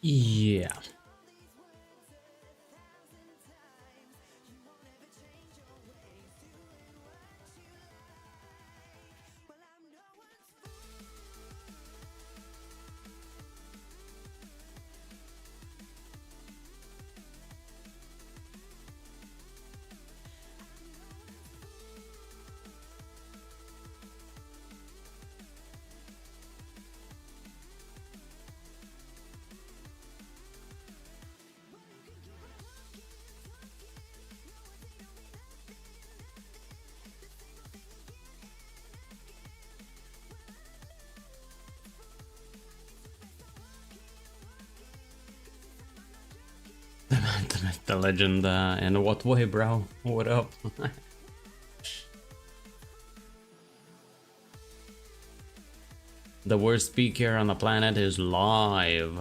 Yeah. The legend, in what way, bro? What up? The worst speaker on the planet is live.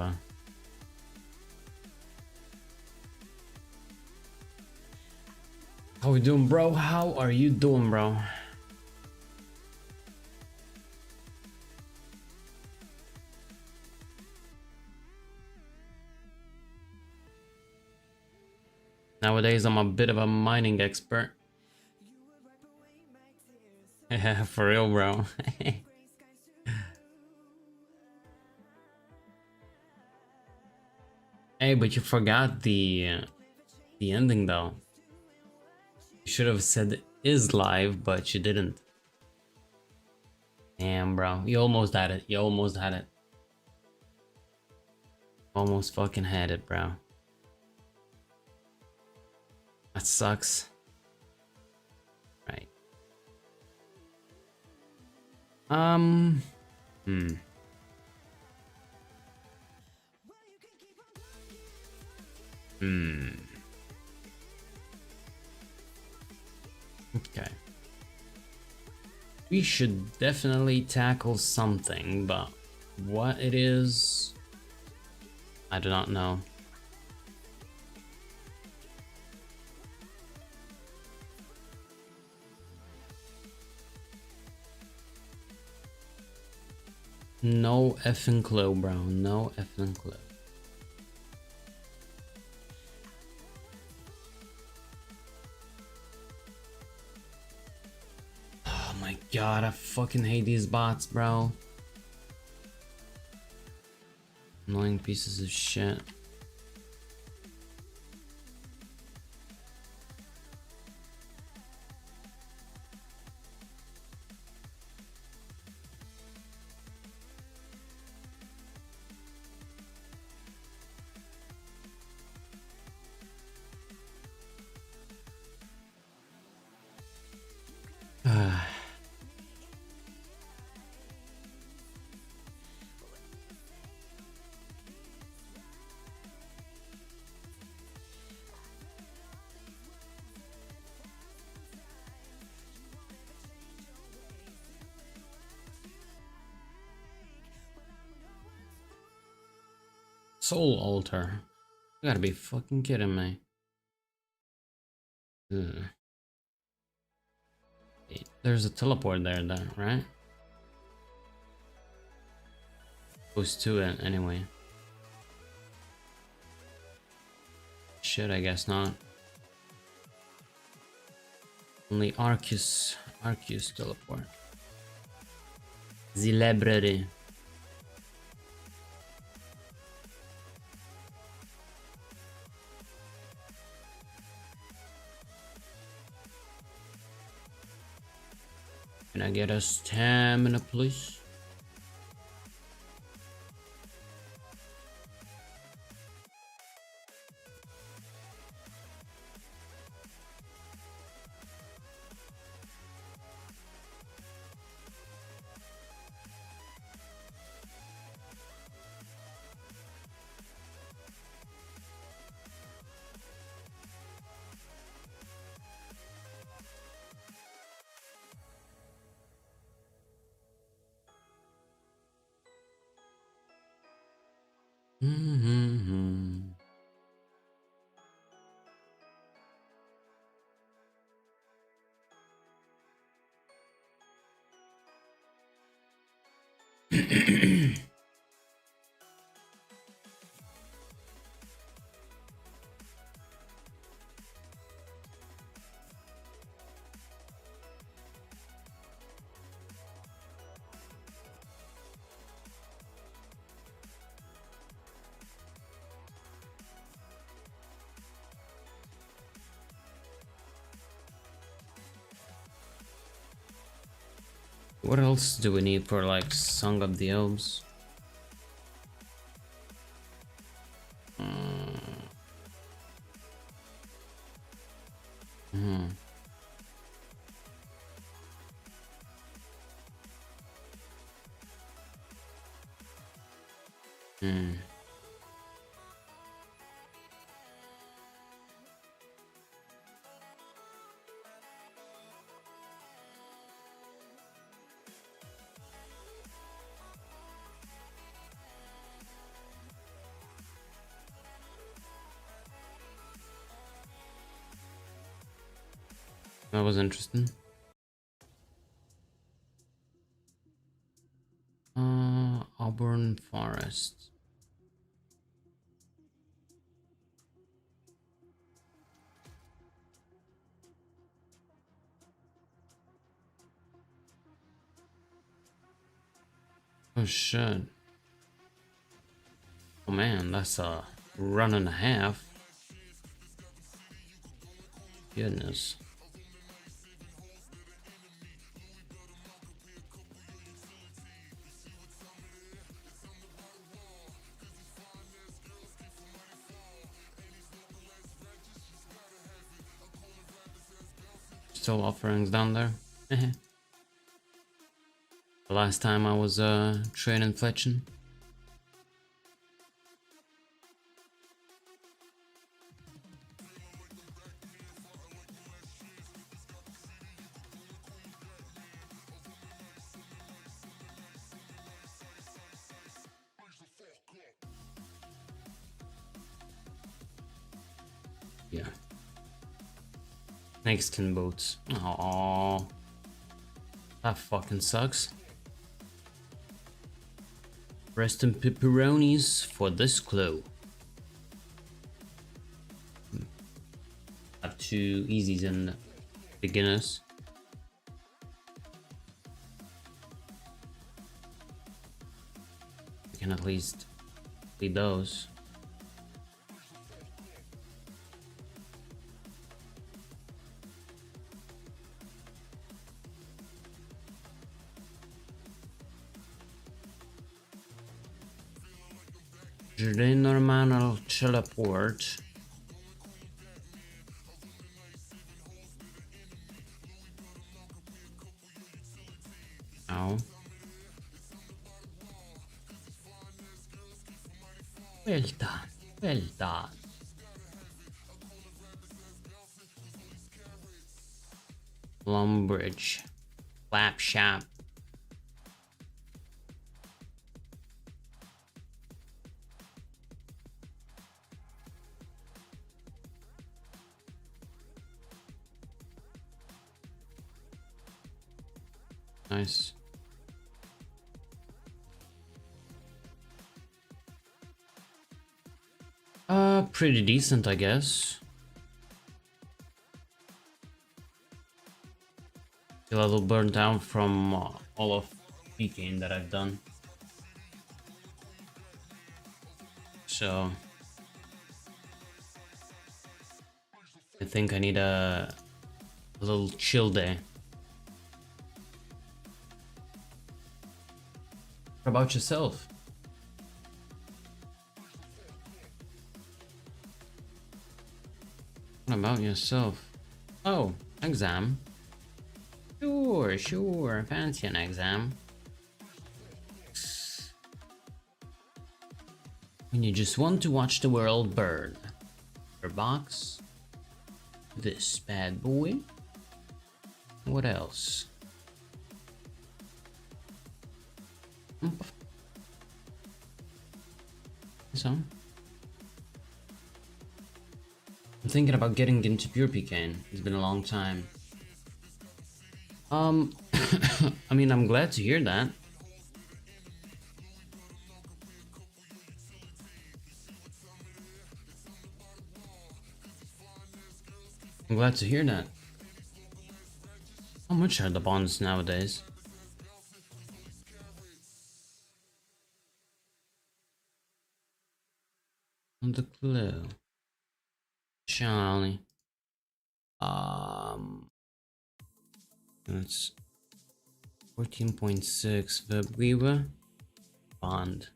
How we doing, bro? How are you doing, bro? Nowadays, I'm a bit of a mining expert. Yeah, for real, bro. Hey, but you forgot the ending, though. You should have said is live, but you didn't. Damn, bro. You almost had it. You almost had it. Almost fucking had it, bro. That sucks. Right. Hmm. Okay. We should definitely tackle something, but what it is, I do not know. No effing clue, bro. No effing clue. Oh my god, I fucking hate these bots, bro. Annoying pieces of shit. Soul altar. You gotta be fucking kidding me. Ugh. Wait, there's a teleport there, though, right? Goes to it anyway. Shit, I guess not. Only Arceus teleport. The library. Can I get a stamina, please? What else do we need for like Song of the Elves? Hmm. Hmm. That was interesting. Auburn Forest. Oh shit. Oh man, that's a run and a half. Goodness. Still offerings down there. The last time I was training fletching. Yeah. Snakeskin boots. Oh, that fucking sucks. Rest in pepperonis for this clue. Have two easies and beginners. We can at least read those. Jardin normal teleport. Oh. Well done. Well done. Lumbridge. Flap shop. Nice. Pretty decent, I guess. Feel a little burnt out from all of PKing that I've done. So I think I need a little chill day. What about yourself? What about yourself? Oh, exam. Sure, sure. Fancy an exam. When you just want to watch the world burn. Your box. This bad boy. What else? So I'm thinking about getting into pure PKing. It's been a long time. I mean, I'm glad to hear that. I'm glad to hear that. How much are the bonds nowadays? On the clue. Charlie. Let's 14.6 Webweaver bond.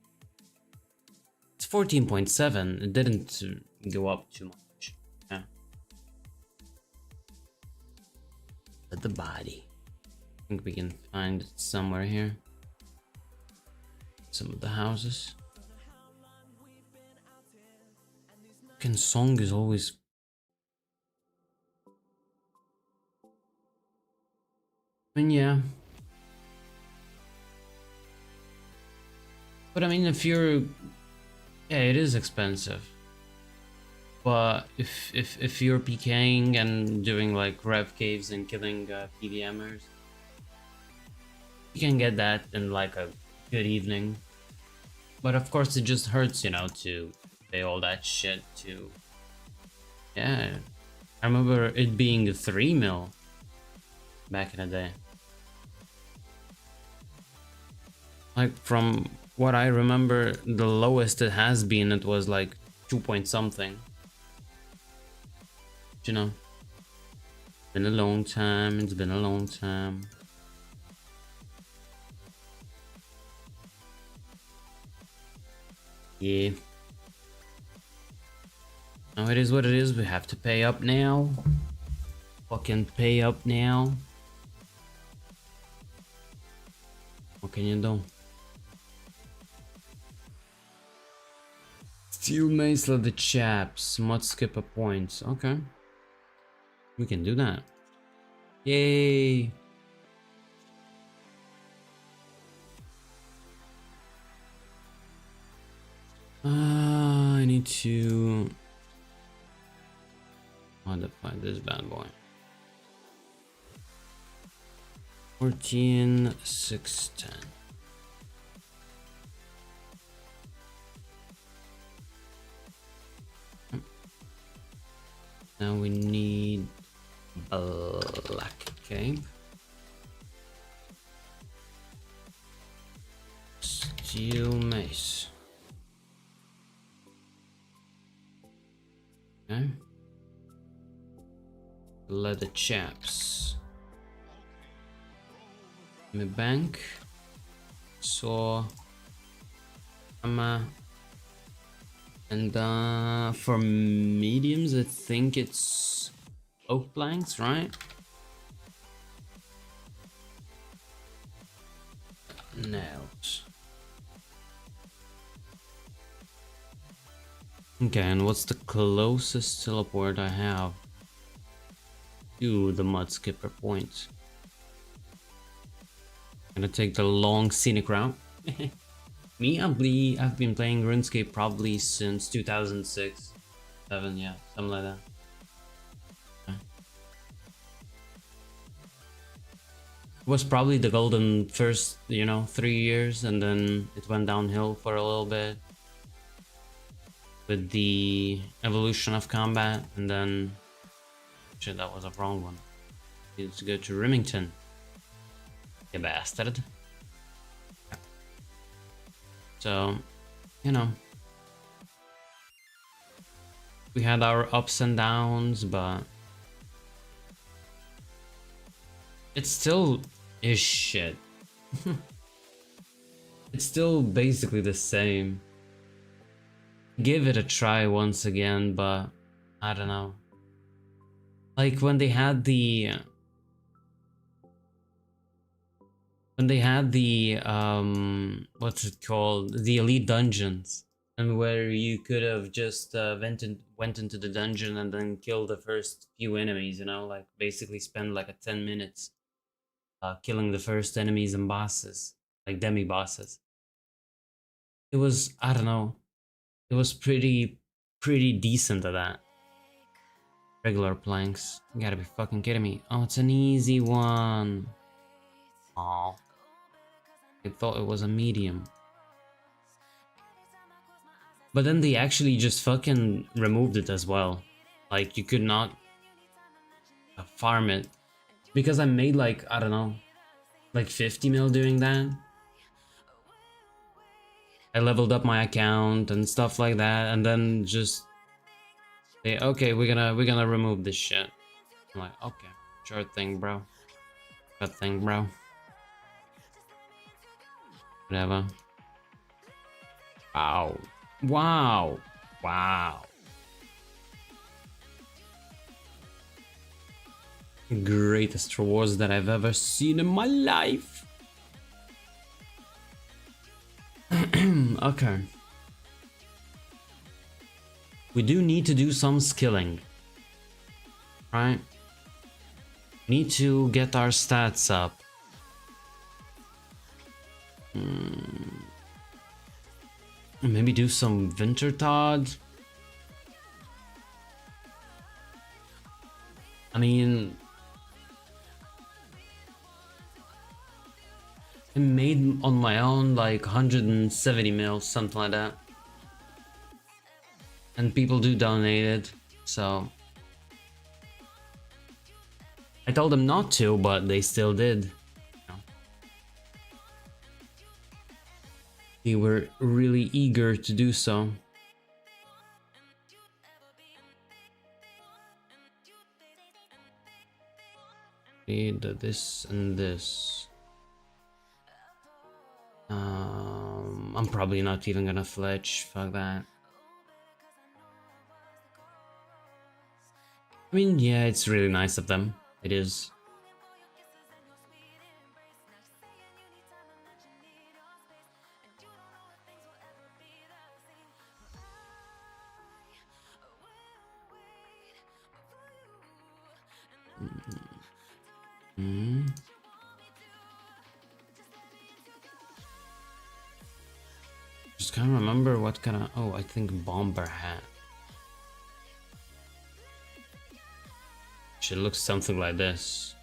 It's 14.7. It didn't go up too much. Yeah. But the body. I think we can find it somewhere here. Some of the houses. Fucking song is always. I mean, yeah. But I mean, if you're, yeah, it is expensive. But if you're PKing and doing like rev caves and killing PVMers, you can get that in like a good evening. But of course, it just hurts, you know, to pay all that shit to. Yeah, I remember it being 3 mil back in the day. Like from what I remember, the lowest it has been, it was like 2 point something. You know, it's been a long time. It's been a long time. Yeah. Now it is what it is. We have to pay up now. Fucking pay up now. What can you do? Steel mace leather chaps. Mud skipper points. Okay. We can do that. Yay. I need to modify this bad boy. 14,610. Now we need black cape. Steel mace. Okay. Leather chaps. My bank. Saw. Hammer. And for mediums, I think it's oak planks, right? Nails. Okay, and what's the closest teleport I have to the mud skipper point? Gonna take the long scenic route. Me, I've been playing Runescape probably since 2006, 7, yeah, something like that. Okay. It was probably the golden first, you know, 3 years, and then it went downhill for a little bit with the evolution of combat, and then shit, that was a wrong one. Let's go to Remington, you bastard. So, you know, we had our ups and downs, but it still is shit. It's still basically the same. Give it a try once again, but I don't know. Like when they had the what's it called, the elite dungeons, and where you could have just went into the dungeon and then killed the first few enemies, you know, like basically spend like a 10 minutes killing the first enemies and bosses, like demi bosses. It was, I don't know, it was pretty decent at that. Regular planks, you gotta be fucking kidding me. Oh, it's an easy one. Oh, I thought it was a medium. But then they actually just fucking removed it as well. Like, you could not farm it. Because I made like, I don't know, like 50 mil doing that. I leveled up my account and stuff like that, and then just say, okay, we're gonna remove this shit. I'm like, okay, sure thing, bro. Sure thing, bro. Whatever. Wow. Wow. Wow. Greatest rewards that I've ever seen in my life. Okay. We do need to do some skilling. Right? Need to get our stats up. Maybe do some Wintertodt. I mean, I made on my own like 170 mils, something like that. And people do donate it, so I told them not to, but they still did. They were really eager to do so. Need this and this. I'm probably not even gonna fletch. Fuck that. I mean, yeah, it's really nice of them. It is. Just can't remember what kind of. Oh, I think bomber hat. Should look something like this.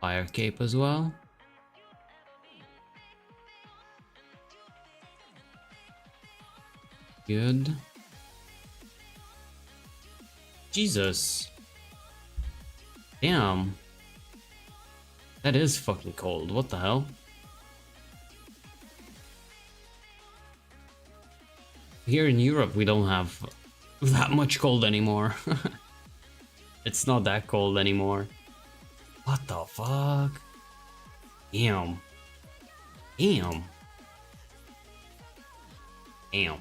Fire cape as well. Good. Jesus. Damn. That is fucking cold. What the hell? Here in Europe, we don't have that much cold anymore. It's not that cold anymore. What the fuck? Damn. Damn. Damn.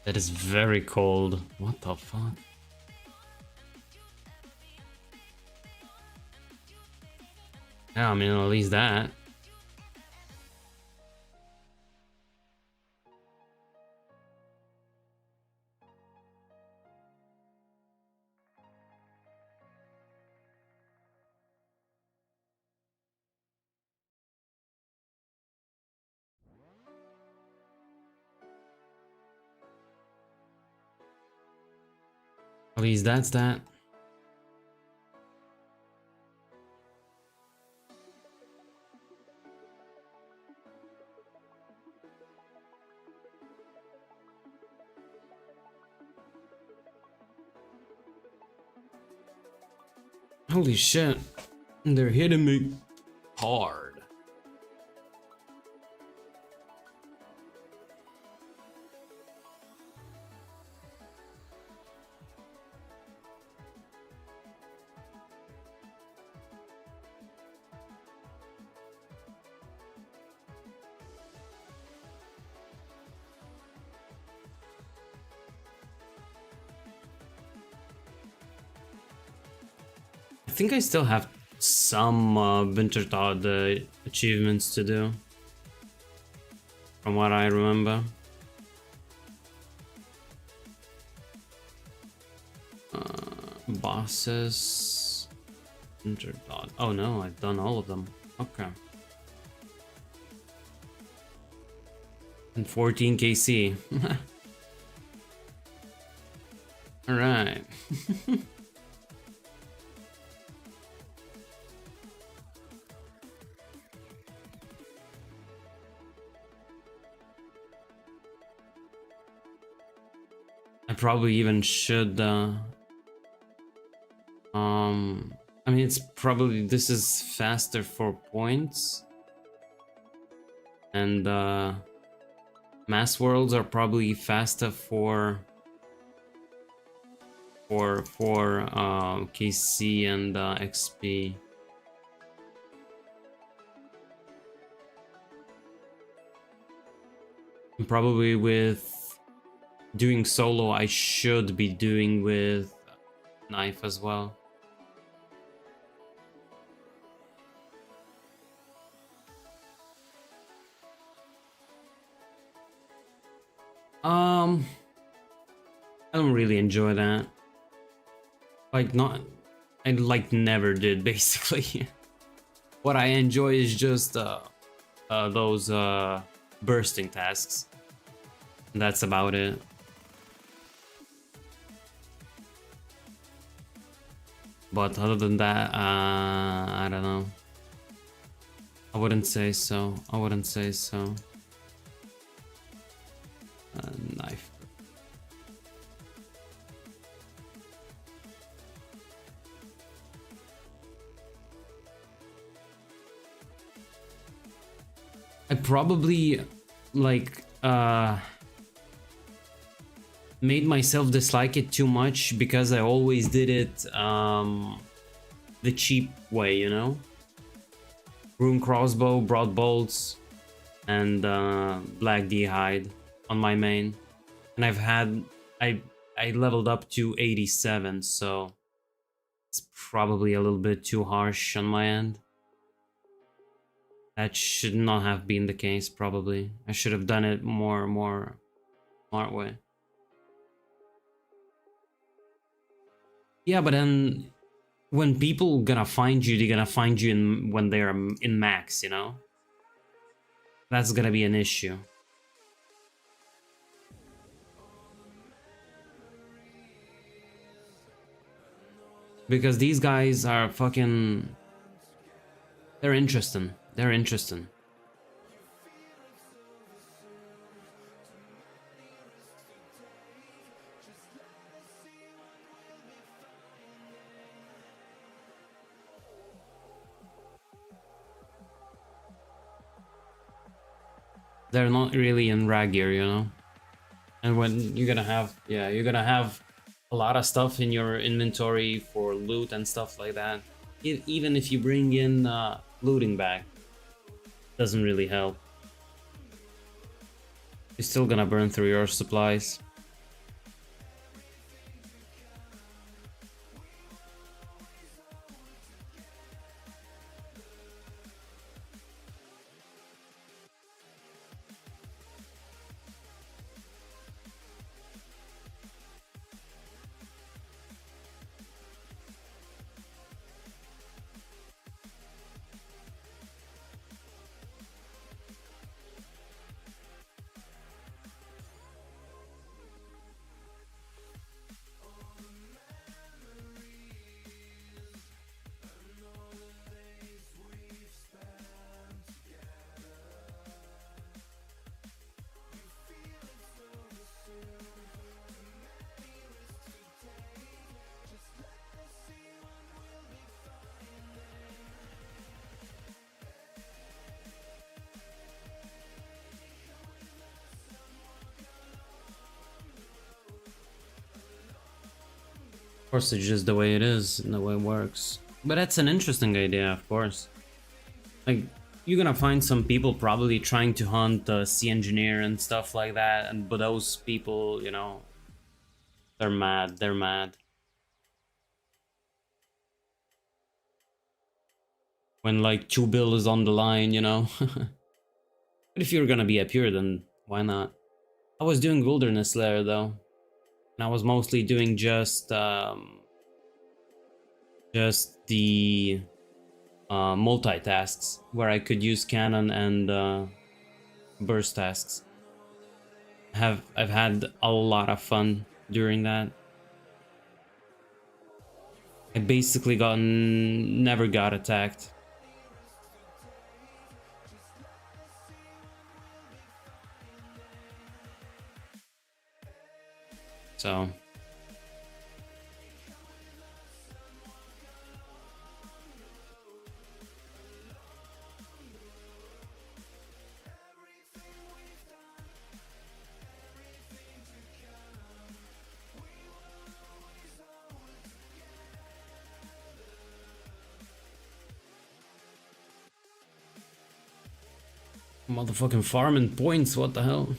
That is very cold. What the fuck? Yeah, I mean, at least that. At least that's that. Holy shit. They're hitting me hard. I think I still have some Wintertodt achievements to do. From what I remember. Bosses. Wintertodt. Oh no, I've done all of them. Okay. And 14 KC. Alright. I probably even should I mean, it's probably, this is faster for points, and mass worlds are probably faster for KC and XP. And probably with doing solo, I should be doing with knife as well. I don't really enjoy that. Like, not, I like never did, basically. What I enjoy is just those bursting tasks. And that's about it. But other than that, I don't know. I wouldn't say so. I wouldn't say so. Knife. I probably like made myself dislike it too much because I always did it the cheap way, you know? Rune crossbow, broad bolts, and black d'hide on my main. And I leveled up to 87, so it's probably a little bit too harsh on my end. That should not have been the case, probably. I should have done it more smart way. Yeah, but then when people gonna find you, they're gonna find you when they're in max, you know? That's gonna be an issue. Because these guys are fucking... They're interesting. They're interesting. They're not really in rag gear, you know? And when you're gonna have... Yeah, you're gonna have a lot of stuff in your inventory for loot and stuff like that. Even if you bring in looting bag, doesn't really help. You're still gonna burn through your supplies. Of course, it's just the way it is and the way it works. But that's an interesting idea, of course. Like, you're gonna find some people probably trying to hunt sea engineer and stuff like that, and but those people, you know, they're mad. They're mad. When like 2 bill is on the line, you know. But if you're gonna be a pure, then why not? I was doing wilderness lair though, and I was mostly doing just the multitasks where I could use cannon and burst tasks. I've had a lot of fun during that. I basically never got attacked. So Motherfucking farming points, what the hell?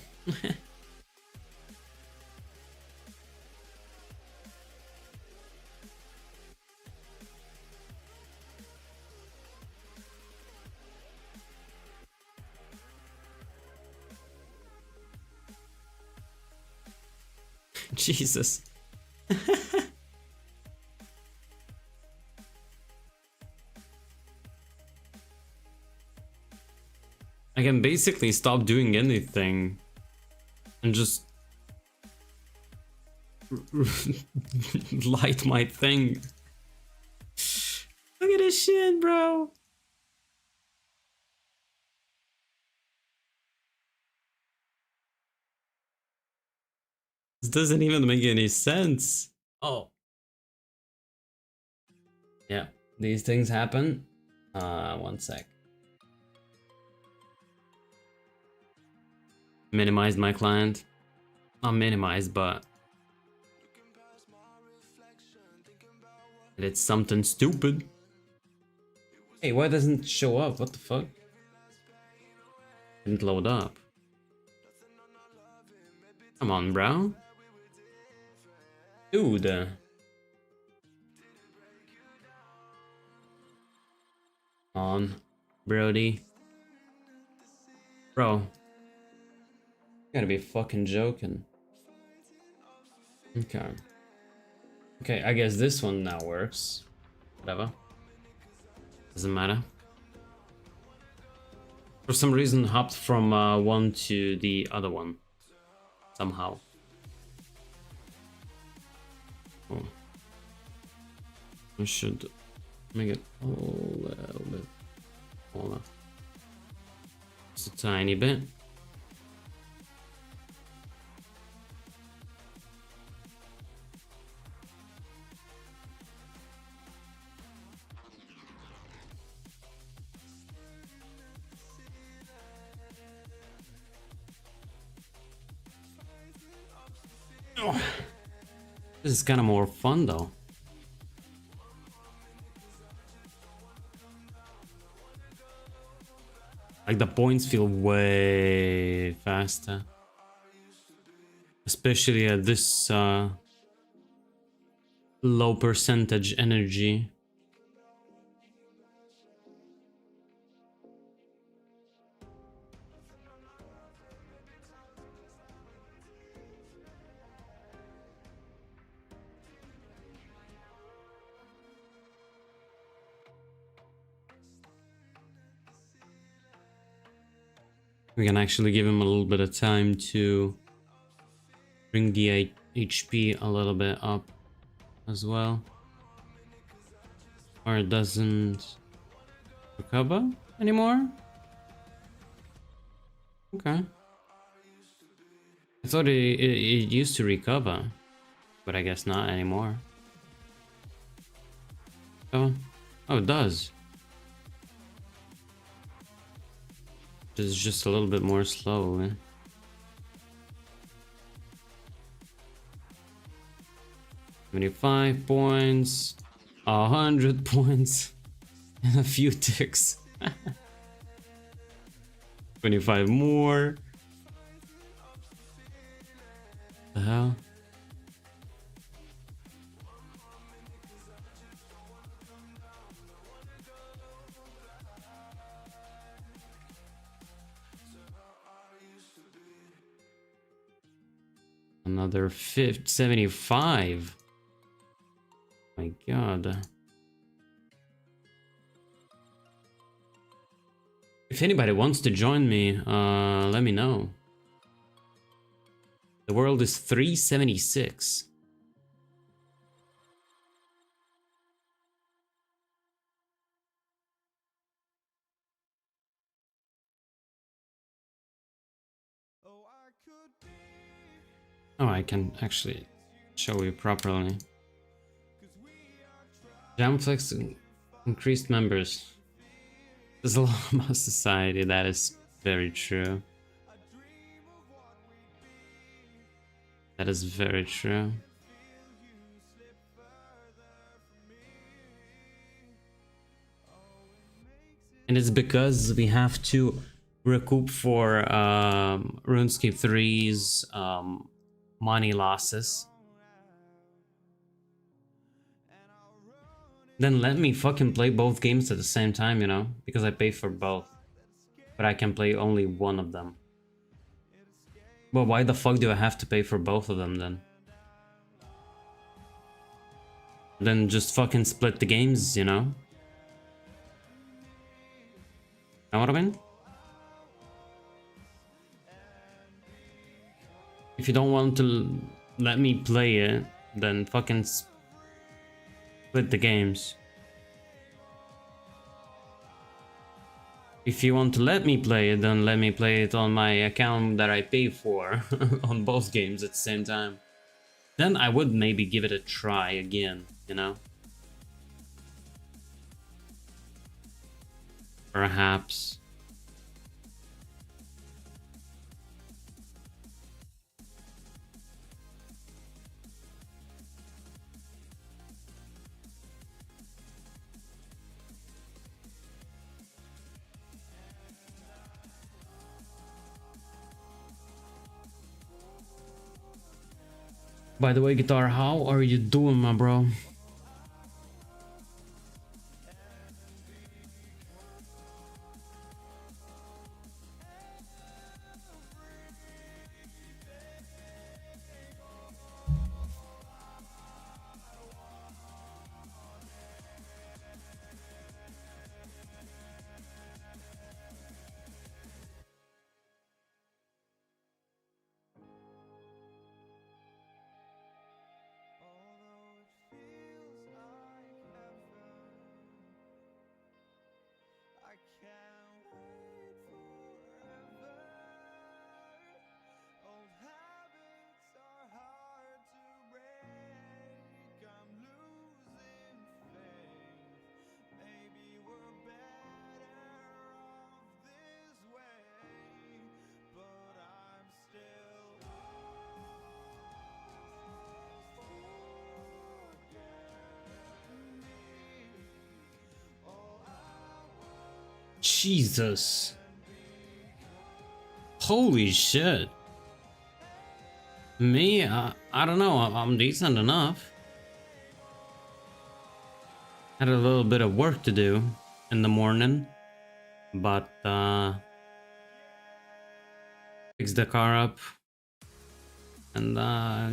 Jesus. I can basically stop doing anything and just light my thing. Look at this shit, bro. This doesn't even make any sense. Oh. Yeah, these things happen. One sec. Minimize my client. Not minimize, but it's something stupid. Hey, why doesn't it show up? What the fuck? Didn't load up. Come on, bro. Dude. On, Brody. Bro. You gotta be fucking joking. Okay. Okay, I guess this one now works. Whatever. Doesn't matter. For some reason, hopped from one to the other one. Somehow. Oh. I should make it a little bit smaller. Just a tiny bit. Oh. This is kind of more fun though. Like the points feel way faster. Especially at this low percentage energy. We can actually give him a little bit of time to bring the HP a little bit up as well. Or it doesn't recover anymore? Okay. I thought it used to recover, but I guess not anymore. Oh, it does. It's just a little bit more slowly. $75 points, 100 points, and a few ticks. 25 more. The hell? Another 75. My god. If anybody wants to join me, let me know. The world is 376. Oh, I can actually show you properly. Jamflex increased members. There's a lot about society, that is very true. That is very true. And it's because we have to recoup for Runescape 3's money losses. Then let me fucking play both games at the same time, you know? Because I pay for both. But I can play only one of them. Well, why the fuck do I have to pay for both of them then? Then just fucking split the games, you know? Know what I mean? If you don't want to let me play it, then fucking split the games. If you want to let me play it, then let me play it on my account that I pay for on both games at the same time. Then I would maybe give it a try again, you know? Perhaps. By the way, Guitar, how are you doing, my bro? Jesus. Holy shit. Me, I don't know, I'm decent enough. Had a little bit of work to do in the morning, but fixed the car up, and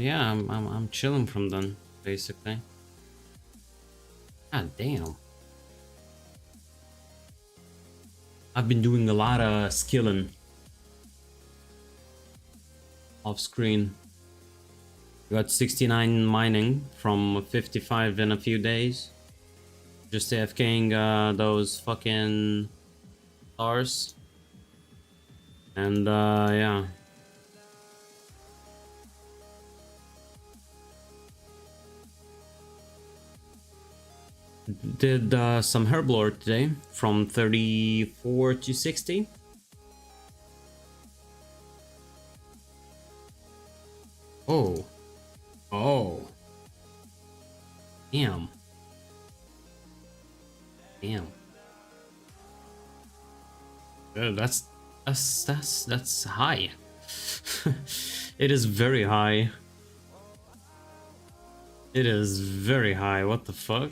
yeah, I'm chilling from then, basically. God damn. I've been doing a lot of skilling off screen. Got 69 mining from 55 in a few days. Just AFKing those fucking stars. And yeah. Did some herblore today from 34 to 60. Oh. Oh. Damn. Damn. That's high. It is very high. It is very high. What the fuck?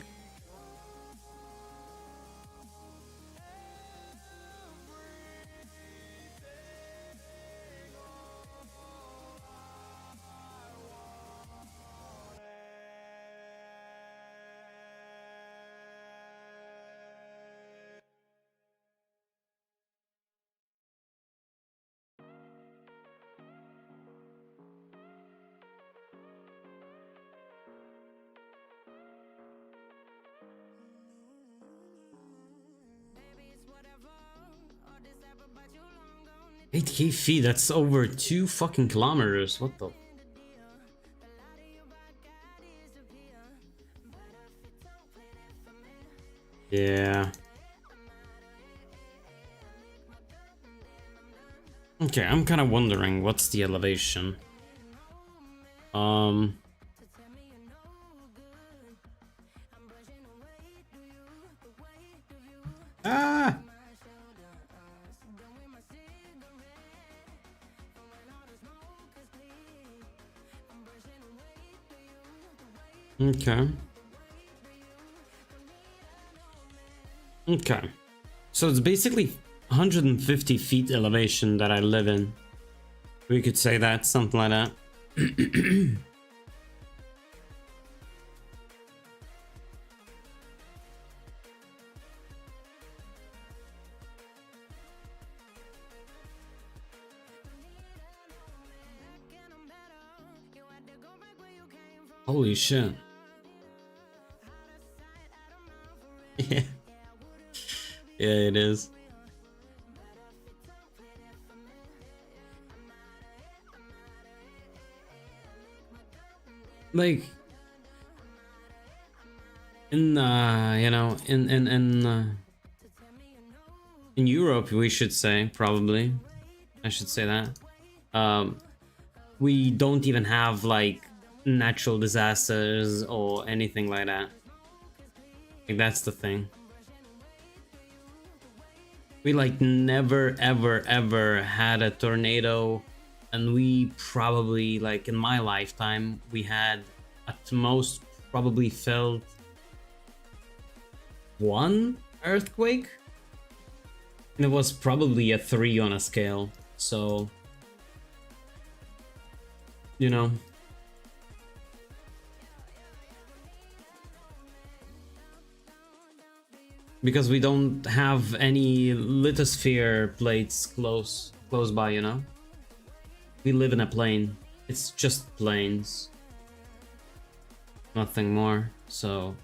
$8K fee, that's over 2 fucking kilometers. What the? Yeah. Okay, I'm kind of wondering what's the elevation. Ah! Okay. Okay. So it's basically 150 feet elevation that I live in. We could say that, something like that. Holy shit. Yeah. Yeah, it is. Like in you know, in Europe, we should say, probably I should say that we don't even have like natural disasters or anything like that. Like, that's the thing. We like never ever had a tornado, and we probably, like, in my lifetime, we had at most probably felt one earthquake, and it was probably a 3 on a scale. So, you know, because we don't have any lithosphere plates close by, you know. We live in a plain. It's just plains, nothing more. So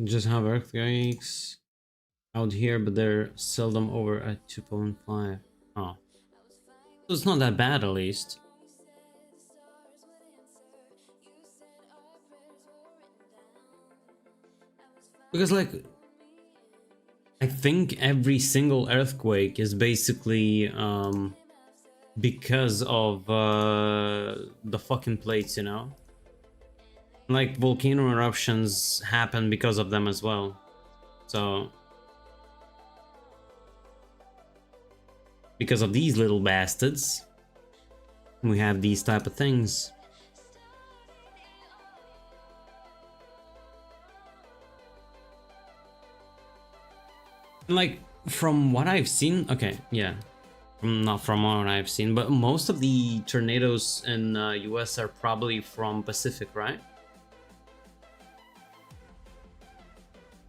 just have earthquakes out here, but they're seldom over at 2.5. Oh, so it's not that bad, at least. Because, like, I think every single earthquake is basically because of the fucking plates, you know? Like, volcano eruptions happen because of them as well. So, because of these little bastards, we have these type of things. Like, from what I've seen, okay, yeah, not from what I've seen, but most of the tornadoes in US are probably from Pacific, right?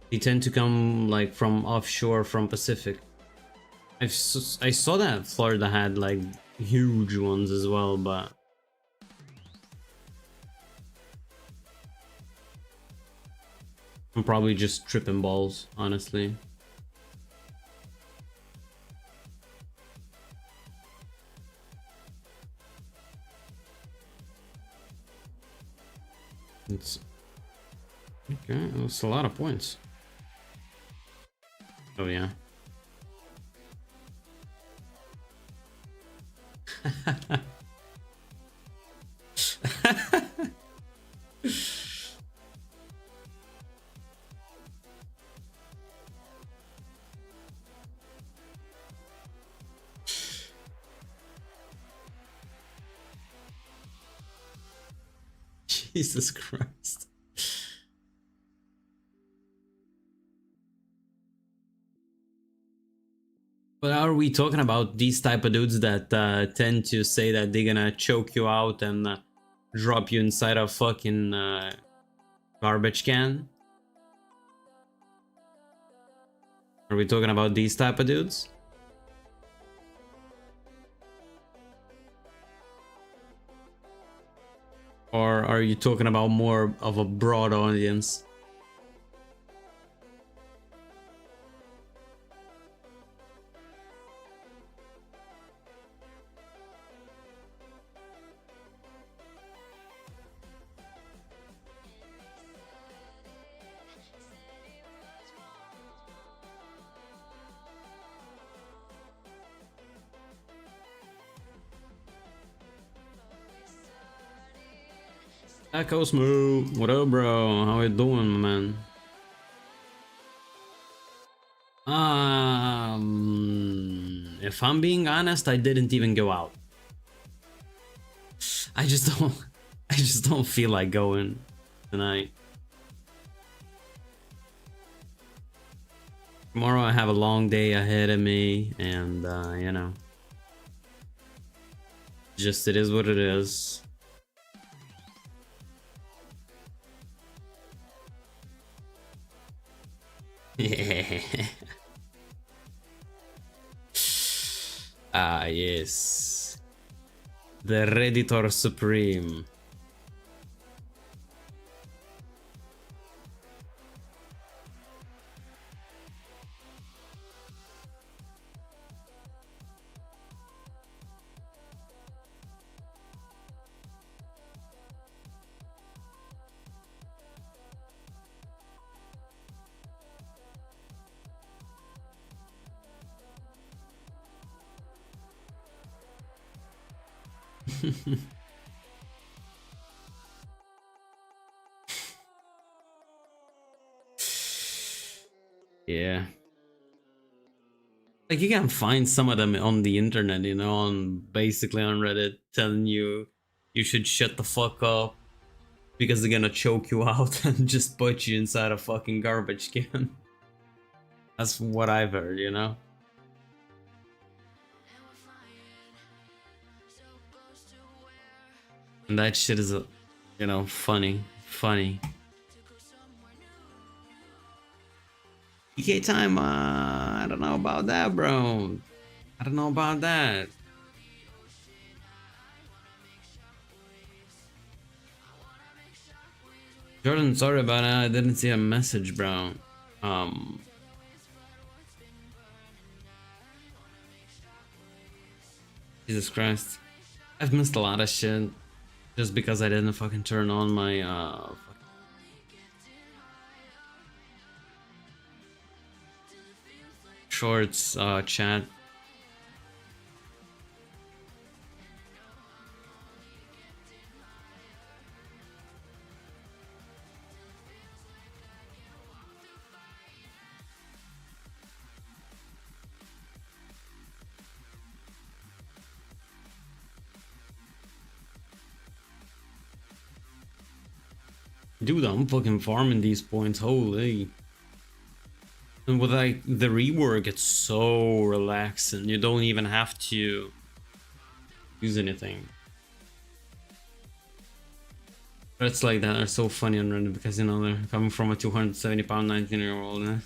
They tend to come like from offshore, from Pacific. I saw that Florida had like huge ones as well, but I'm probably just tripping balls, honestly. It's okay. That's a lot of points. Oh yeah. Jesus Christ. But are we talking about these type of dudes that tend to say that they're gonna choke you out and drop you inside a fucking garbage can? Are we talking about these type of dudes? Or are you talking about more of a broad audience? Echo Smooth, what up, bro? How you doing, man? If I'm being honest, I didn't even go out. I just don't, I just don't feel like going tonight. Tomorrow I have a long day ahead of me, and you know, just it is what it is. Yeah. Ah, yes. The Redditor Supreme. Yeah. Like you can find some of them on the internet, you know, on basically on Reddit telling you you should shut the fuck up because they're gonna choke you out and just put you inside a fucking garbage can. That's what I've heard, you know? And that shit is, you know, funny. Funny. PK time, I don't know about that, bro. I don't know about that. Jordan, sorry about it. I didn't see a message, bro. Jesus Christ. I've missed a lot of shit just because I didn't fucking turn on my shorts chat. Dude, I'm fucking farming these points, holy. And with like the rework, it's so relaxing. You don't even have to use anything. Threats like that are so funny on Reddit because, you know, they're coming from a 270-pound 19-year-old.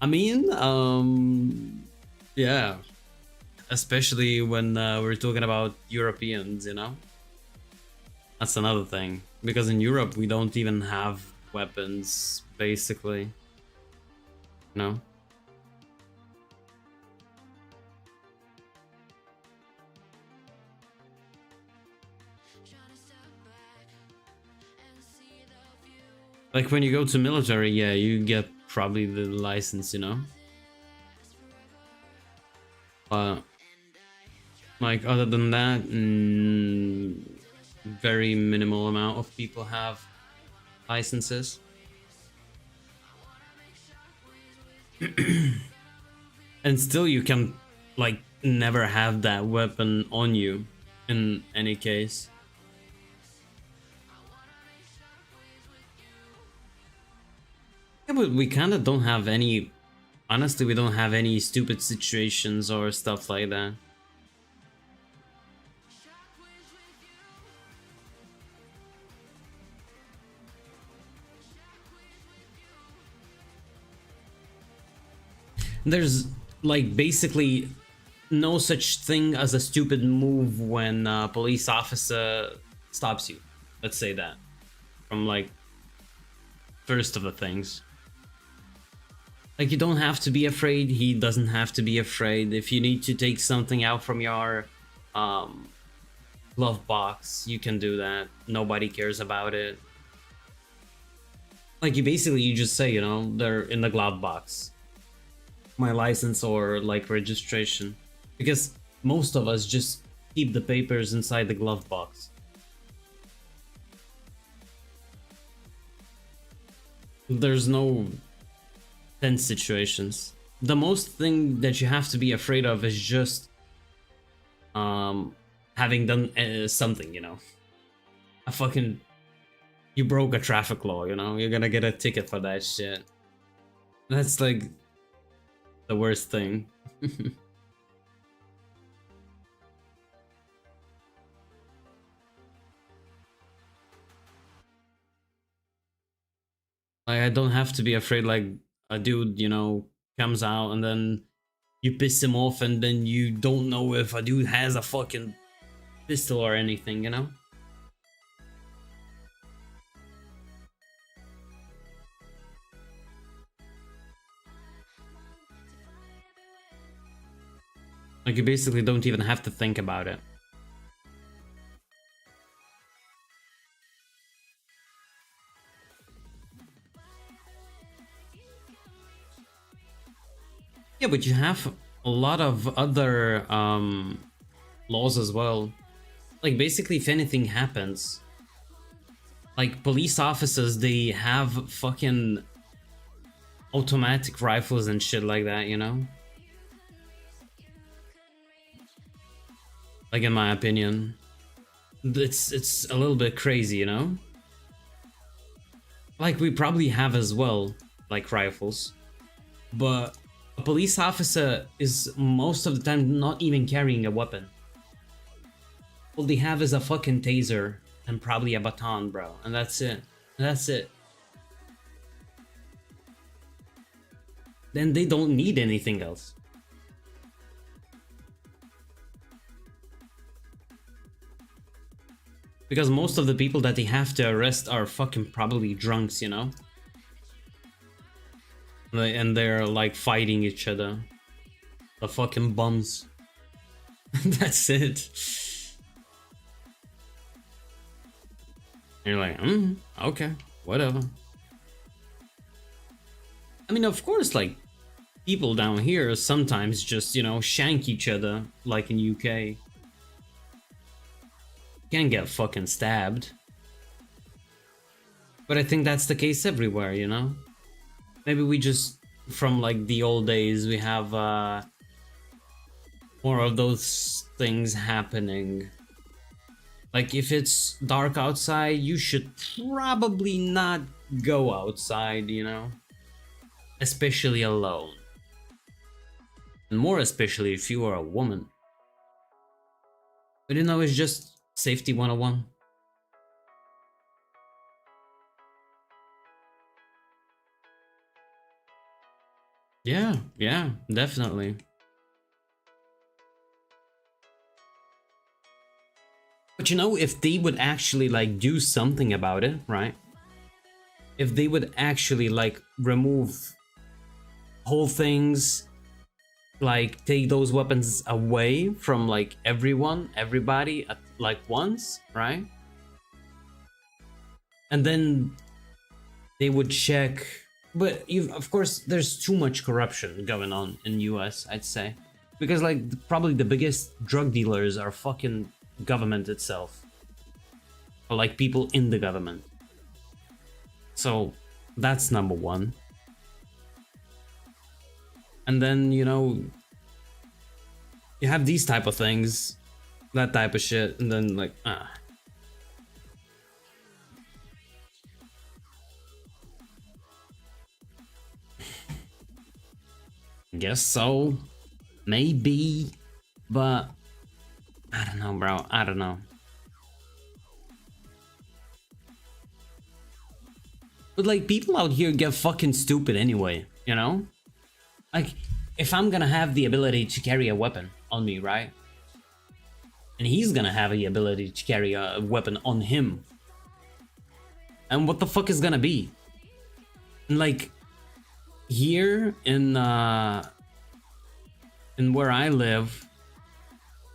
I mean, yeah. Especially when we're talking about Europeans, you know? That's another thing. Because in Europe, we don't even have weapons, basically. You know? Like when you go to military, yeah, you get probably the license, you know? Like other than that, very minimal amount of people have licenses. And still you can like never have that weapon on you in any case. Yeah, but we kind of don't have any, honestly, we don't have any stupid situations or stuff like that. There's like basically no such thing as a stupid move when a police officer stops you. Let's say that. From like first of the things. Like you don't have to be afraid, he doesn't have to be afraid. If you need to take something out from your glove box, you can do that. Nobody cares about it. Like you just say, you know, they're in the glove box. My license or like registration, because most of us just keep the papers inside the glove box. There's no tense situations. The most thing that you have to be afraid of is just having done something, you know. A fucking you broke a traffic law, you know. You're gonna get a ticket for that shit. That's like the worst thing. Like, I don't have to be afraid like a dude, you know, comes out and then you piss him off and then you don't know if a dude has a fucking pistol or anything, you know? Like, you basically don't even have to think about it. Yeah, but you have a lot of other laws as well. Like, basically, if anything happens, like, police officers, they have fucking automatic rifles and shit like that, you know? Like, in my opinion. It's a little bit crazy, you know? Like, we probably have as well, like, rifles. But a police officer is most of the time not even carrying a weapon. All they have is a fucking taser and probably a baton, bro. And that's it. That's it. Then they don't need anything else. Because most of the people that they have to arrest are fucking probably drunks, you know? And they're like fighting each other. The fucking bums. That's it. And you're like, okay, whatever. I mean, of course, like, people down here sometimes just, you know, shank each other, like in UK. Can get fucking stabbed. But I think that's the case everywhere, you know? Maybe we just, from like the old days, we have more of those things happening. Like, if it's dark outside, you should probably not go outside, you know? Especially alone. And more especially if you are a woman. But you know, it's just safety 101. Yeah, definitely. But you know, if they would actually like do something about it, right? If they would actually like remove whole things, like take those weapons away from like everybody at like once, right? And then they would check, but of course there's too much corruption going on in US, I'd say, because like probably the biggest drug dealers are fucking government itself, or like people in the government. So that's number one. And then, you know, you have these type of things, that type of shit, and then like, guess so. Maybe. But I don't know, bro. I don't know. But like, people out here get fucking stupid anyway, you know? Like, if I'm gonna have the ability to carry a weapon on me, right? And he's gonna have the ability to carry a weapon on him. And what the fuck is gonna be? And like, here in where I live,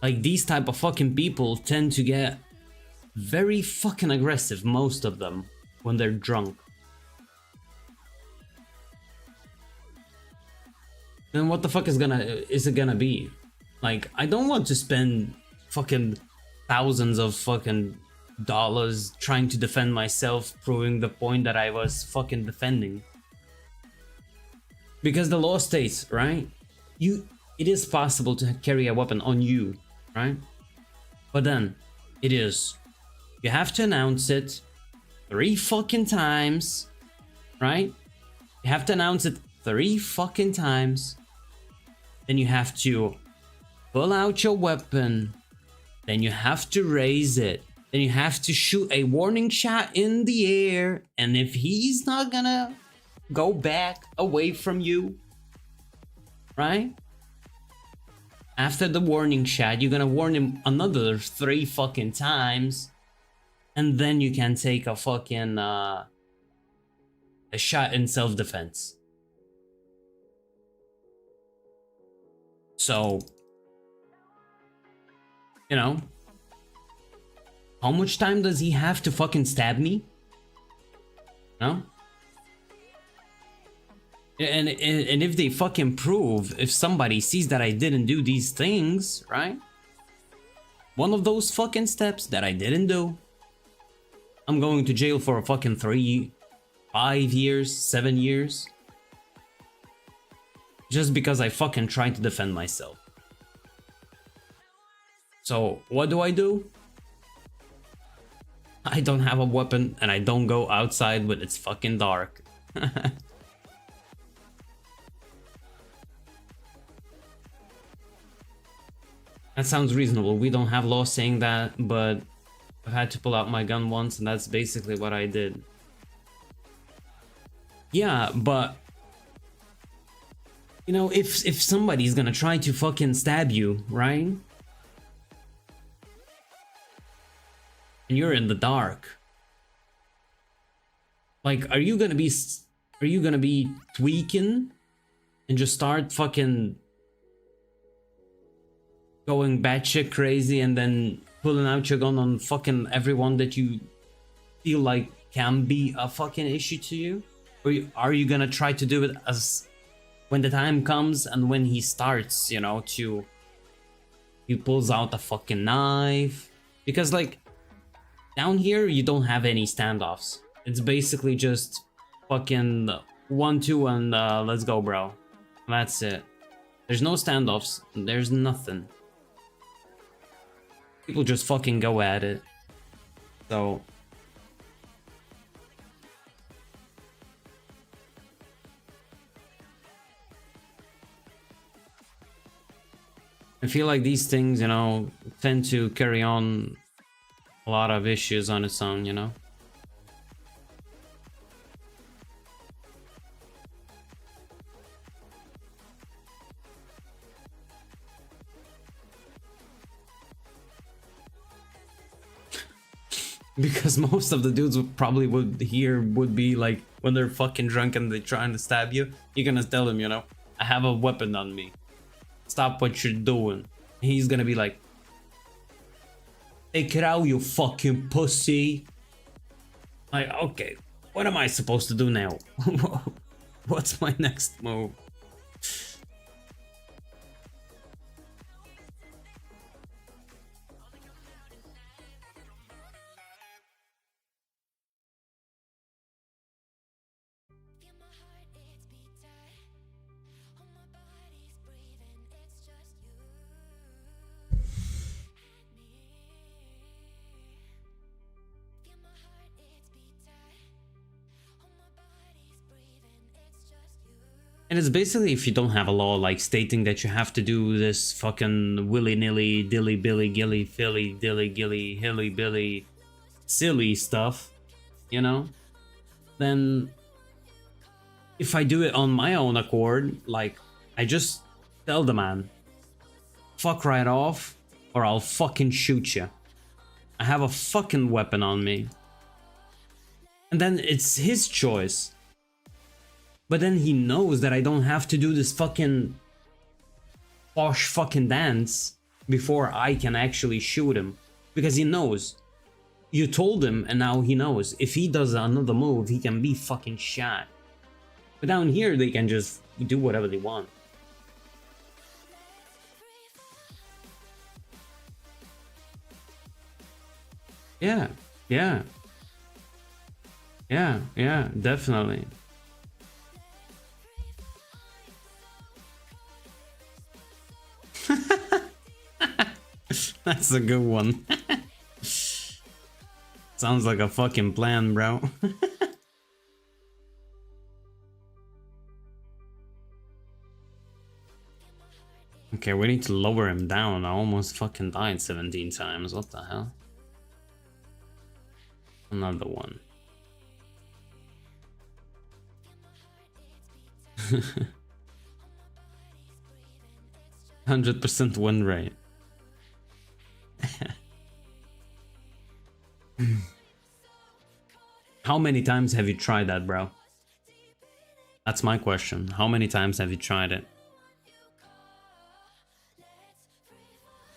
like, these type of fucking people tend to get very fucking aggressive, most of them, when they're drunk. Then what the fuck is it gonna be? Like, I don't want to spend fucking thousands of fucking dollars trying to defend myself, proving the point that I was fucking defending. Because the law states, right? It is possible to carry a weapon on you, right? But then you have to announce it 3 fucking times, right? You have to announce it 3 fucking times. Then you have to pull out your weapon. Then you have to raise it. Then you have to shoot a warning shot in the air. And if he's not gonna go back away from you, right? After the warning shot, you're gonna warn him another 3 fucking times. And then you can take a fucking a shot in self-defense. So, you know, how much time does he have to fucking stab me? No? And if they fucking prove, if somebody sees that I didn't do these things, right? One of those fucking steps that I didn't do, I'm going to jail for a fucking 3, 5 years, 7 years. Just because I fucking tried to defend myself. So, what do? I don't have a weapon and I don't go outside when it's fucking dark. That sounds reasonable. We don't have law saying that, but I've had to pull out my gun once and that's basically what I did. Yeah, but you know, if somebody's gonna try to fucking stab you, right? And you're in the dark. Like, are you gonna be tweaking and just start fucking going batshit crazy and then pulling out your gun on fucking everyone that you feel like can be a fucking issue to you? Or are you gonna try to do it as when the time comes and when he starts, you know, he pulls out a fucking knife? Because like down here you don't have any standoffs. It's basically just fucking 1-2 and let's go, bro. That's it. There's no standoffs. There's nothing. People just fucking go at it. So I feel like these things, you know, tend to carry on a lot of issues on its own, you know? Because most of the dudes would be like, when they're fucking drunk and they're trying to stab you, you're gonna tell them, you know, I have a weapon on me. Stop what you're doing. He's gonna be like, take it out, you fucking pussy. Like, okay, what am I supposed to do now? What's my next move? And it's basically, if you don't have a law like stating that you have to do this fucking willy-nilly, dilly-billy, gilly-filly, dilly-gilly, hilly-billy, silly stuff, you know, then if I do it on my own accord, like, I just tell the man, fuck right off, or I'll fucking shoot you. I have a fucking weapon on me. And then it's his choice. But then he knows that I don't have to do this fucking posh fucking dance before I can actually shoot him. Because he knows. You told him and now he knows. If he does another move, he can be fucking shot. But down here, they can just do whatever they want. Yeah. Yeah. Yeah, yeah, definitely. That's a good one. Sounds like a fucking plan, bro. Okay, we need to lower him down. I almost fucking died 17 times. What the hell? Another one. 100% win rate. How many times have you tried that, bro? That's my question. How many times have you tried it?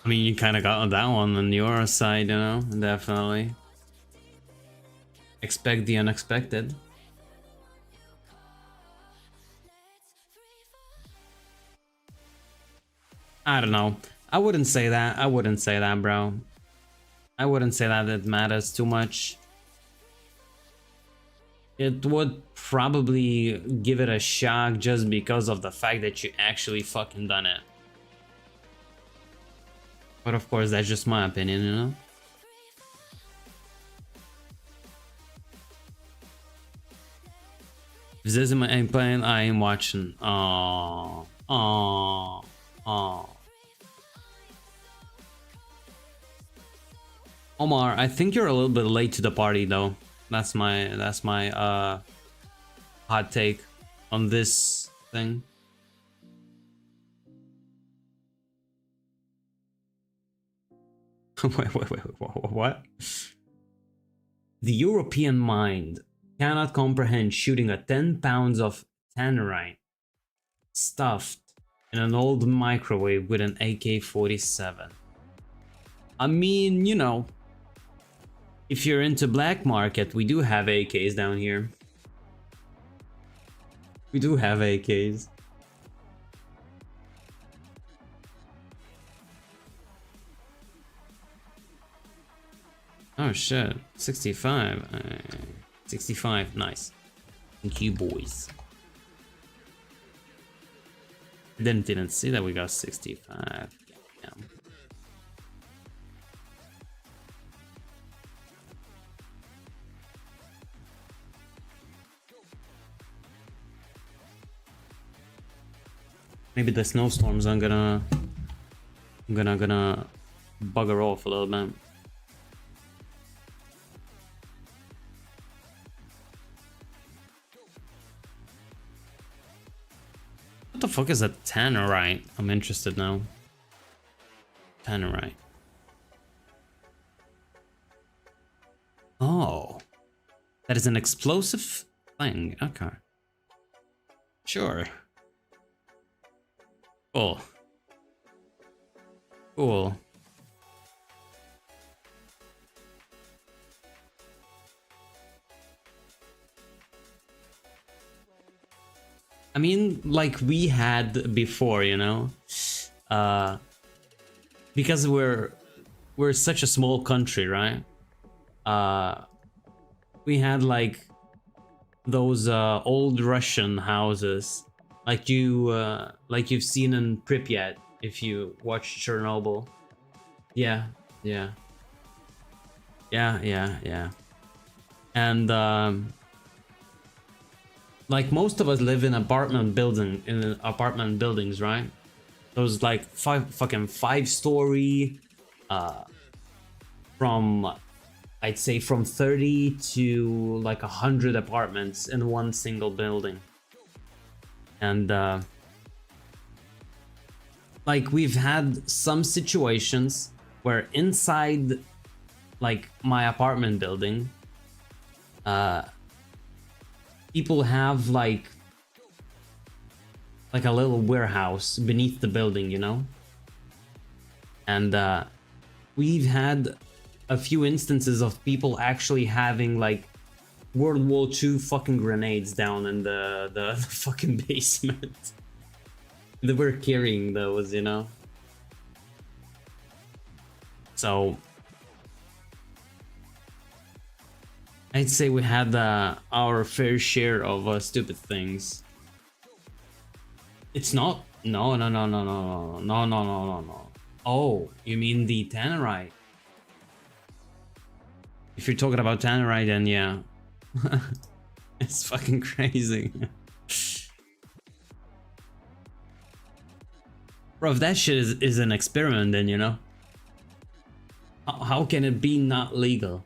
I mean, you kind of got that one on your side, you know? Definitely. Expect the unexpected. I don't know. I wouldn't say that. I wouldn't say that, bro. I wouldn't say that it matters too much. It would probably give it a shock just because of the fact that you actually fucking done it. But of course, that's just my opinion, you know? If this is my aim playing, I am watching. Oh, oh, oh. Omar, I think you're a little bit late to the party though. That's my hot take on this thing. wait, what? The European mind cannot comprehend shooting a 10 pounds of tannerite stuffed in an old microwave with an AK-47. I mean, you know, if you're into black market, we do have AKs down here. We do have AKs. Oh shit, 65. 65, nice. Thank you, boys. Didn't see that we got 65. Damn. Maybe the snowstorms are gonna bugger off a little bit. What the fuck is a tannerite? I'm interested now. Tannerite. Oh, that is an explosive thing. Okay. Sure. Cool. Cool. I mean, like we had before, you know, because we're such a small country, right? We had like those old Russian houses, like you've seen in Pripyat if you watch Chernobyl. Yeah, yeah, yeah. And like most of us live in apartment buildings, right? Those like fucking 5-story, from I'd say from 30 to like 100 apartments in one single building. And like we've had some situations where inside like my apartment building, people have like a little warehouse beneath the building, you know? And we've had a few instances of people actually having like World War II fucking grenades down in the fucking basement. They were carrying those, you know? So I'd say we had our fair share of stupid things. It's not. No, no, no, no, no, no, no, no, no, no, no. Oh, you mean the tannerite? If you're talking about tannerite, then yeah. It's fucking crazy. Bro, if that shit is an experiment, then you know. How can it be not legal?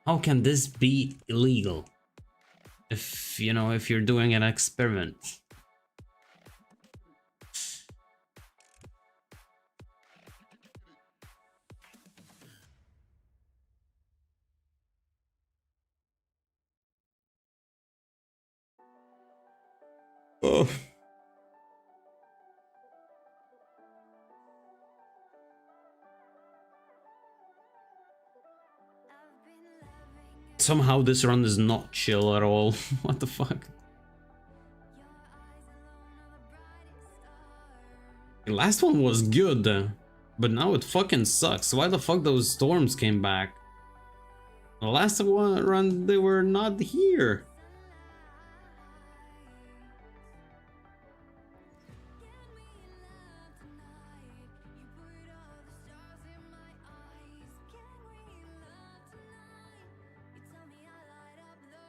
How can this be illegal? If, you know, if you're doing an experiment. Oh. Somehow this run is not chill at all. What the fuck? The last one was good, but now it fucking sucks. Why the fuck those storms came back? The last one run, they were not here.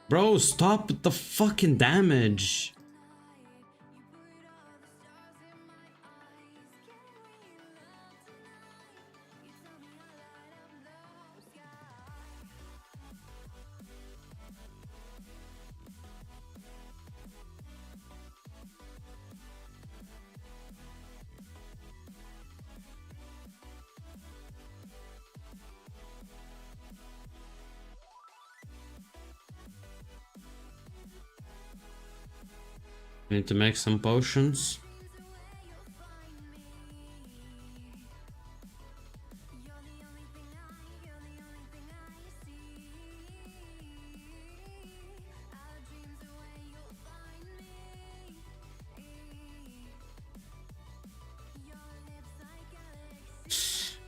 Bro, stop the fucking damage. Need to make some potions.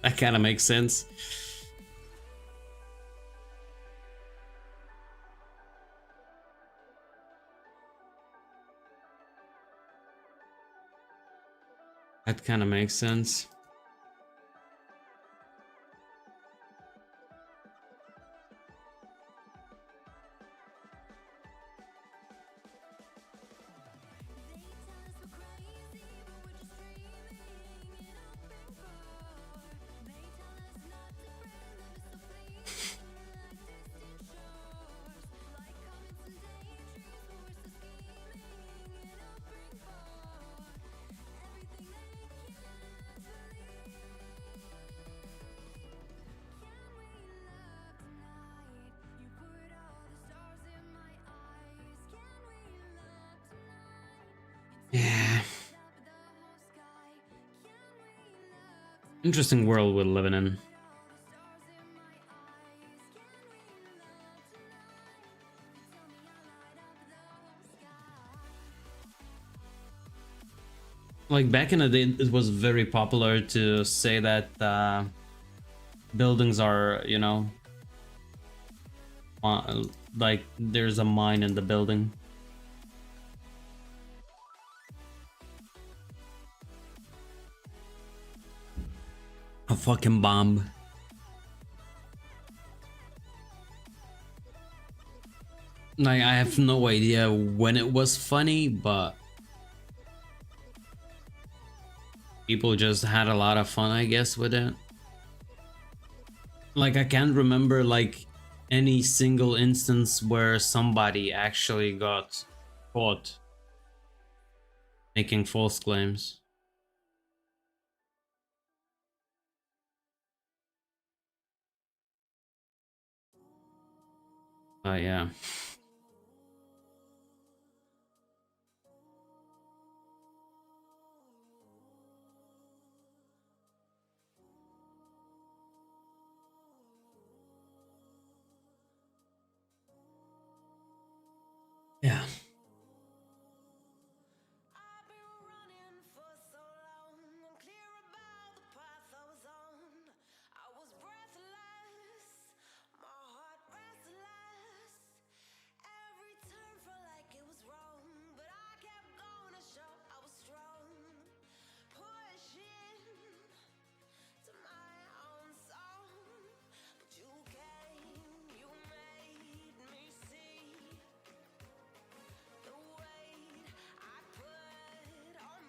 That kind of makes sense. That kind of makes sense. Yeah. Interesting world we're living in. Like back in the day, it was very popular to say that buildings are, you know, like there's a mine in the building. A fucking bomb. Like, I have no idea when it was funny, but people just had a lot of fun, I guess, with it. Like, I can't remember, like, any single instance where somebody actually got caught making false claims. Yeah. Yeah.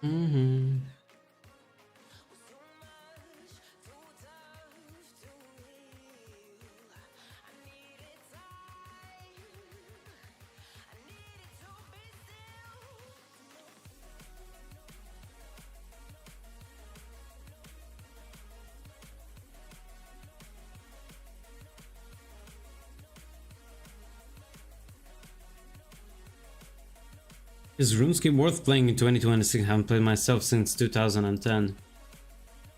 Mm-hmm. Is RuneScape worth playing in 2026? I haven't played myself since 2010.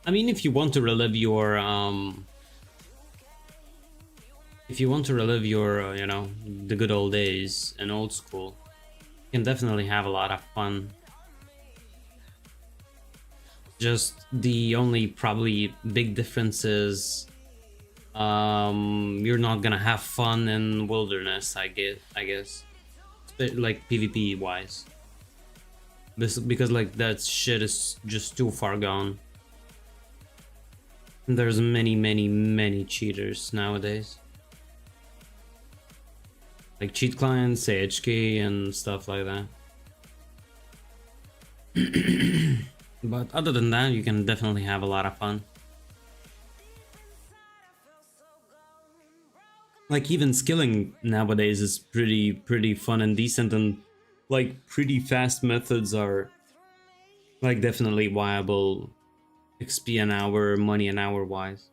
I mean, if you want to relive your you know, the good old days in old school, you can definitely have a lot of fun. Just the only probably big difference is you're not gonna have fun in wilderness, I guess. Like PvP wise. Because like that shit is just too far gone. There's many cheaters nowadays. Like cheat clients, AHK and stuff like that. But other than that, you can definitely have a lot of fun. Like even skilling nowadays is pretty fun and decent, and like pretty fast methods are like definitely viable XP an hour, money an hour wise.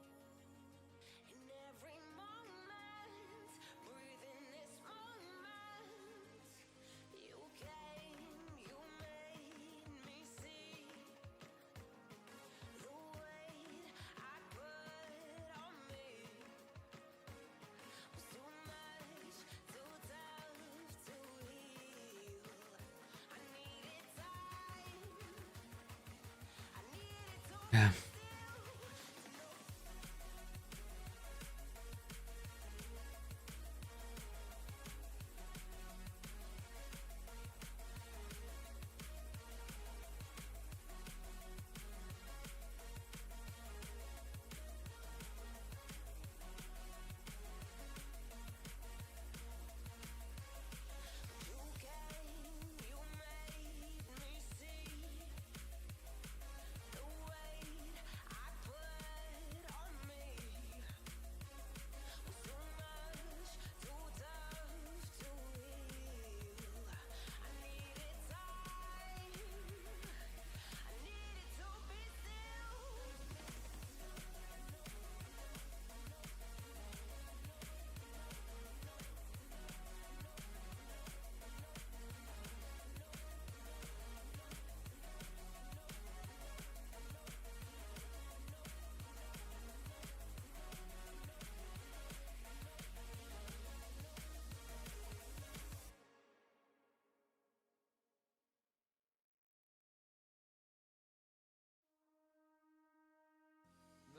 Yeah.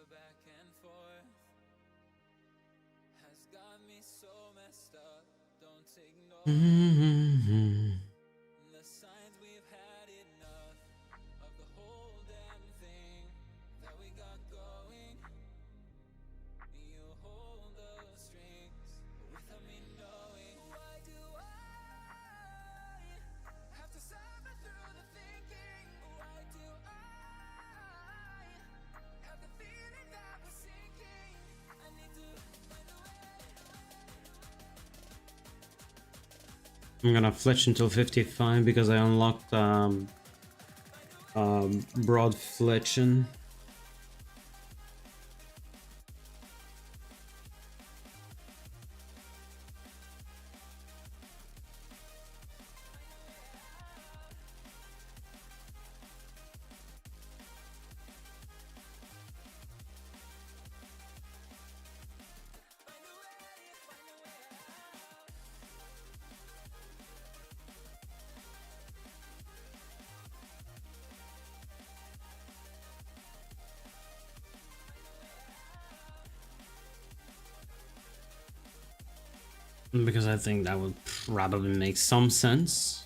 Back and forth has got me so messed up. Don't ignore the signs. We've had enough of the whole damn thing that we got going. You hold the strings without me knowing. Why do I have to suffer through the thinking? Why do I have the feeling that we're sinking? I need to find a way. I'm gonna fletch until 55 because I unlocked broad fletching. Because I think that would probably make some sense.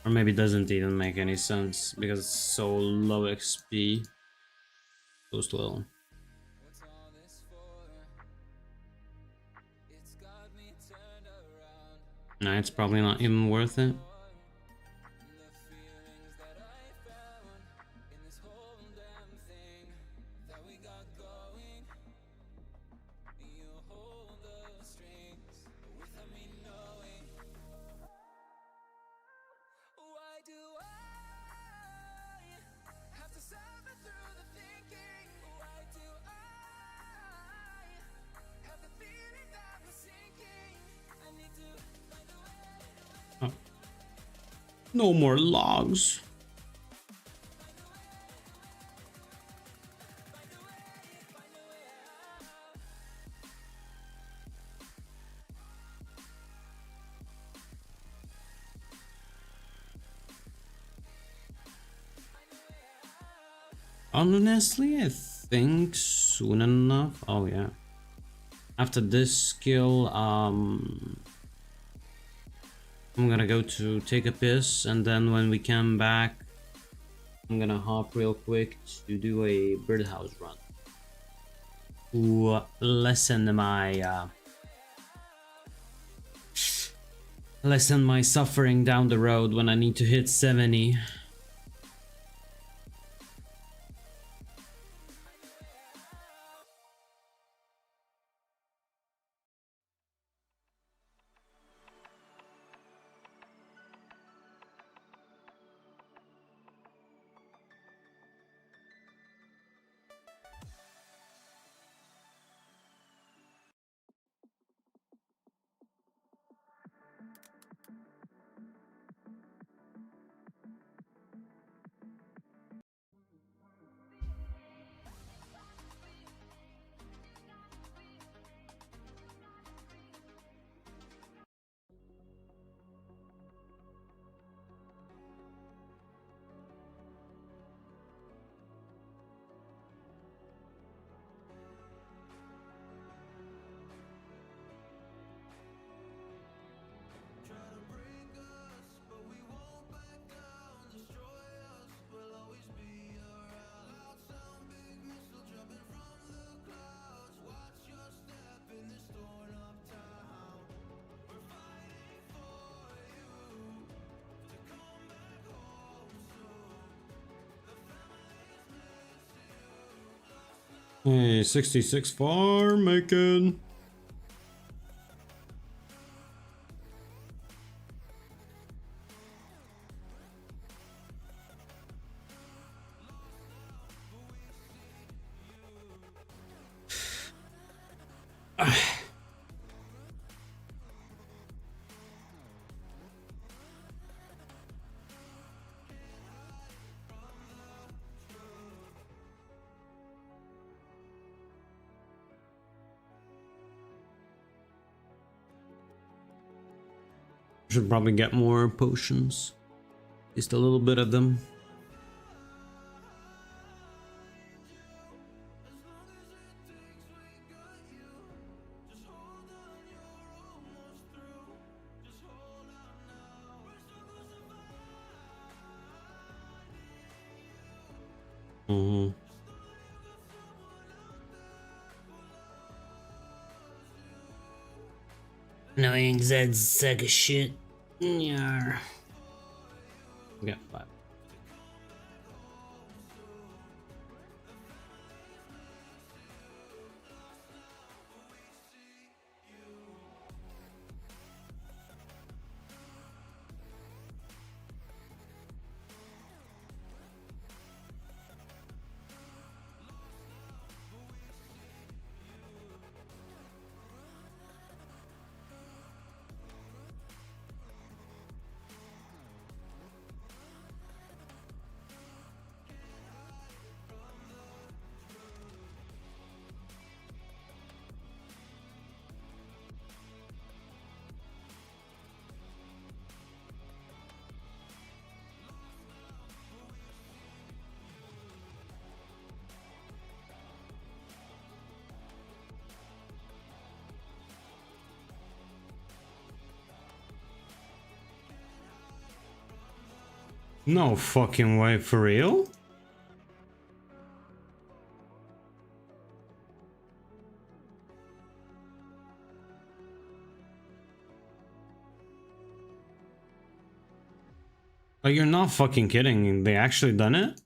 Or maybe it doesn't even make any sense because it's so low XP. So slow. What's all this for? It's got me turned around. Nah, it's probably not even worth it. The feelings that I felt suffer through the thinking. Why do I have the feeling that we're sinking? I need to find a way. Oh. No more logs. Honestly, I think soon enough. Oh yeah. After this skill, I'm gonna go to take a piss, and then when we come back, I'm gonna hop real quick to do a birdhouse run to lessen my suffering down the road when I need to hit 70. Hey, 66 farm making. Should probably get more potions. Just a little bit of them. Annoying Zed's sack of shit. Yeah. We got 5. No fucking way, for real? Like, you're not fucking kidding. They actually done it?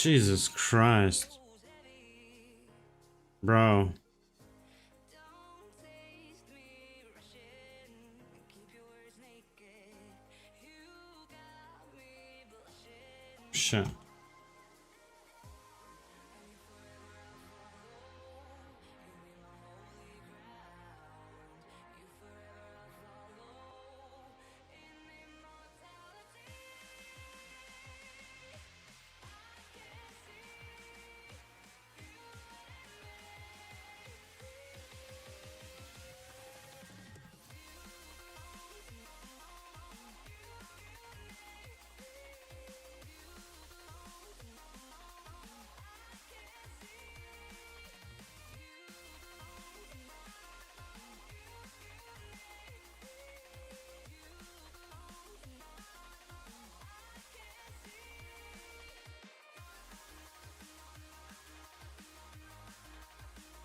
Jesus Christ. Bro. Shit.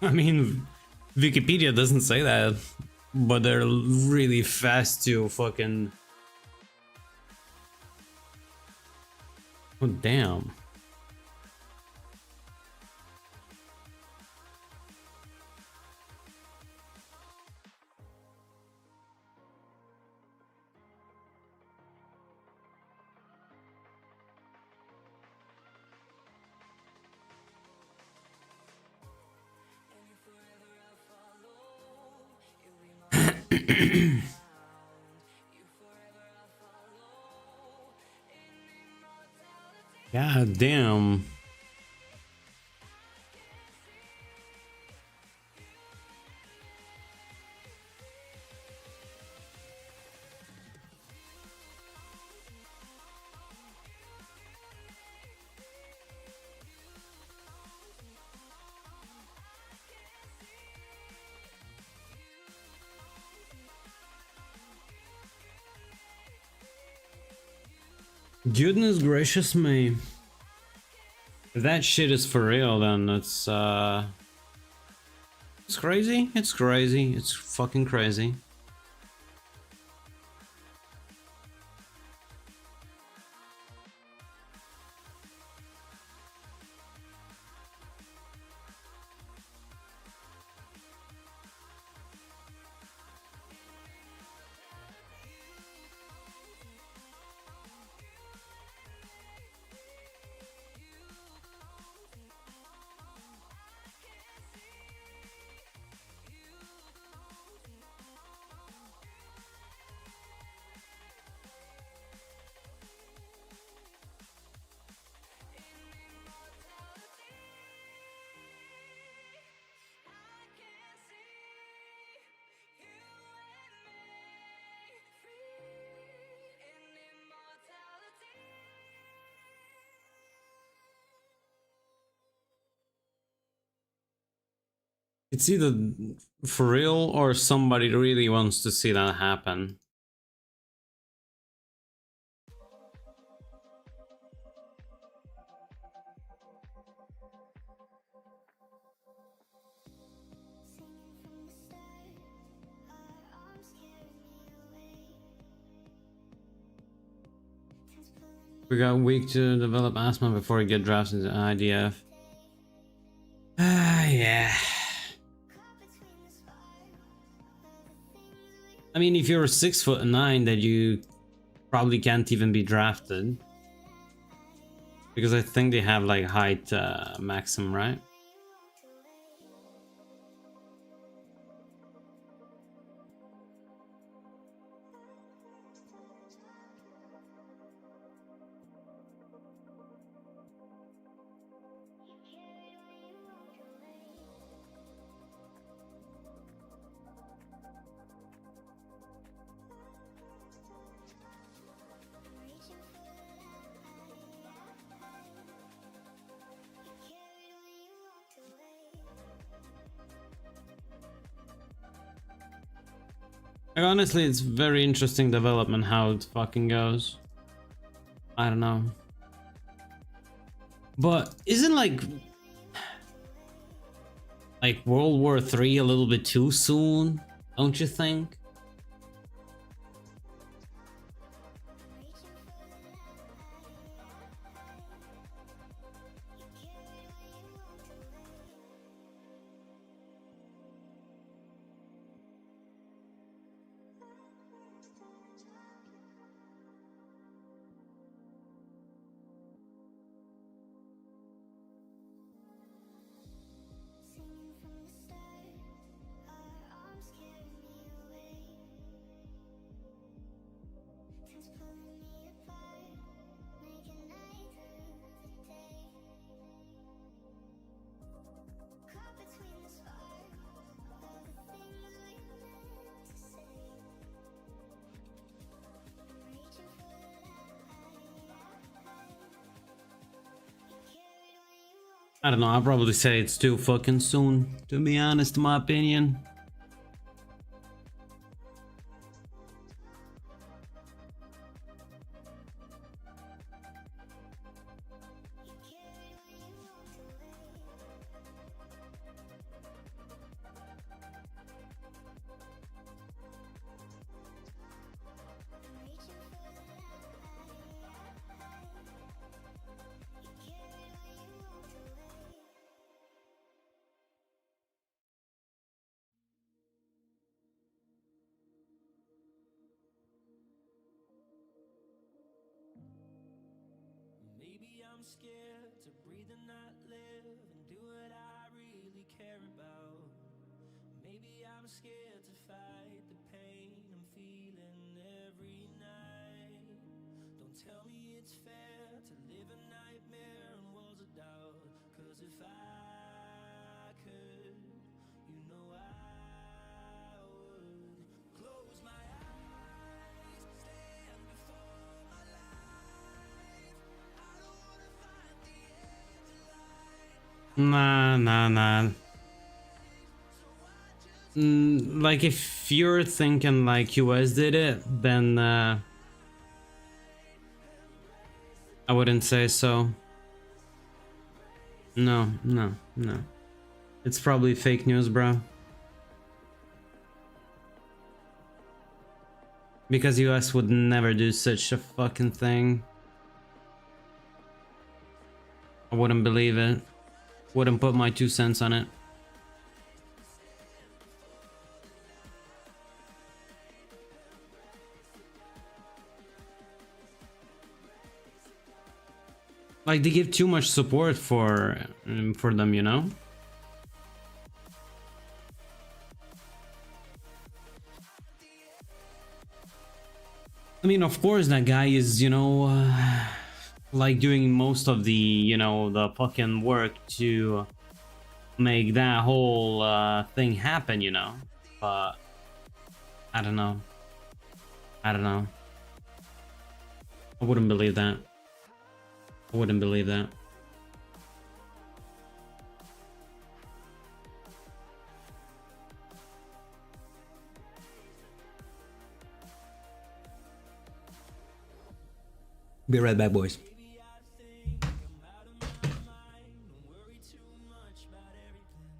I mean, Wikipedia doesn't say that, but they're really fast to fucking... Oh, damn. God damn. Goodness gracious me. If that shit is for real, then it's crazy. It's crazy. It's fucking crazy. It's either for real or somebody really wants to see that happen. We got a week to develop asthma before we get drafted into IDF. Ah, yeah. I mean, if you're 6'9", then you probably can't even be drafted. Because I think they have like height maximum, right? Like, honestly, it's very interesting development how it fucking goes. I don't know. But isn't like World War III a little bit too soon? Don't you think? I don't know, I'll probably say it's too fucking soon, to be honest, in my opinion. Maybe I'm scared to breathe and not live and do what I really care about. Maybe I'm scared to fight the pain I'm feeling every night. Don't tell me it's fair to live a nightmare on walls of doubt. 'Cause if I could, you know I would close my eyes, stand before my life. I don't wanna find the edge of light. Nah. Like, if you're thinking like US did it, then I wouldn't say so. No. It's probably fake news, bro. Because US would never do such a fucking thing. I wouldn't believe it. Wouldn't put my 2 cents on it. Like, they give too much support for them, you know? I mean, of course, that guy is, you know, like doing most of the, you know, the fucking work to make that whole thing happen, you know? But I don't know. I wouldn't believe that. I wouldn't believe that. Be right back, boys. Maybe I think I'm out of my mind and worry too much about everything.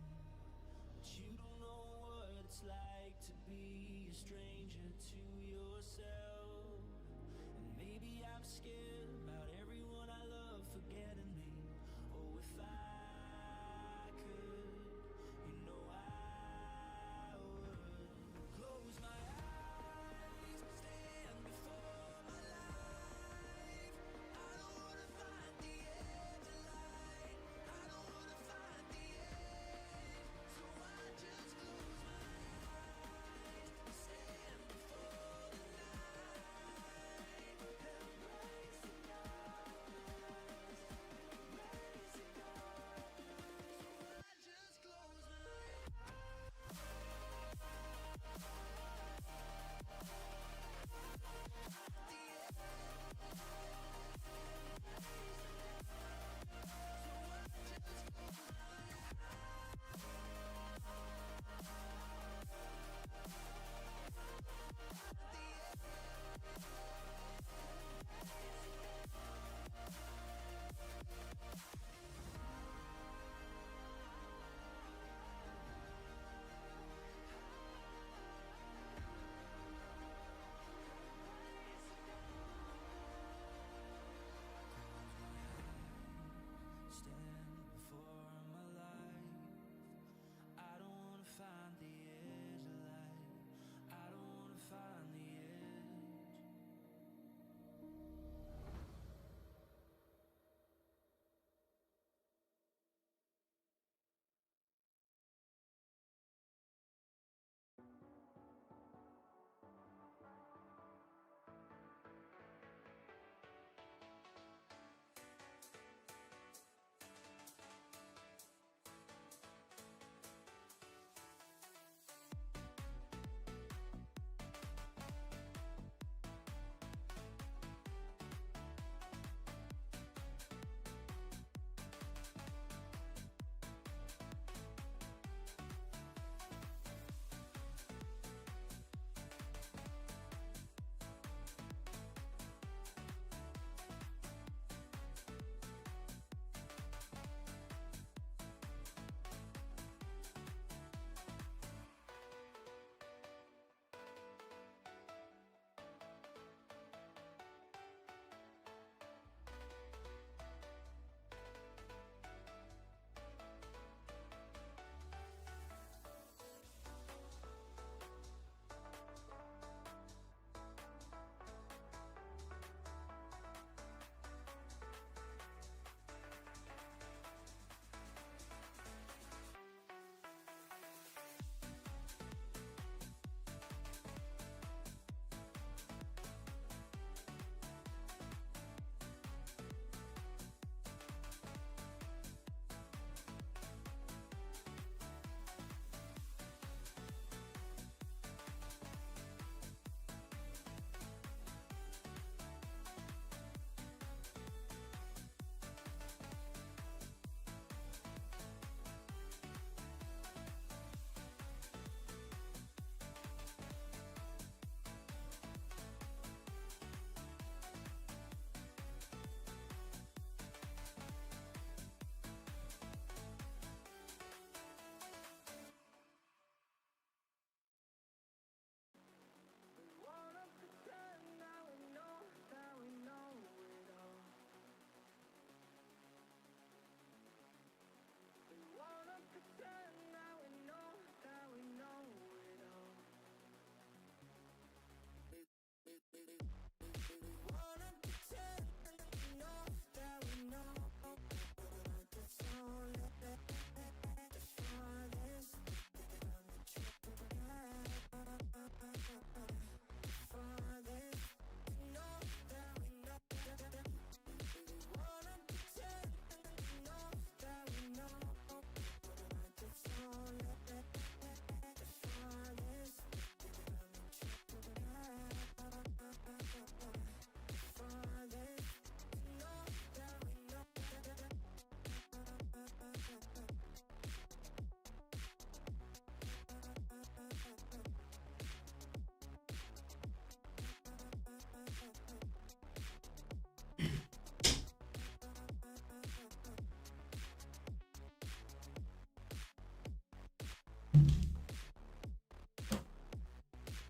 But you don't know what it's like to be a stranger to yourself. And maybe I'm scared about everyone I love forgetting me. Oh, if I could, you know I would close my eyes, stand before my life. I don't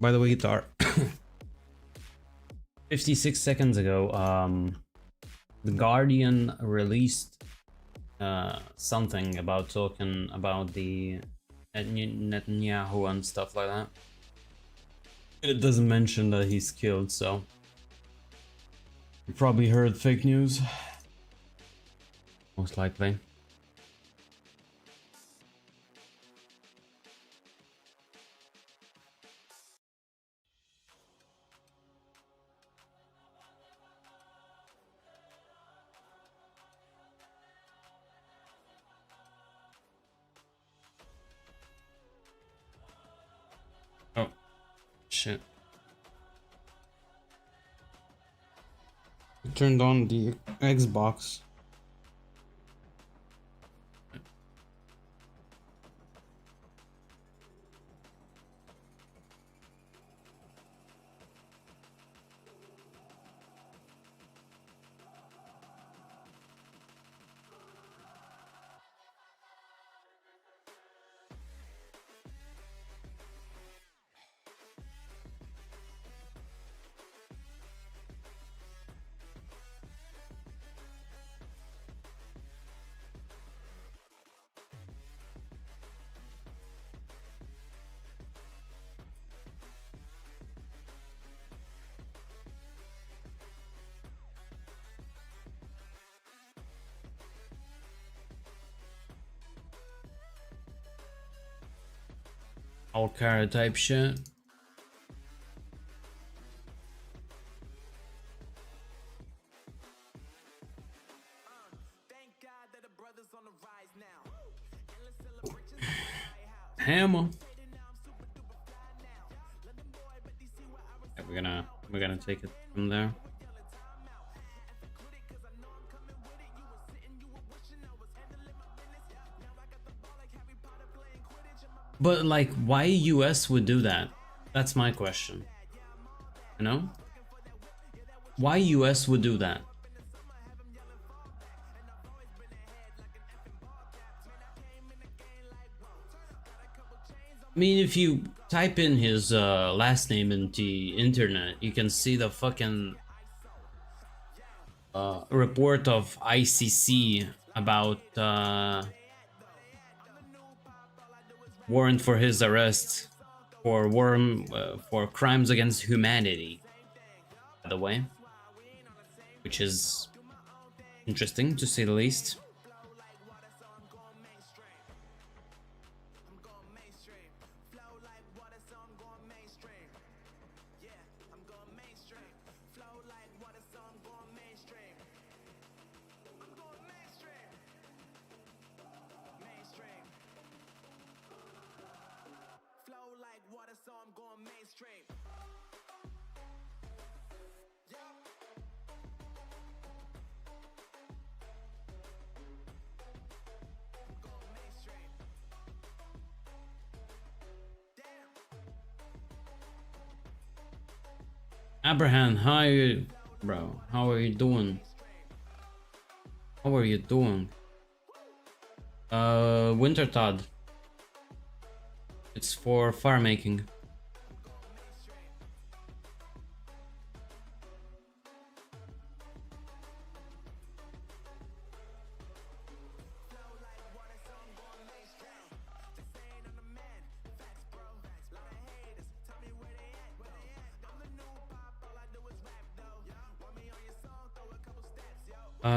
by the way, guitar. 56 seconds ago, The Guardian released something about talking about the Netanyahu and stuff like that. It doesn't mention that he's killed, so you probably heard fake news. Most likely. Oh, shit. I turned on the Xbox. All cara type shit. Hammer. Yeah, we're gonna take it from there. But like, why US would do that? That's my question. You know? Why US would do that? I mean, if you type in his last name into the internet, you can see the fucking report of ICC about warrant for his arrest for crimes against humanity, by the way, which is interesting to say the least. Abraham, hi, bro. How are you doing? How are you doing? Wintertodt. It's for fire making.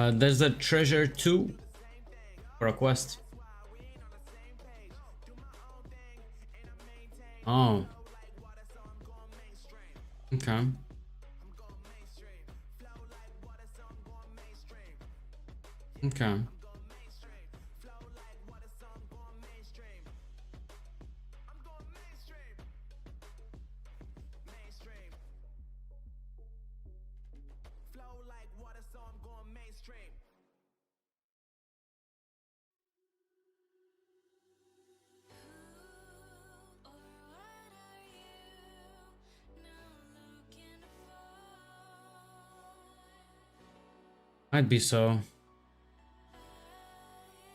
There's a treasure too for a quest. Oh. Okay. Okay. Might be so.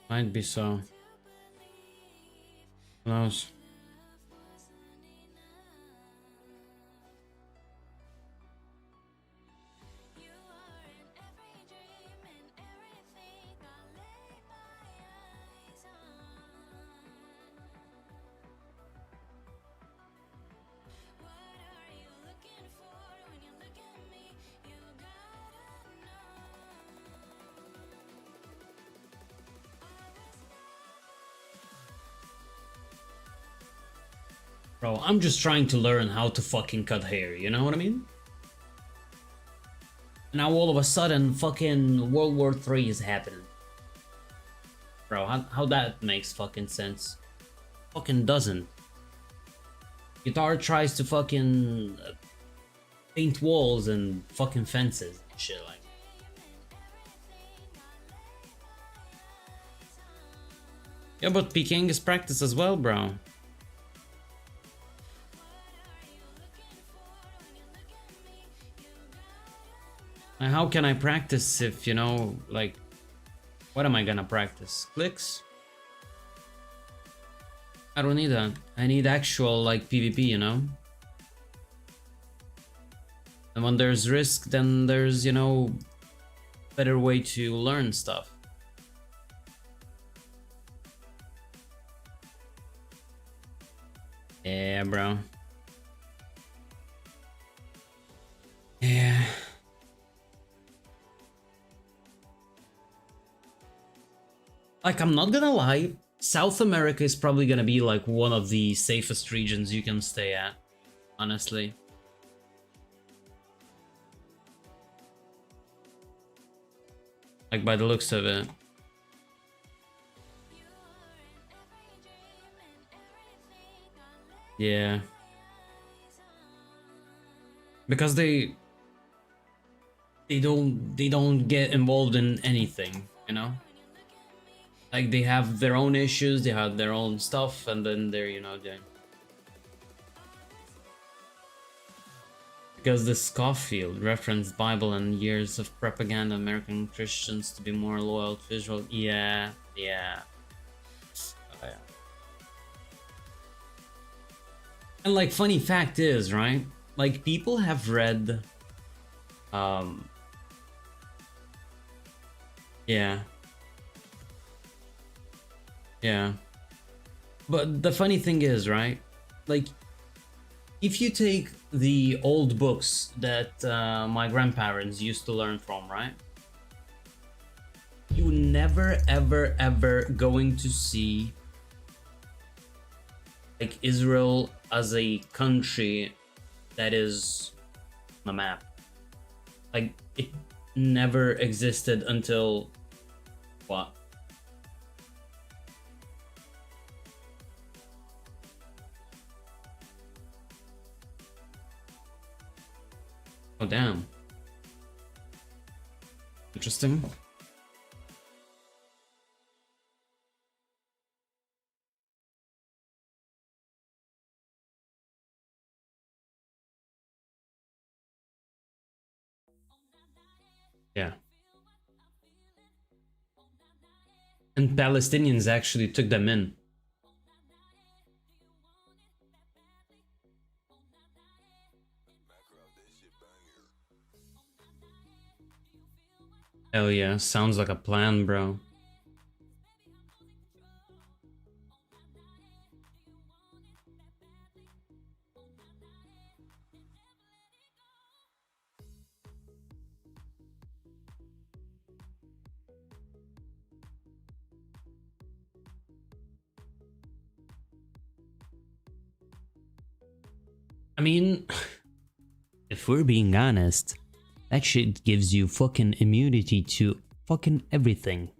Might be so. Who knows? Bro, I'm just trying to learn how to fucking cut hair, you know what I mean? Now all of a sudden, fucking World War III is happening. Bro, how that makes fucking sense? Fucking doesn't. Guitar tries to fucking paint walls and fucking fences and shit like. Yeah, but PKing is practice as well, bro. How can I practice if, you know, like, what am I gonna practice? Clicks? I don't need that. I need actual, like, PvP, you know? And when there's risk, then there's, you know, better way to learn stuff. Yeah, bro. Yeah. Like, I'm not gonna lie, South America is probably gonna be like one of the safest regions you can stay at, honestly. Like, by the looks of it. Yeah. Because they don't get involved in anything, you know? Like, they have their own issues, they have their own stuff, and then they're, you know, they... Because the Scofield referenced Bible and years of propaganda American Christians to be more loyal to Israel. Yeah. Oh, yeah. And like, funny fact is, right? Like, people have read... Yeah. Yeah. But the funny thing is, right? Like, if you take the old books that my grandparents used to learn from, right? You never, ever, ever going to see like Israel as a country that is on a map. Like, it never existed until what? Oh, damn. Interesting. Yeah. And Palestinians actually took them in. Hell yeah, sounds like a plan, bro. I mean, if we're being honest, that shit gives you fucking immunity to fucking everything.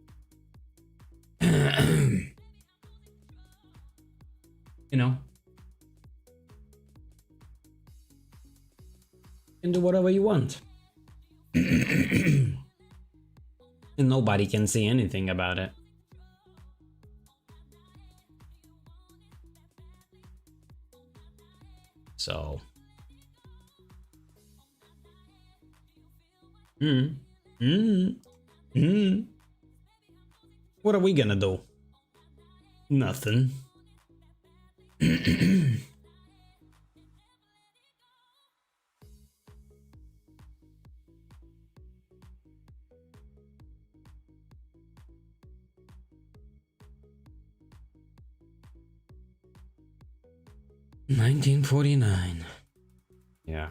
You know? You can do whatever you want. And nobody can say anything about it. So... What are we gonna do? Nothing. $19.49. Yeah.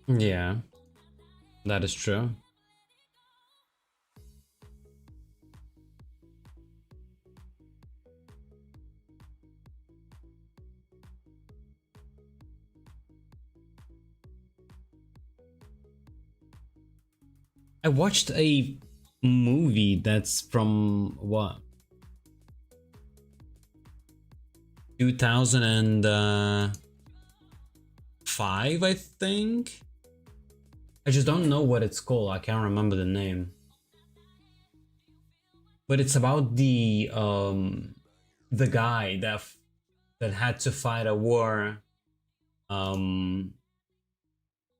Yeah, that is true. I watched a movie that's from what, 2005, I think. I just don't know what it's called. I can't remember the name. But it's about the guy that had to fight a war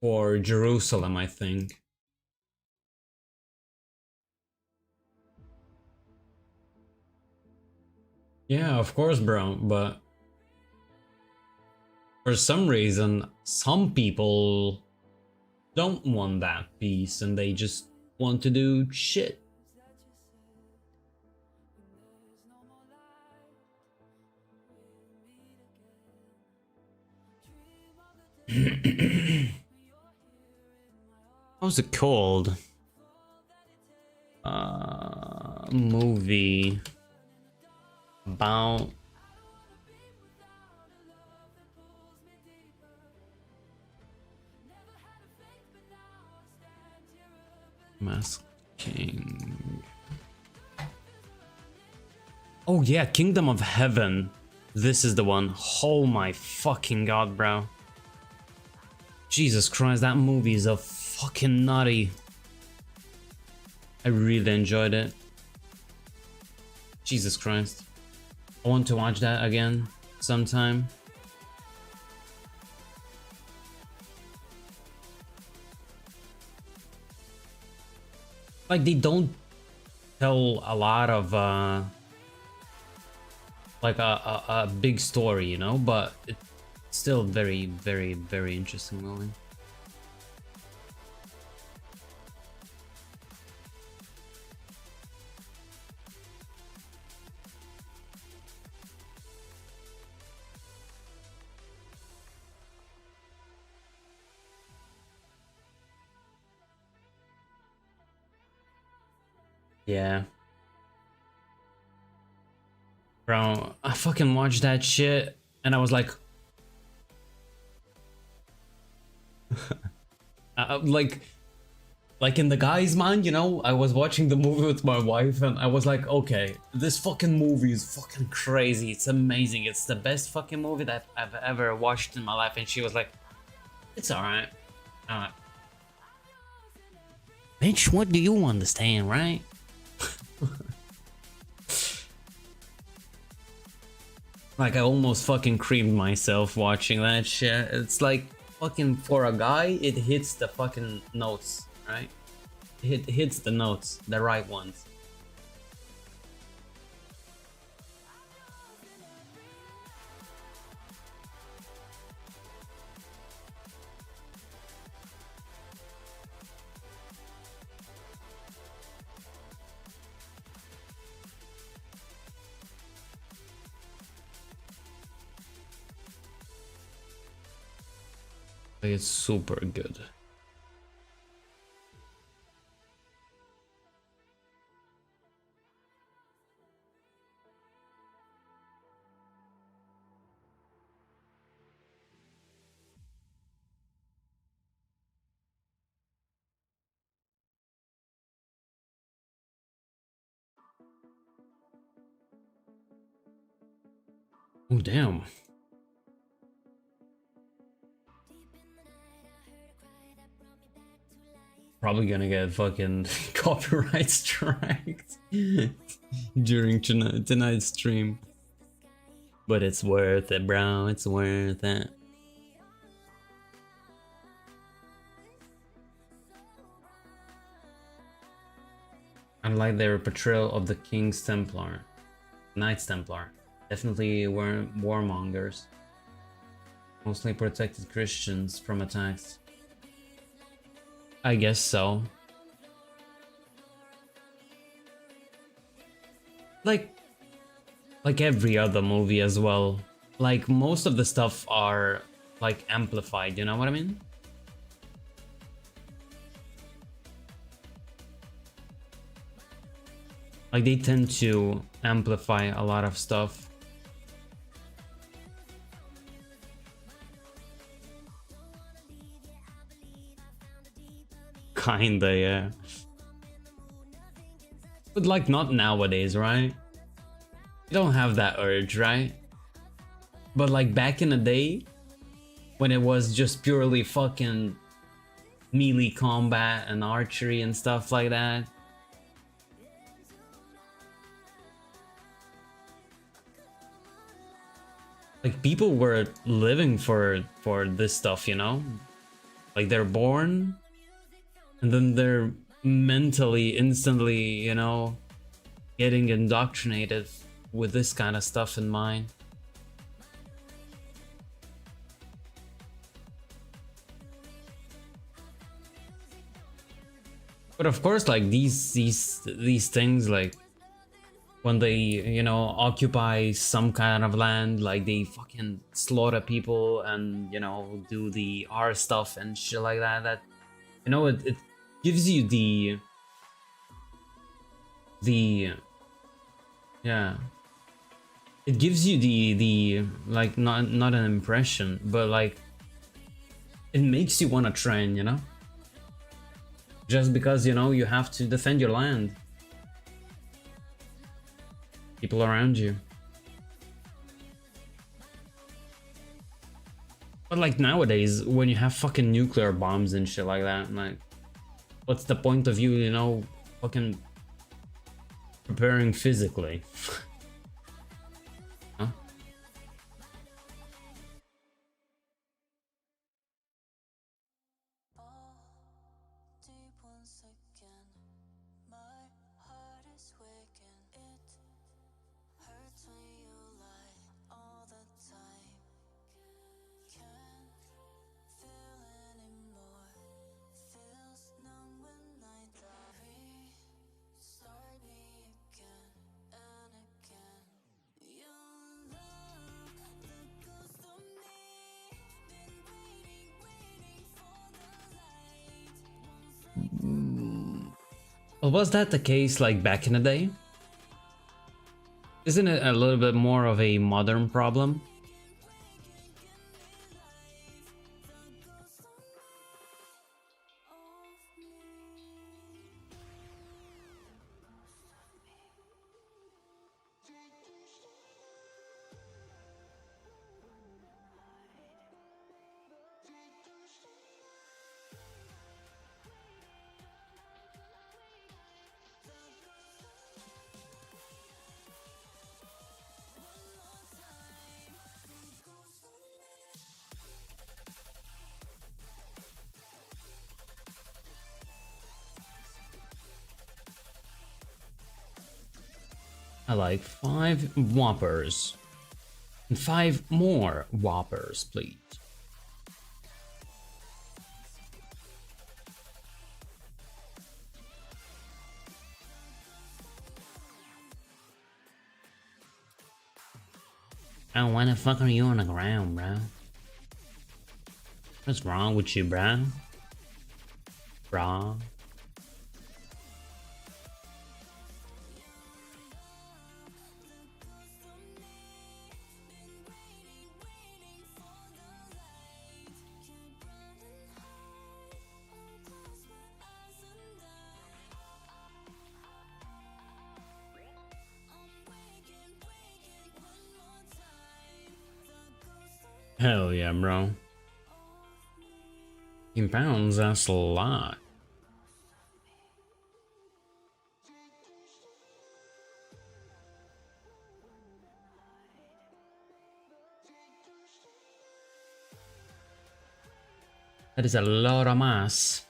for Jerusalem, I think. Yeah, of course, bro, but for some reason, some people don't want that peace and they just want to do shit. How's it called? Movie about Mask King. Oh yeah, Kingdom of Heaven. This is the one. Oh my fucking god, bro. Jesus Christ, that movie is a fucking nutty. I really enjoyed it. Jesus Christ. I want to watch that again sometime. Like, they don't tell a lot of like a big story, you know, but it's still very, very, very interesting movie. Yeah. Bro, I fucking watched that shit and I was like, like in the guy's mind, you know, I was watching the movie with my wife and I was like, okay, this fucking movie is fucking crazy. It's amazing. It's the best fucking movie that I've ever watched in my life. And she was like, it's alright. Bitch, what do you understand, right? Like, I almost fucking creamed myself watching that shit. It's like, fucking, for a guy, it hits the fucking notes, right? It hits the notes, the right ones. It's super good. Oh, damn. Probably gonna get fucking copyright striked during tonight's stream. But it's worth it, bro. It's worth it. I like their portrayal of the King's Templar. Knights Templar. Definitely were warmongers. Mostly protected Christians from attacks. I guess so. Like every other movie as well. Like, most of the stuff are like amplified, you know what I mean? Like they tend to amplify a lot of stuff. Kinda, yeah. But like not nowadays, right? You don't have that urge, right? But like back in the day, when it was just purely fucking melee combat and archery and stuff like that. Like people were living for this stuff, you know? Like they're born and then they're mentally instantly, you know, getting indoctrinated with this kind of stuff in mind. But of course, like these things, like when they, you know, occupy some kind of land, like they fucking slaughter people and, you know, do the R stuff and shit like that, that, you know, it gives you yeah, it gives you the like not an impression, but like it makes you want to train, you know, just because, you know, you have to defend your land, people around you. But like nowadays, when you have fucking nuclear bombs and shit like that, like what's the point of you know, fucking preparing physically? Huh? Deep once again, my heart is waking. It hurts when you lie all the time. Can't feel anymore. Feels numb when I die. Restart me again and again. Your love, the ghost of me. Been waiting for the light. Well, was that the case like back in the day? Isn't it a little bit more of a modern problem? I like 5 whoppers. And 5 more whoppers, please. Oh, why the fuck are you on the ground, bro? What's wrong with you, bro? Bro? Hell yeah, bro. In pounds, that's a lot. That is a lot of mass.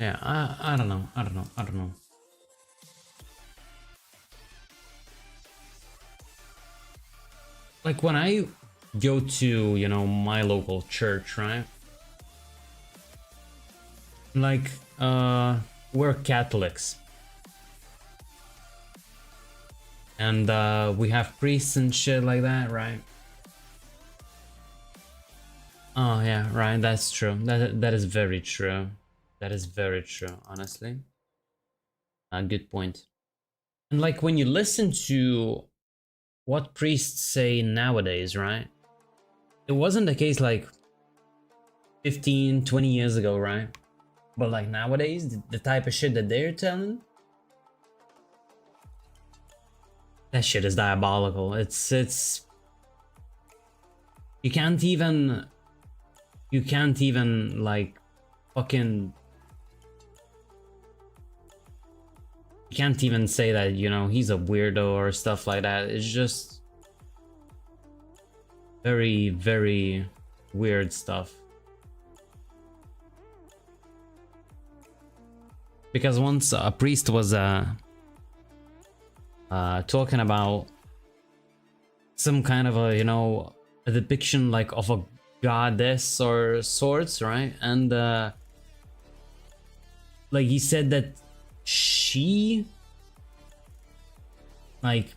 Yeah, I don't know. I don't know. Like when I go to, you know, my local church, right? Like, we're Catholics. And we have priests and shit like that, right? Oh yeah, right, that's true. That is very true. That is very true, honestly. A good point. And like when you listen to what priests say nowadays, right? It wasn't the case like 15, 20 years ago, right? But like nowadays, the type of shit that they're telling, that shit is diabolical. It's you can't even like fucking you can't even say that, you know, he's a weirdo or stuff like that. It's just very, very weird stuff. Because once a priest was talking about some kind of a, you know, a depiction like of a goddess or sorts, right? And like he said that she like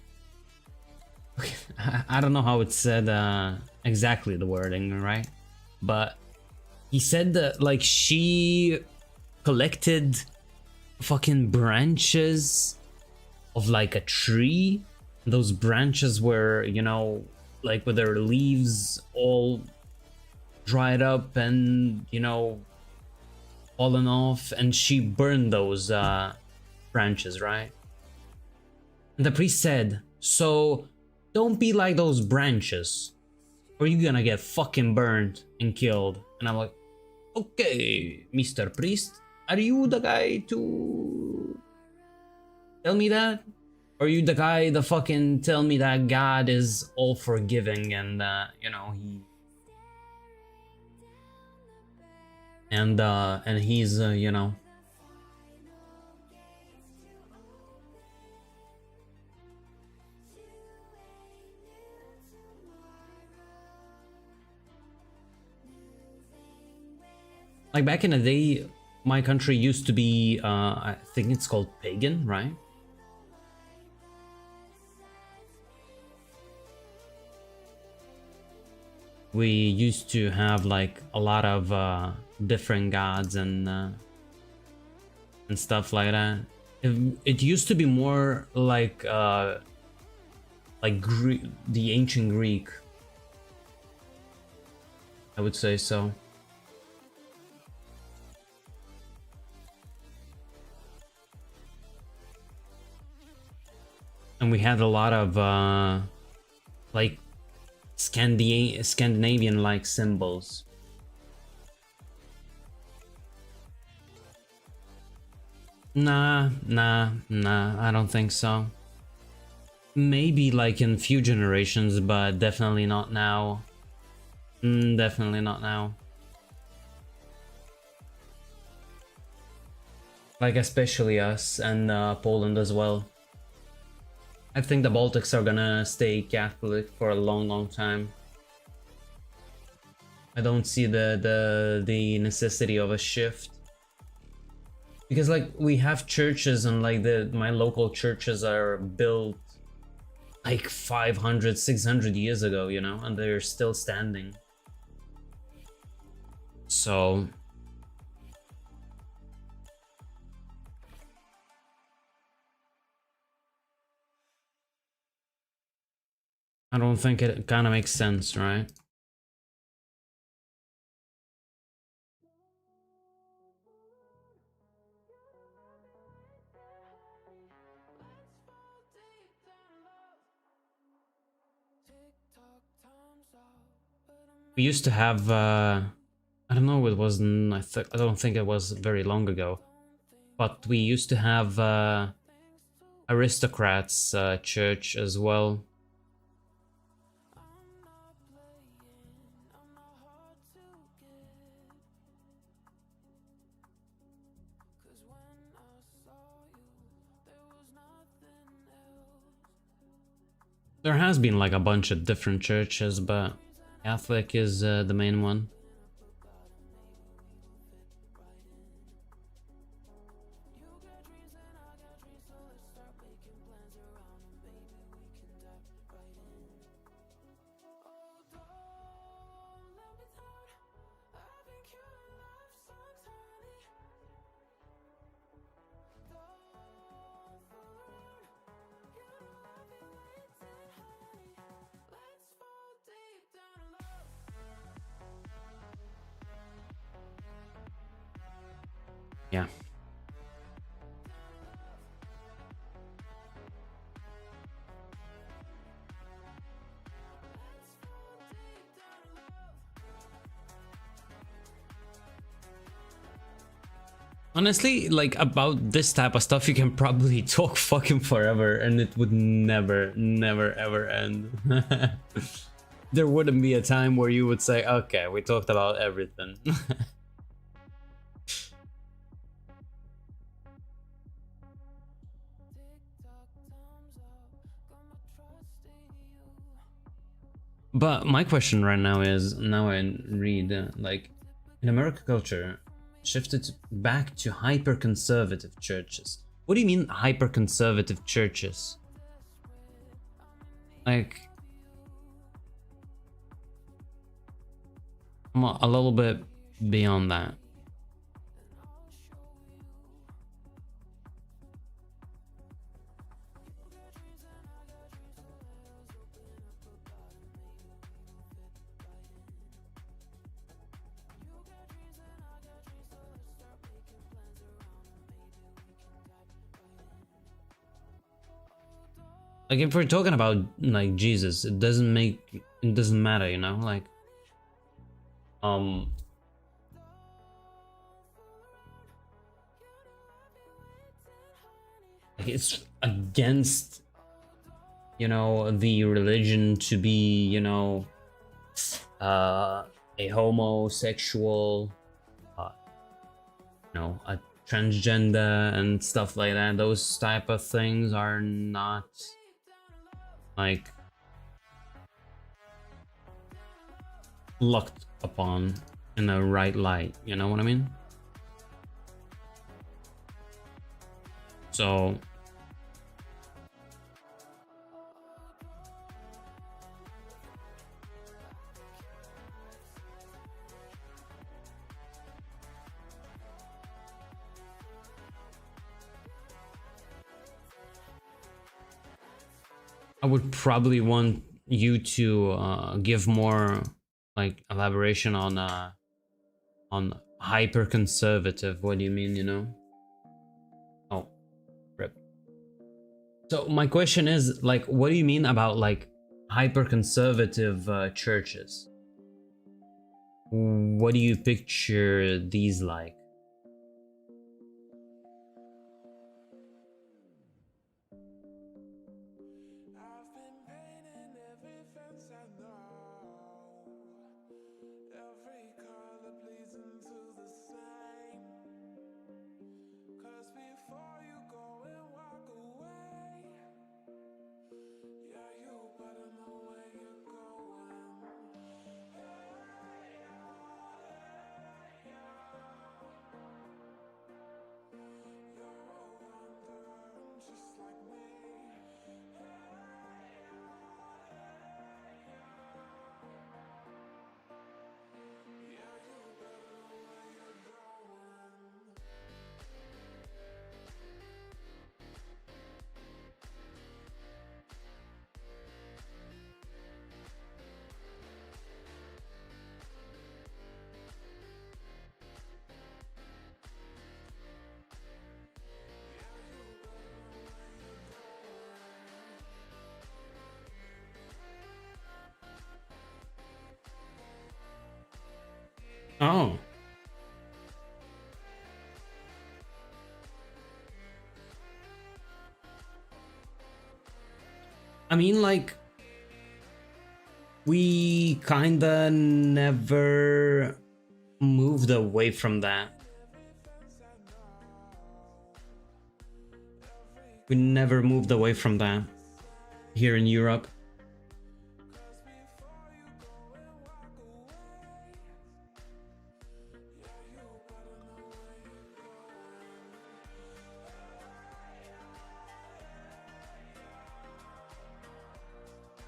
I don't know how it said exactly the wording, right? But he said that like she collected fucking branches of like a tree. Those branches were, you know, like with their leaves all dried up and, you know, fallen off, and she burned those branches, right? And the priest said, so don't be like those branches or you're gonna get fucking burned and killed. And I'm like, okay, Mr. Priest, are you the guy to tell me that? Or are you the guy that fucking tell me that God is all forgiving and you know, and he's you know, like back in the day, my country used to be I think it's called pagan, right? We used to have like a lot of different gods and stuff like that. It used to be more like the ancient Greek, I would say so. And we had a lot of like Scandinavian like symbols. Nah, I don't think so. Maybe like in few generations, but definitely not now. Definitely not now. Like especially us and Poland as well. I think the Baltics are gonna stay Catholic for a long time. I don't see the necessity of a shift. Because like we have churches and like my local churches are built like 500, 600 years ago, you know, and they're still standing. So I don't think it kind of makes sense, right? We used to have I don't know, it wasn't I don't think it was very long ago, but we used to have aristocrats church as well. There has been like a bunch of different churches, but Catholic is the main one. Yeah. Honestly, like about this type of stuff, you can probably talk fucking forever and it would never, never, ever end. There wouldn't be a time where you would say, okay, we talked about everything. But my question right now is, now I read, like, in American culture, shifted back to hyper-conservative churches. What do you mean hyper-conservative churches? Like, I'm a little bit beyond that. Like, if we're talking about like Jesus, it doesn't matter, you know, like like it's against, you know, the religion to be, you know, a homosexual, you know, a transgender and stuff like that. Those type of things are not like looked upon in the right light, you know what I mean? So I would probably want you to give more like elaboration on hyper conservative. What do you mean, you know? Oh, rip. So my question is, like, what do you mean about like hyper conservative churches? What do you picture these like? I've been painting every fence I know, every color pleasing to the same. Cause before you go and walk away, yeah, you better know where you're going. You're a wonder, just like me. Oh. I mean, like, we kinda never moved away from that. We never moved away from that here in Europe.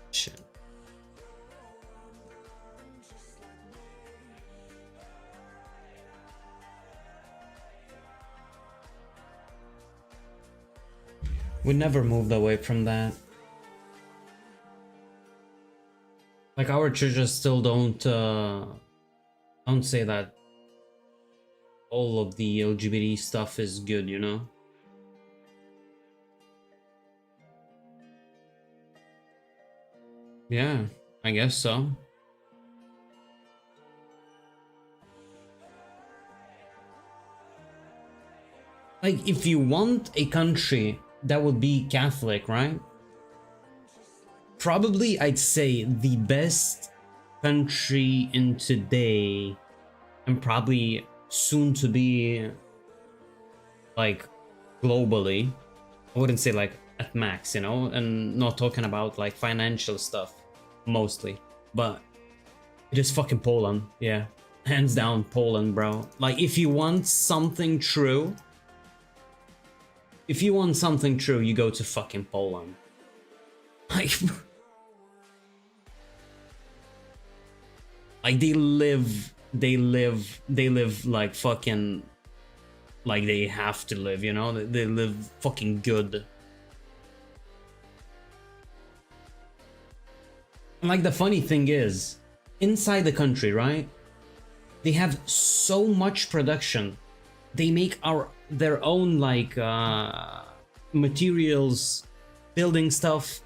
Shit. We never moved away from that. Like, our churches still don't say that all of the LGBT stuff is good, you know? Yeah, I guess so. Like, if you want a country that would be Catholic, right? Probably I'd say the best country in today, and probably soon to be, like, globally. I wouldn't say like at max, you know, and not talking about like financial stuff mostly, but it is fucking Poland. Yeah, hands down Poland, bro. Like, if you want something true, you go to fucking Poland. Like, like they live like fucking, like they have to live, you know? They live fucking good. And like, the funny thing is, inside the country, right? They have so much production. They make their own like materials, building stuff,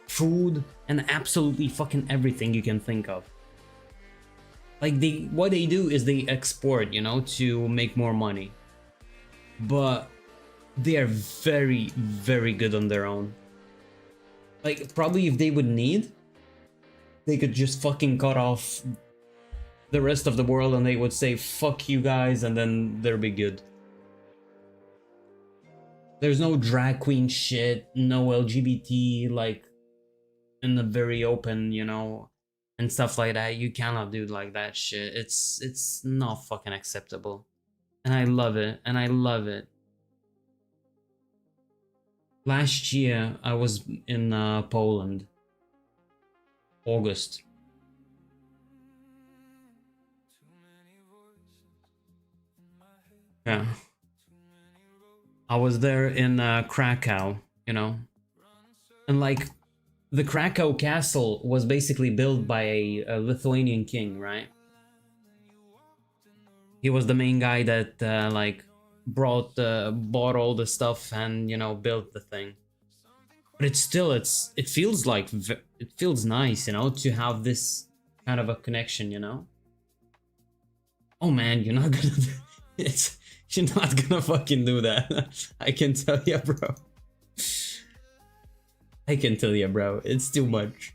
food, and absolutely fucking everything you can think of. Like, what they do is they export, you know, to make more money. But they are very, very good on their own. Like, probably if they would need, they could just fucking cut off the rest of the world and they would say fuck you guys, and then they'll be good. There's no drag queen shit, no LGBT, like, in the very open, you know, and stuff like that. You cannot do like that shit. It's not fucking acceptable. And I love it, and I love it. Last year I was in Poland. August. Yeah. I was there in Krakow, you know. And like, the Krakow castle was basically built by a Lithuanian king, right? He was the main guy that like bought all the stuff and, you know, built the thing. But it's still, it feels like, it feels nice, you know, to have this kind of a connection, you know. Oh man, you're not gonna you're not gonna fucking do that. I can tell you, bro. I can tell you, bro. It's too much.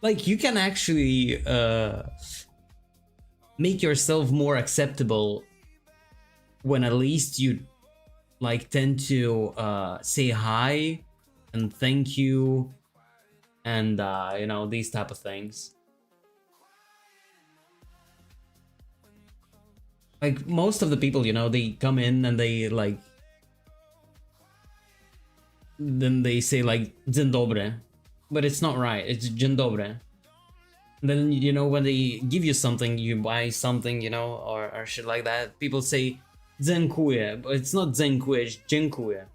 Like, you can actually make yourself more acceptable when at least you like tend to say hi and thank you and you know, these type of things. Like, most of the people, you know, they come in and they like, then they say like dzień dobry, but it's not right. It's dzień dobry. And then, you know, when they give you something, you buy something, you know, or shit like that, people say dziękuję, but it's not dziękuję, it's dziękuję.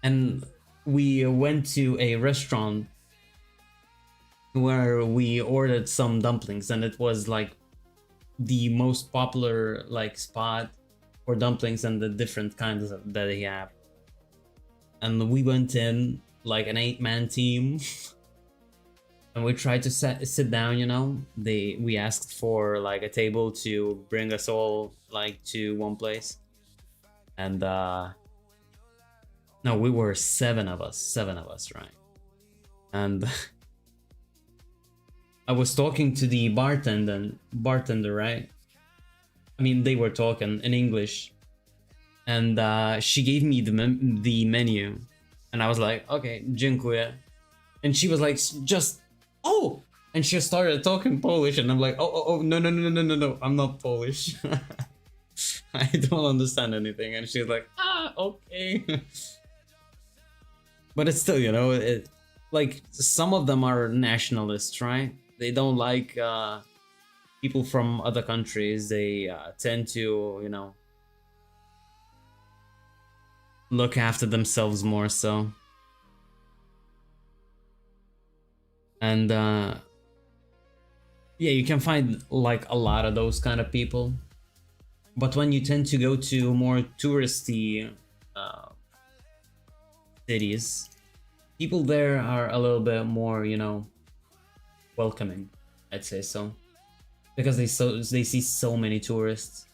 And we went to a restaurant where we ordered some dumplings, and it was like the most popular like spot for dumplings and the different kinds that they have. And we went in like an 8-man team and we tried to sit down, you know. We asked for like a table to bring us all like to one place, and no, we were seven of us, right? And I was talking to the bartender, right? I mean, they were talking in English, and she gave me the menu, and I was like, okay, dziękuję, and she was like, just, oh, and she started talking Polish, and I'm like, oh, no, I'm not Polish. I don't understand anything, and she's like, okay. But it's still, you know, like, some of them are nationalists, right? They don't like people from other countries. They tend to, you know, look after themselves more so. And yeah, you can find like a lot of those kind of people. But when you tend to go to more touristy cities, people there are a little bit more, you know, welcoming, I'd say so, because they see so many tourists.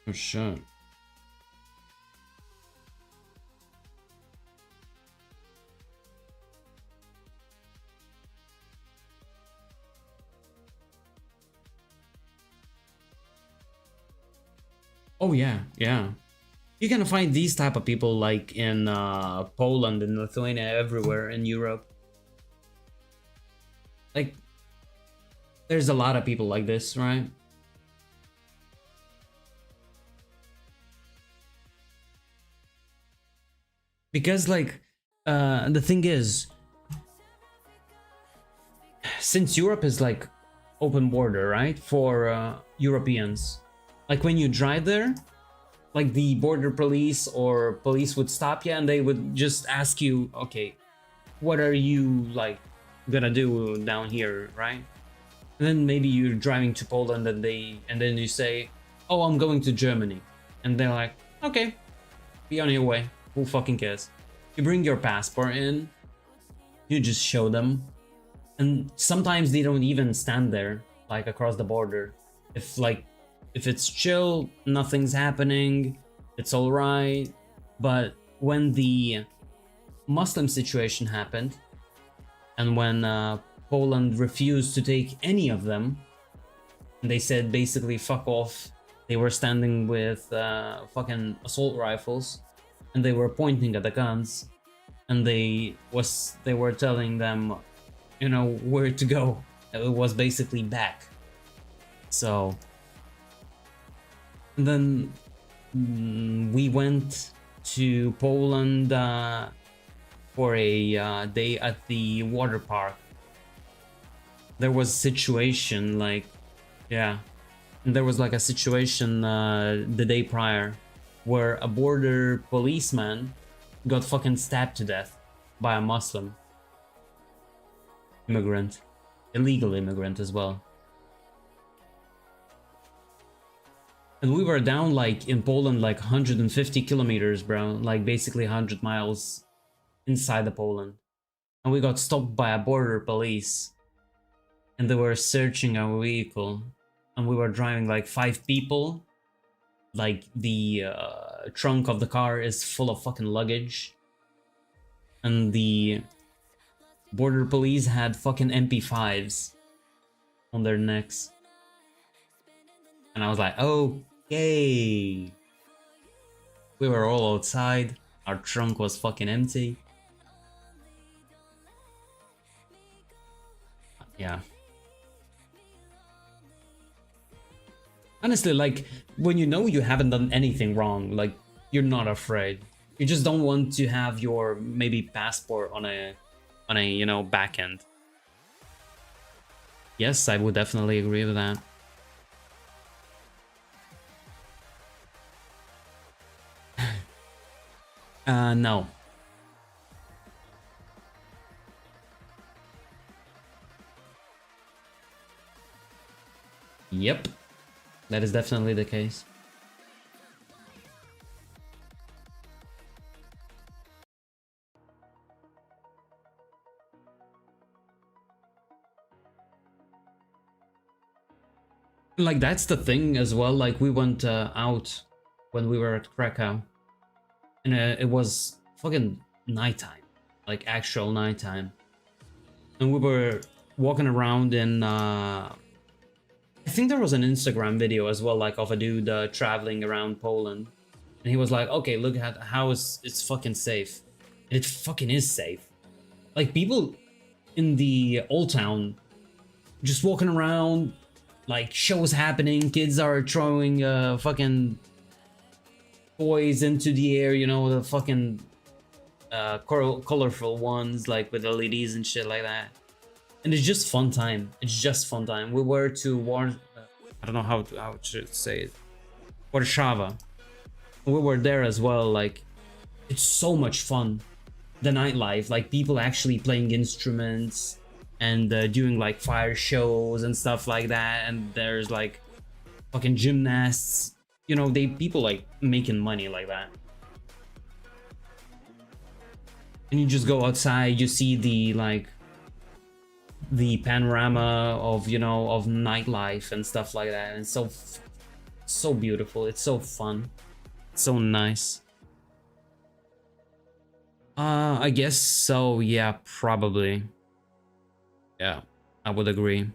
For sure. Oh yeah, yeah. You can find these type of people like in Poland and Lithuania, everywhere in Europe. Like, there's a lot of people like this, right? Because like, the thing is, since Europe is like open border, right, for Europeans, like when you drive there, like the border police or police would stop you and they would just ask you, okay, what are you like gonna do down here, right? And then maybe you're driving to Poland and then you say, oh, I'm going to Germany, and they're like, okay, be on your way, who fucking cares? You bring your passport in, you just show them, and sometimes they don't even stand there like across the border. If it's chill, nothing's happening, it's all right. But when the Muslim situation happened, and when Poland refused to take any of them, and they said basically fuck off, they were standing with fucking assault rifles, and they were pointing at the guns, and they were telling them, you know, where to go. It was basically back. So, and then we went to Poland for a day at the water park. There was a situation like, yeah, there was like a situation the day prior where a border policeman got fucking stabbed to death by a Muslim immigrant, illegal immigrant as well. And we were down like in Poland like 150 kilometers, bro, like basically 100 miles inside the Poland. And we got stopped by a border police, and they were searching our vehicle, and we were driving like 5 people. Like the trunk of the car is full of fucking luggage, and the border police had fucking MP5s on their necks. And I was like, okay. We were all outside, our trunk was fucking empty. Yeah. Honestly, like, when you know you haven't done anything wrong, like, you're not afraid. You just don't want to have your, maybe, passport on a, you know, back end. Yes, I would definitely agree with that. No. Yep. That is definitely the case. Like, that's the thing as well. Like, we went out when we were at Krakow, and it was fucking nighttime, like actual nighttime, and we were walking around in I think there was an Instagram video as well, like of a dude traveling around Poland, and he was like, okay, look at how it's fucking safe. And it fucking is safe. Like, people in the old town just walking around, like, shows happening, kids are throwing fucking toys into the air, you know, the fucking colorful ones, like with LEDs and shit like that. and it's just fun time. It's just fun time. We were to I don't know how to say it, Warsaw. We were there as well. Like, it's so much fun. The nightlife, like people actually playing instruments and doing like fire shows and stuff like that. And there's like fucking gymnasts. You know, people like making money like that. And you just go outside, you see the panorama of, you know, of nightlife and stuff like that. And it's so beautiful. It's so fun. It's so nice. I guess so, yeah, probably. Yeah, I would agree.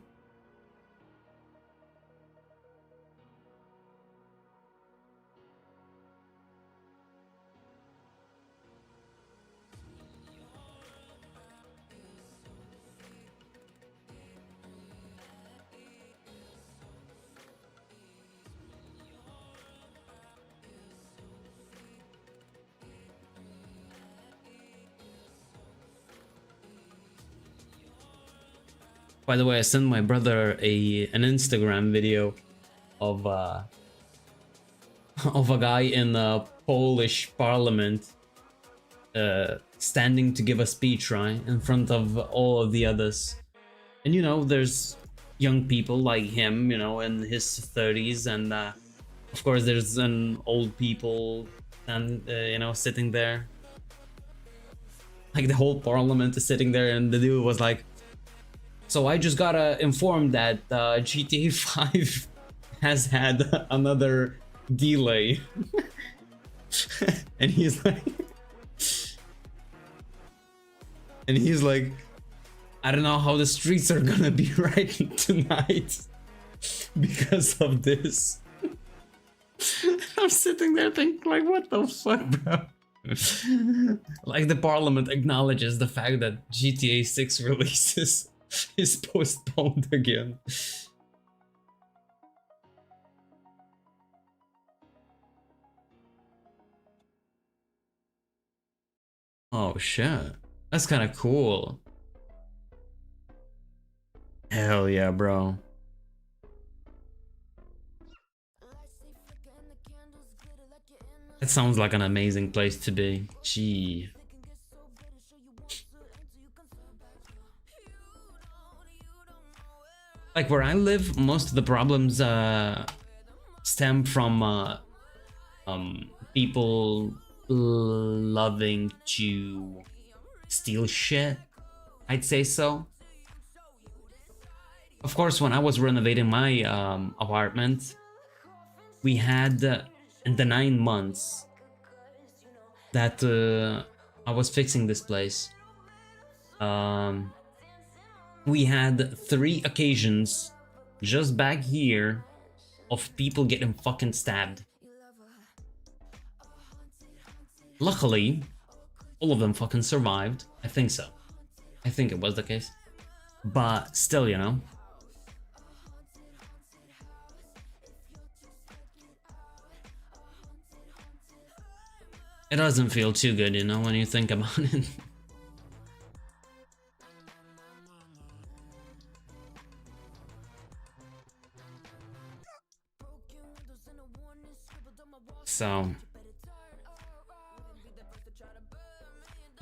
By the way, I sent my brother an Instagram video of of a guy in the Polish parliament standing to give a speech, right, in front of all of the others. And you know, there's young people like him, you know, in his 30s, and of course there's an old people and you know, sitting there. Like the whole parliament is sitting there, and the dude was like, so I just gotta inform that GTA 5 has had another delay. And he's like, I don't know how the streets are gonna be right tonight because of this. I'm sitting there thinking, like, what the fuck, bro? Like, the parliament acknowledges the fact that GTA 6 releases is postponed again. Oh shit, that's kind of cool. Hell yeah, bro. That sounds like an amazing place to be. Gee. Like where I live, most of the problems stem from people loving to steal shit. I'd say so. Of course, when I was renovating my apartment, we had in the 9 months that I was fixing this place, we had 3 occasions just back here of people getting fucking stabbed. Luckily, all of them fucking survived. I think so. I think it was the case. But still, you know. It doesn't feel too good, you know, when you think about it. So,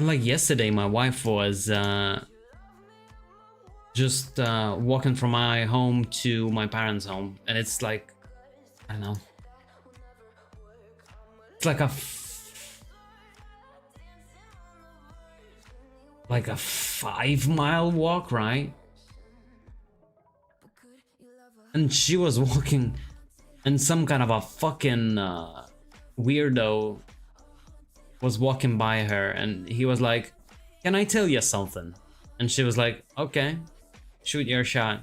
like yesterday, my wife was just walking from my home to my parents' home, and it's like, I don't know, it's like a 5-mile walk, right? And she was walking, and some kind of a fucking weirdo was walking by her, and he was like, "Can I tell you something?" And she was like, "Okay, shoot your shot."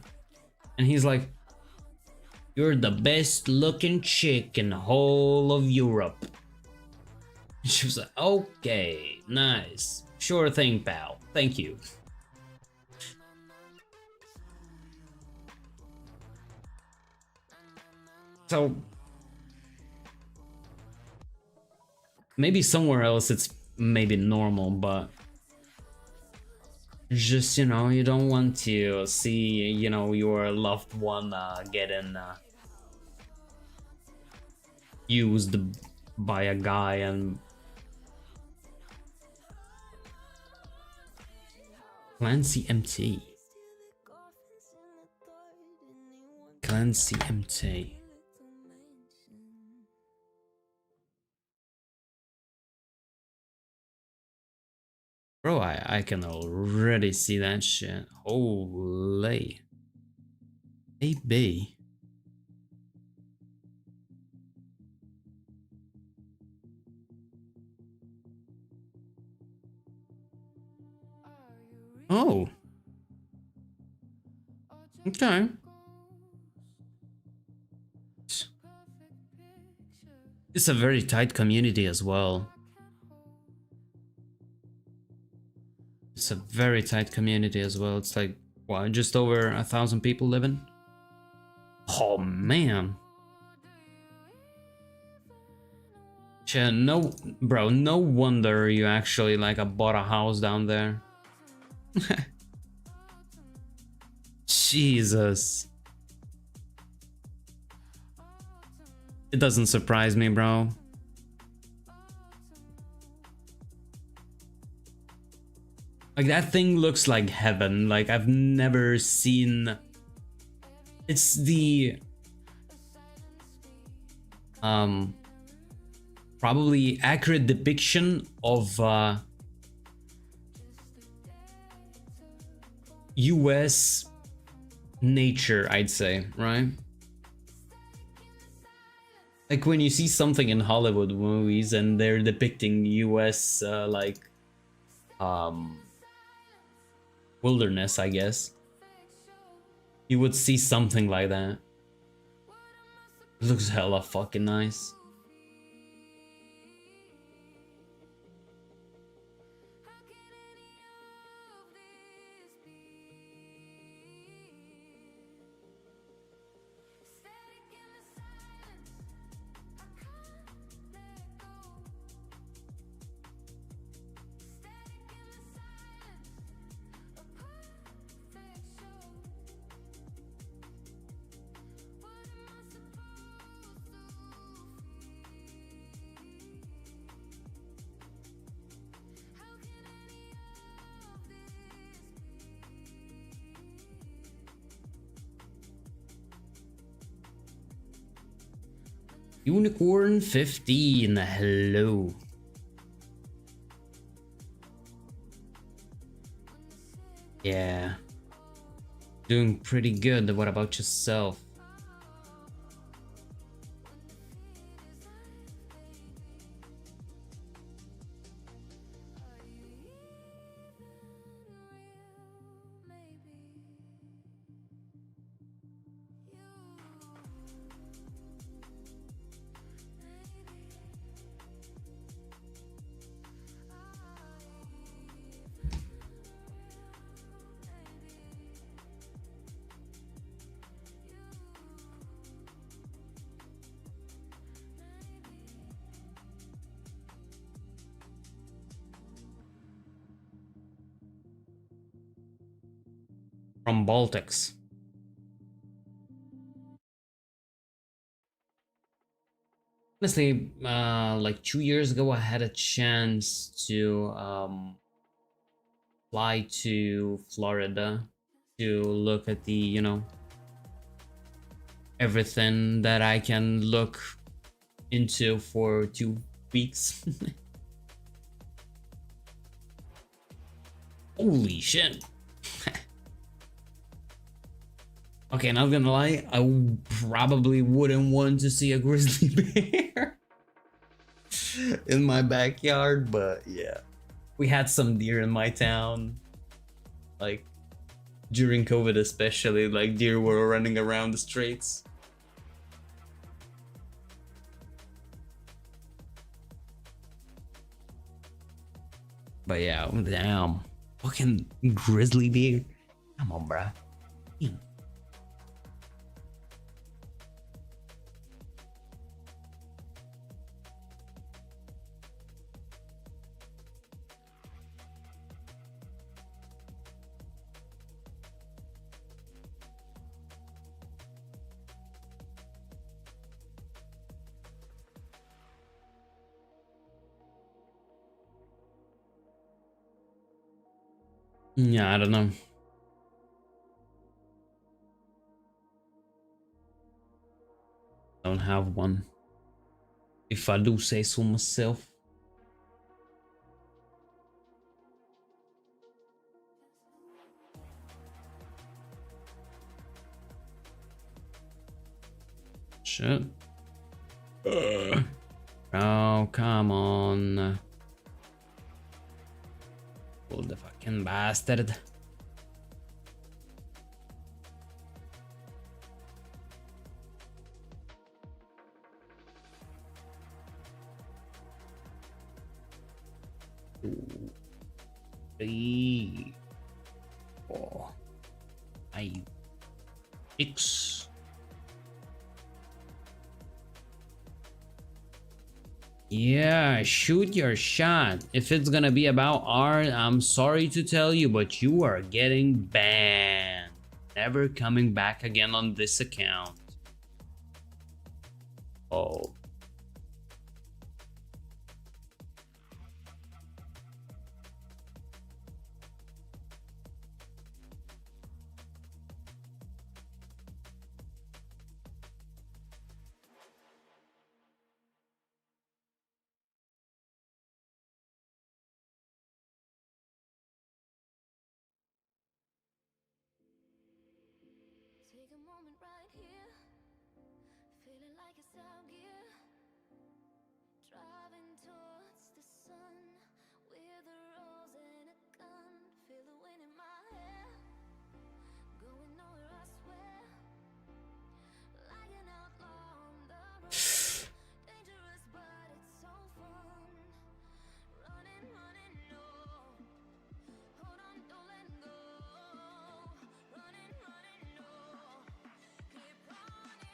And he's like, "You're the best looking chick in the whole of Europe." And she was like, "Okay, nice. Sure thing, pal. Thank you." So maybe somewhere else it's maybe normal, but Just, you know, you don't want to see, you know, your loved one getting used by a guy. And Clancy MT. Clancy MT. Bro, I can already see that shit. Holy. AB. Oh. Okay. It's a very tight community as well. It's a very tight community as well. It's like, what, just over 1,000 people living? Oh man. Yeah, no, bro, no wonder you actually like bought a house down there. Jesus. It doesn't surprise me, bro. Like, that thing looks like heaven. Like, I've never seen... It's the... probably accurate depiction of US nature, I'd say, right? Like when you see something in Hollywood movies and they're depicting US like wilderness, I guess, you would see something like that. It looks hella fucking nice. Unicorn 15, hello. Yeah. Doing pretty good. What about yourself? From Baltics. Honestly, like 2 years ago, I had a chance to fly to Florida to look at the, you know, everything that I can look into for 2 weeks. Holy shit. Okay, not gonna lie, I probably wouldn't want to see a grizzly bear in my backyard, but yeah. We had some deer in my town, like during COVID especially, like deer were running around the streets. But yeah, damn. Fucking grizzly bear. Come on, bruh. Damn. Yeah, I don't know. Don't have one. If I do say so myself. Shit. Oh, come on. Oh, the fucking bastard. Two, 3, 4, 5, 6. Yeah, shoot your shot. If it's gonna be about art, I'm sorry to tell you, but you are getting banned. Never coming back again on this account. Oh. Take a moment right here, feeling like it's out gear, driving towards the sun with a rose and a gun. Feel the wind in my hair, going nowhere I swear, like an outlaw on the run. Dangerous but it's so fun, running, running, no, hold on, don't let go, running, running, no, keep running.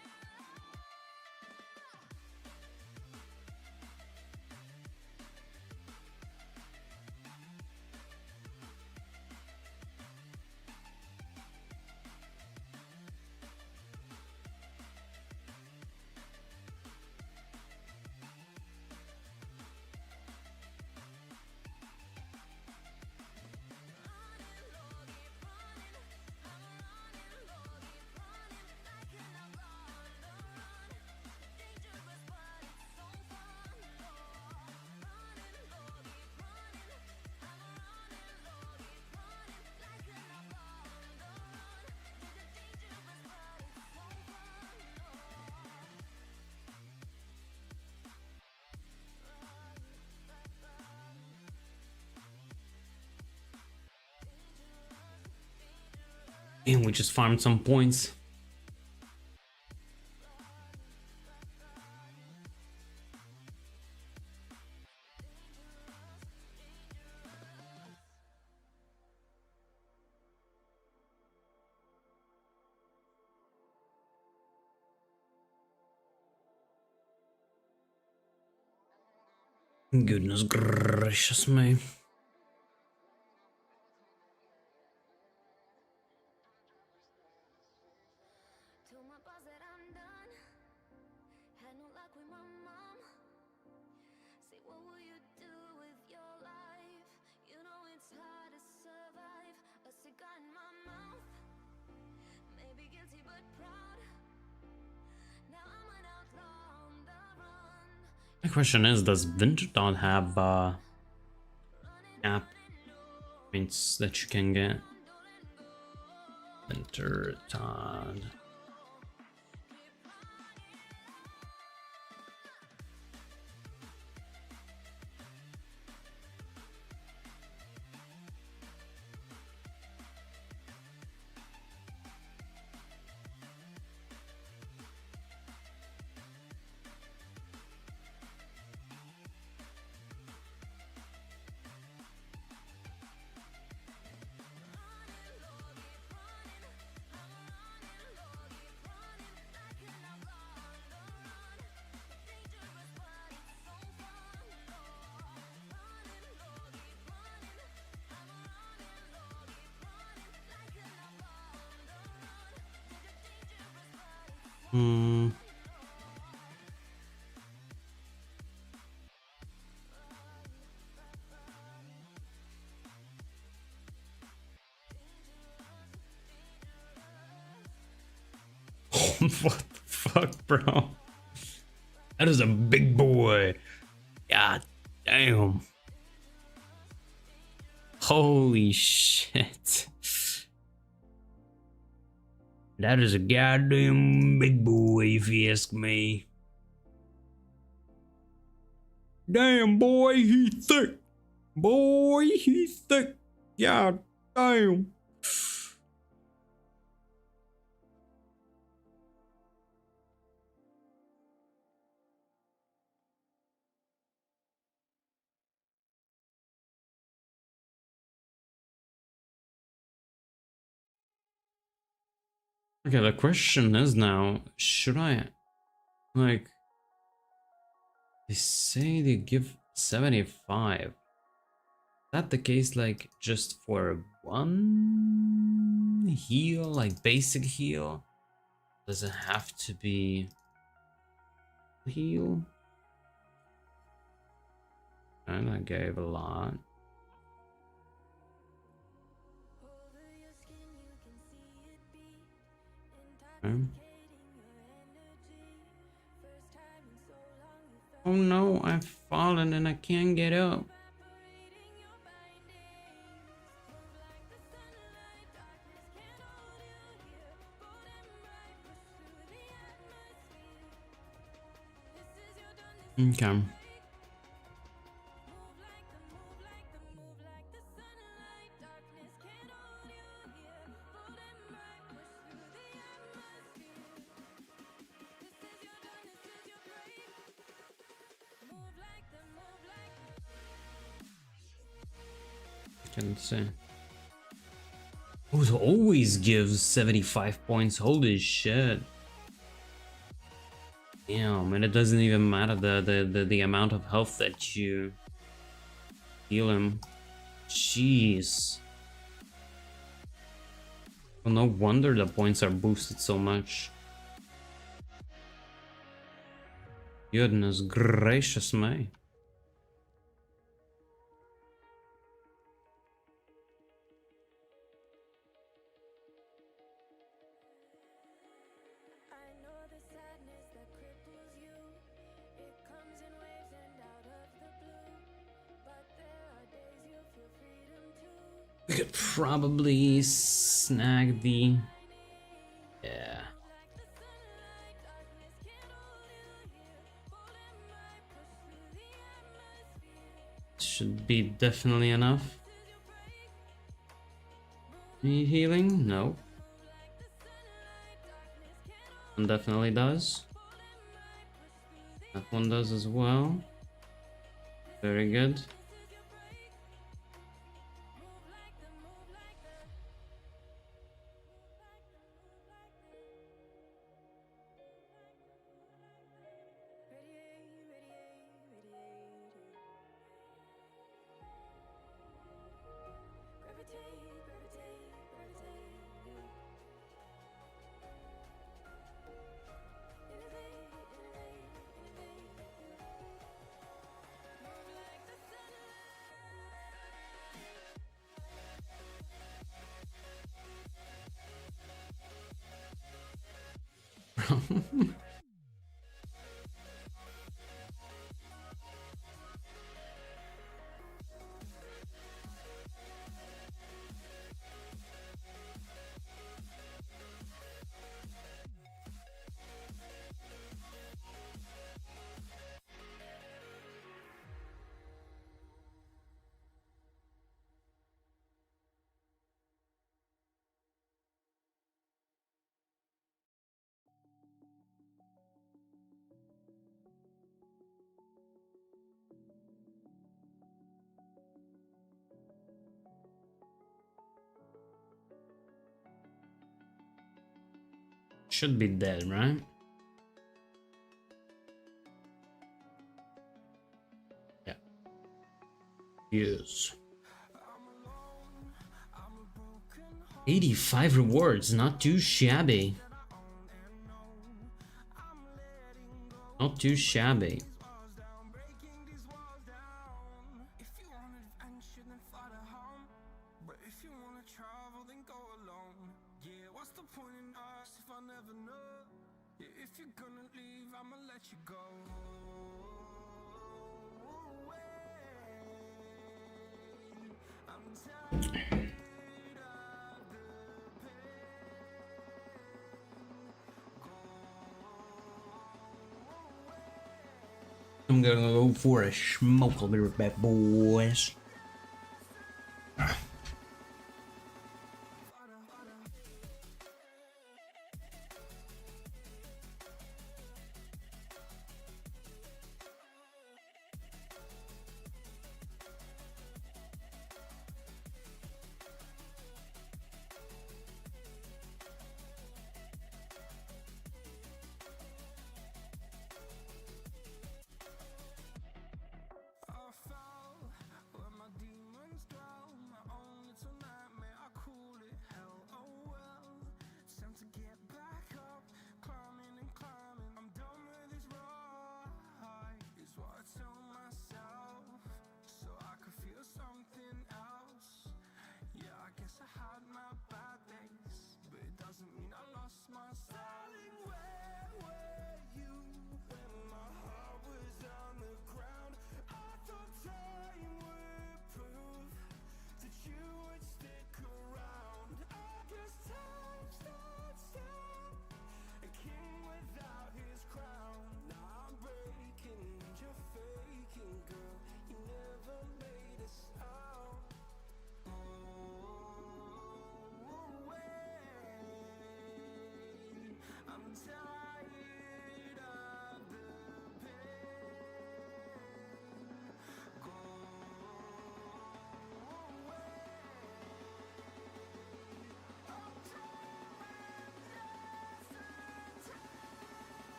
And we just farmed some points. Goodness gracious me. Told my boss that I'm done. Had no luck with my mom. Say, what will you do with your life? You know it's hard to survive. A cigar in my mouth. Maybe guilty but proud. Now I'm an outlaw on the run. My question is, does Wintertodt have app points that you can get? Wintertodt. Hmm. What the fuck, bro? That is a big boy. God damn. Holy shit. That is a goddamn big boy, if you ask me. Damn, boy, he thick. Boy, he thick. God damn. Okay, the question is now, should I, like, they say they give 75. Is that the case, like, just for one heal, like basic heal? Does it have to be heal? And I gave a lot. Okay. Oh no, I've fallen and I can't get up. Okay. Can see. Oh, it always gives 75 points. Holy shit. Damn, and it doesn't even matter the amount of health that you heal him. Jeez. Well, no wonder the points are boosted so much. Goodness gracious me. We could probably snag the... Yeah. Should be definitely enough. Need healing? No. One definitely does. That one does as well. Very good. Should be dead, right? Yeah. Yes. 85 rewards, not too shabby. Not too shabby. If you're gonna leave, I'ma let you go. I'm tired of the I'm gonna go for a smoke a little bit, boys. I fell when my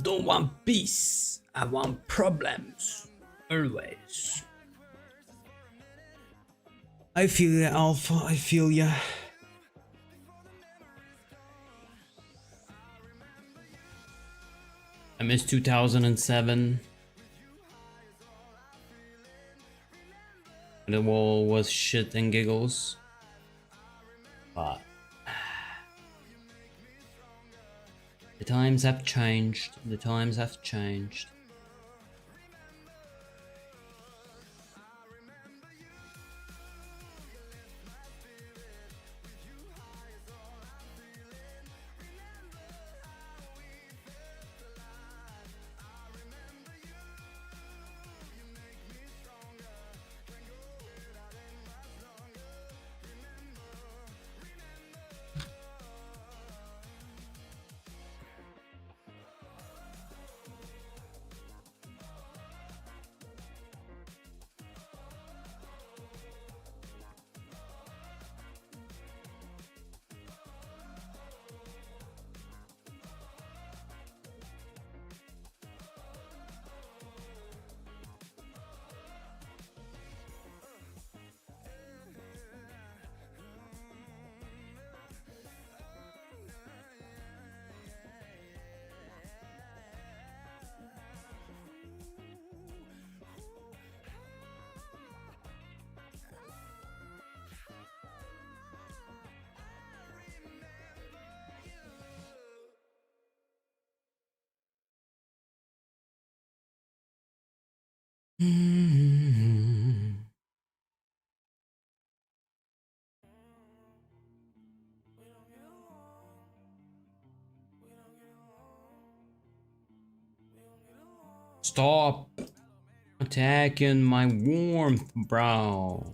don't want peace. I want problems. Always. I feel ya, Alpha. I feel ya. I miss 2007. The wall was shit and giggles. But the times have changed. The times have changed. Stop attacking my warmth, bro.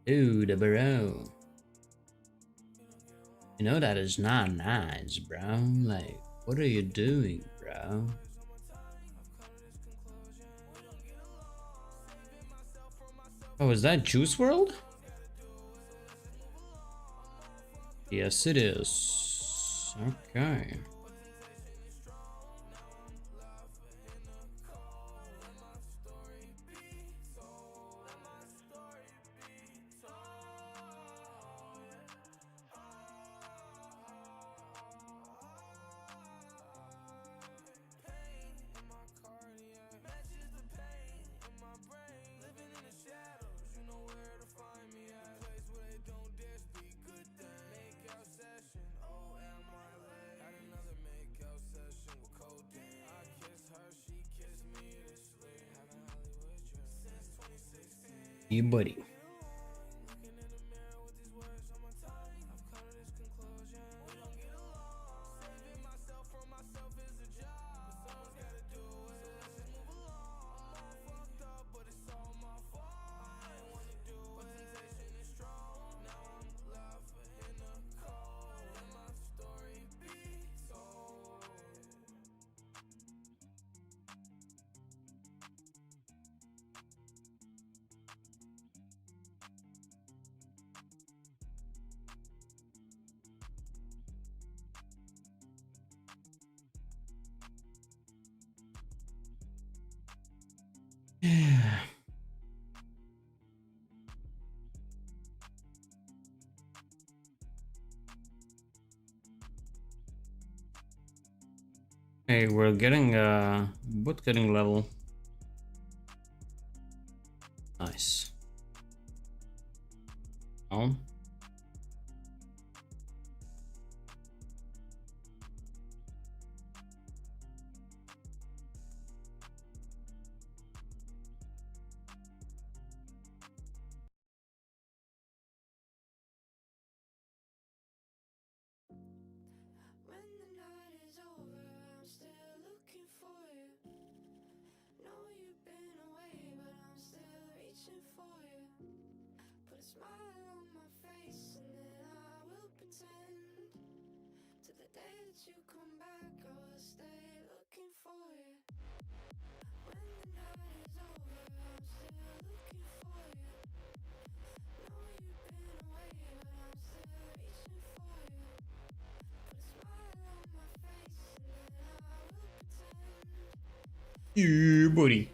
Dude, bro. You know that is not nice, bro. Like, what are you doing, bro? Oh, is that Juice World? Yes, it is. Okay. Yeah, buddy. Hey, we're getting boot getting level. Nice. Oh. When the night is over, I'm still looking for you. Know you've been away, but I'm still reaching for you. Put a smile on my face, and then I will pretend. Till the day that you come back, I will stay looking for you. When the night is over, I'm still looking for you. Know you've been away, but I'm still reaching for you. Put a smile on my face, and Yeah, buddy.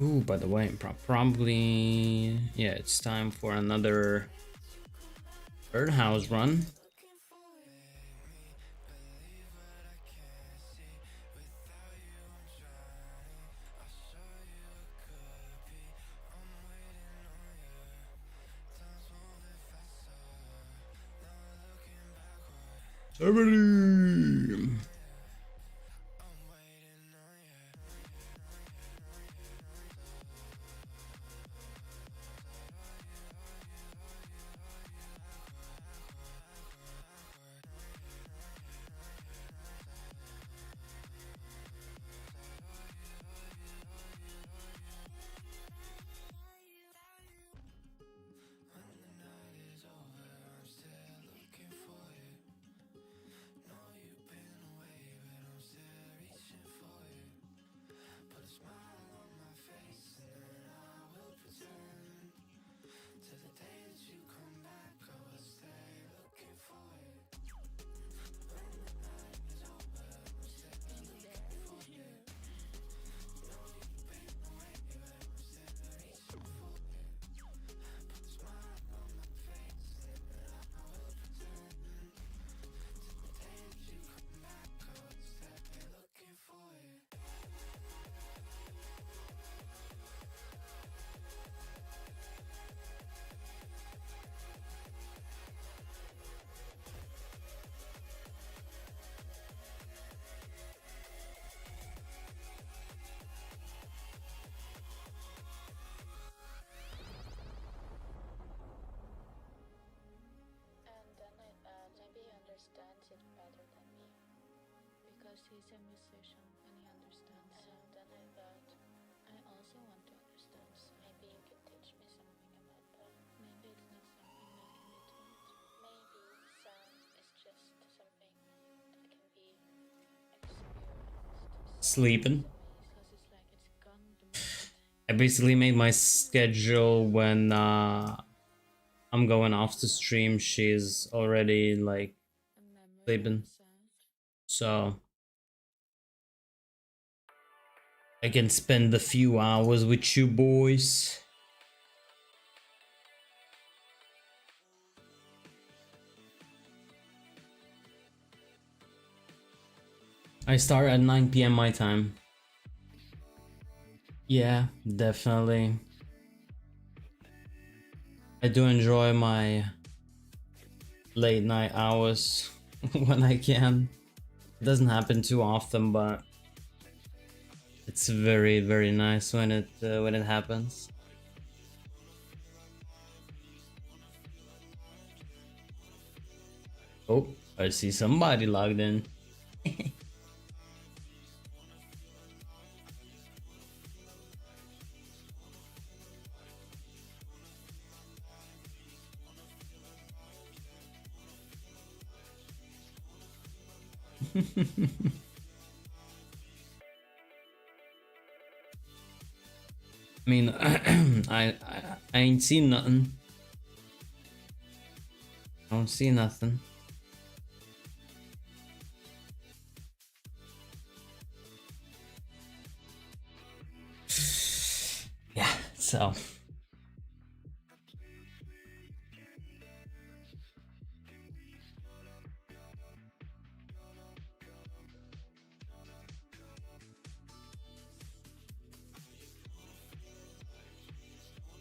Ooh, by the way, probably, yeah, it's time for another birdhouse run. Everybody. And then maybe he understands it better than me. Because he's a musician and he understands. And then I thought, I also want to understand. Maybe you can teach me something about that. Maybe it's not something that can be taught. Maybe sound is just something that can be experienced. Sleeping. Because it's like it's gone the moment. I basically made my schedule when I'm going off to stream. She's already like A memory of sleeping, sound. so I can spend a few hours with you boys. I start at 9 p.m. my time. Yeah, definitely. I do enjoy my late night hours when I can. It doesn't happen too often, but it's very, very nice when it happens. Oh, I see somebody logged in. I mean, I ain't seen nothing. I don't see nothing. Yeah, so.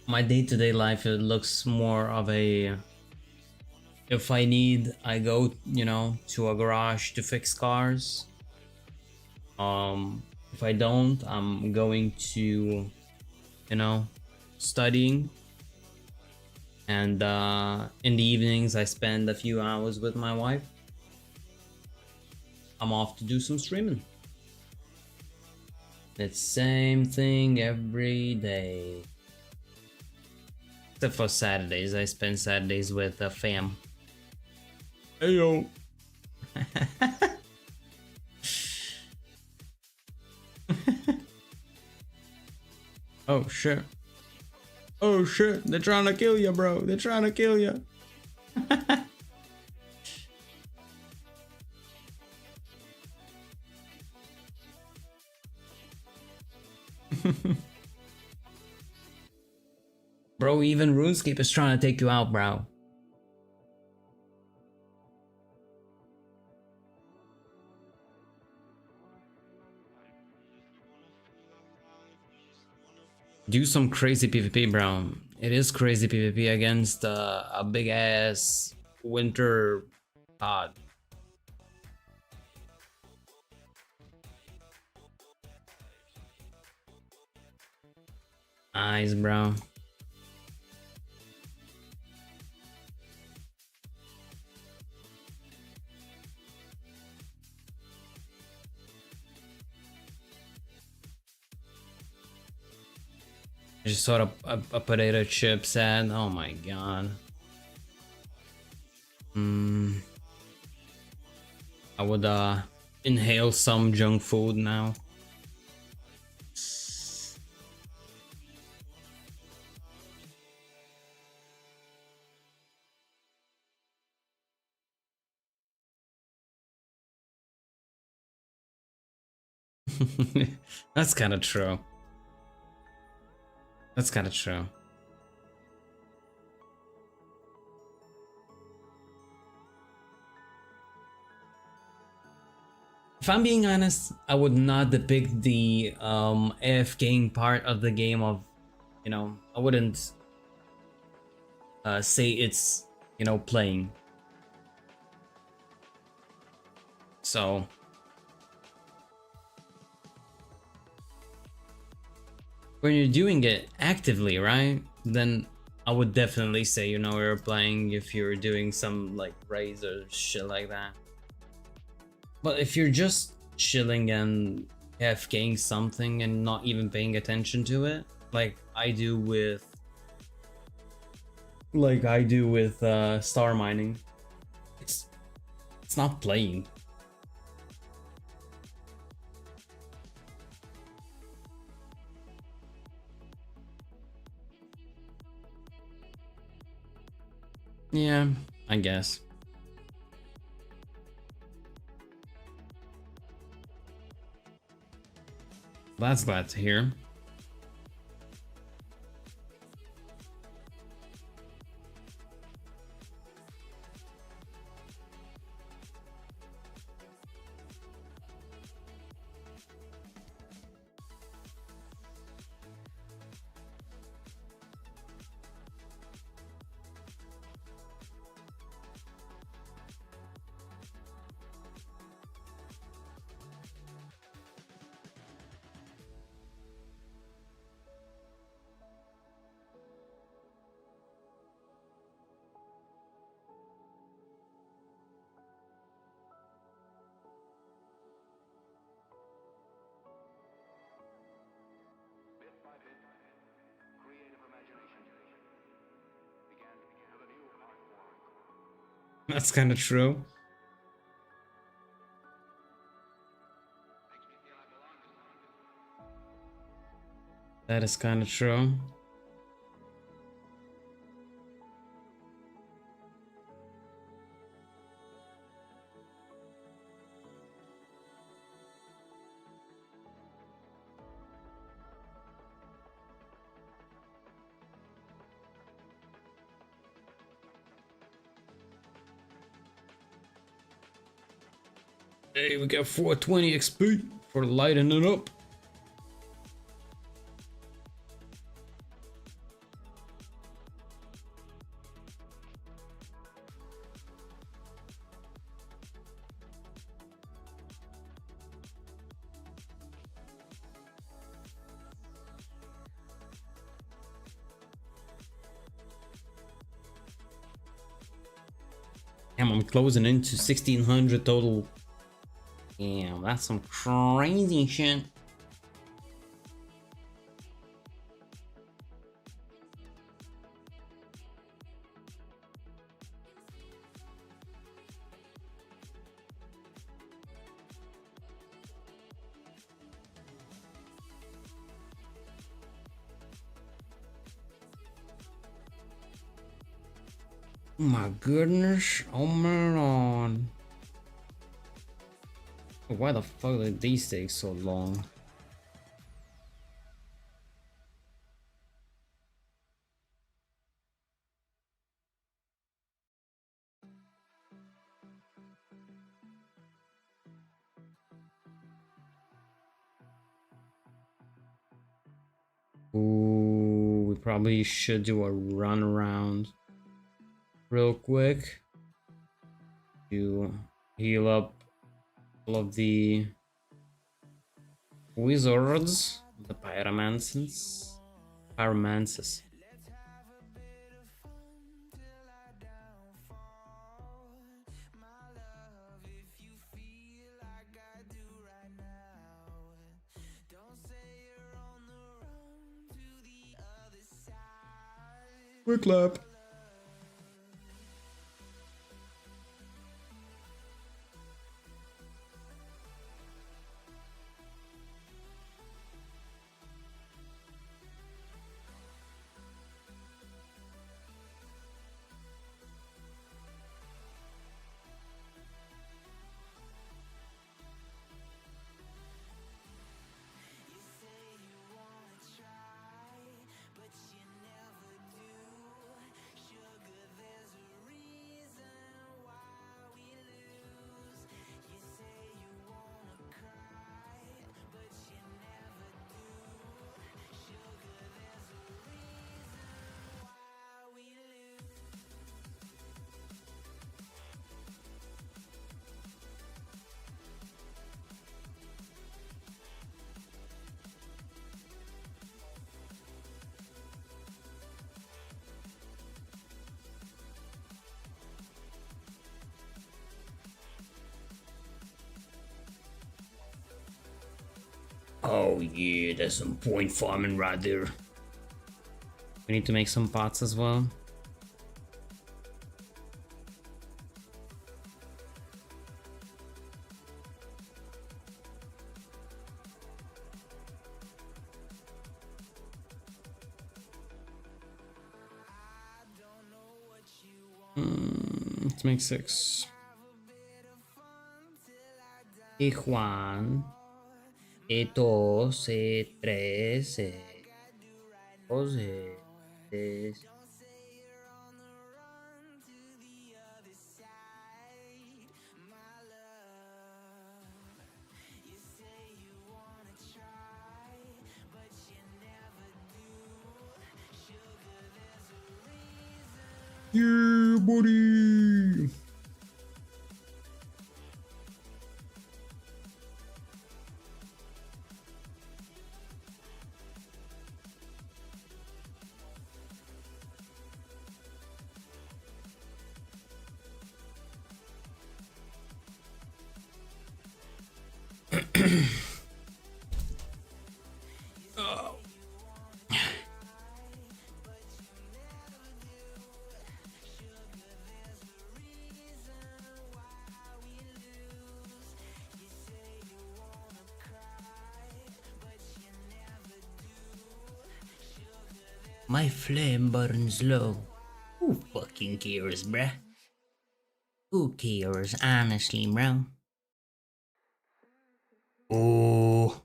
My day-to-day life, it looks more of a, if I need, I go, you know, to a garage to fix cars. If I don't, I'm going to, you know, studying. And in the evenings, I spend a few hours with my wife. I'm off to do some streaming. It's same thing every day. Except for Saturdays. I spend Saturdays with the fam. Heyo. Oh shit. Oh shit, they're trying to kill you, bro. They're trying to kill you. Bro, even Runescape is trying to take you out, bro. Do some crazy PvP, bro. It is crazy PvP against a big ass winter pod. Nice, bro. I just saw a potato chip ad. Oh my god. I would inhale some junk food now. That's kind of true. That's kind of true. If I'm being honest, I would not depict the AFKing part of the game of, you know, I wouldn't say it's, you know, playing. So when you're doing it actively, right? Then I would definitely say, you know, you're playing if you're doing some like raids or shit like that. But if you're just chilling and AFKing something and not even paying attention to it, like I do with star mining, it's not playing. Yeah, I guess. That's glad to hear. That's kind of true. That is kind of true. Hey, we got 420 XP for lighting it up. Damn, I'm closing into 1600 total. Damn, that's some crazy shit. Oh my goodness. Oh my lord. Why the fuck did these take so long? Ooh, we probably should do a run around real quick to heal up all of the wizards, the pyromancers. Pyromancers. Quick clap. Oh yeah, there's some point farming right there. We need to make some pots as well. Let's make 6. Y Juan. Y 2, y 3, y 2, y 3. Yeah, buddy. My flame burns low. Who fucking cares, bruh? Who cares, honestly, bro? Oh.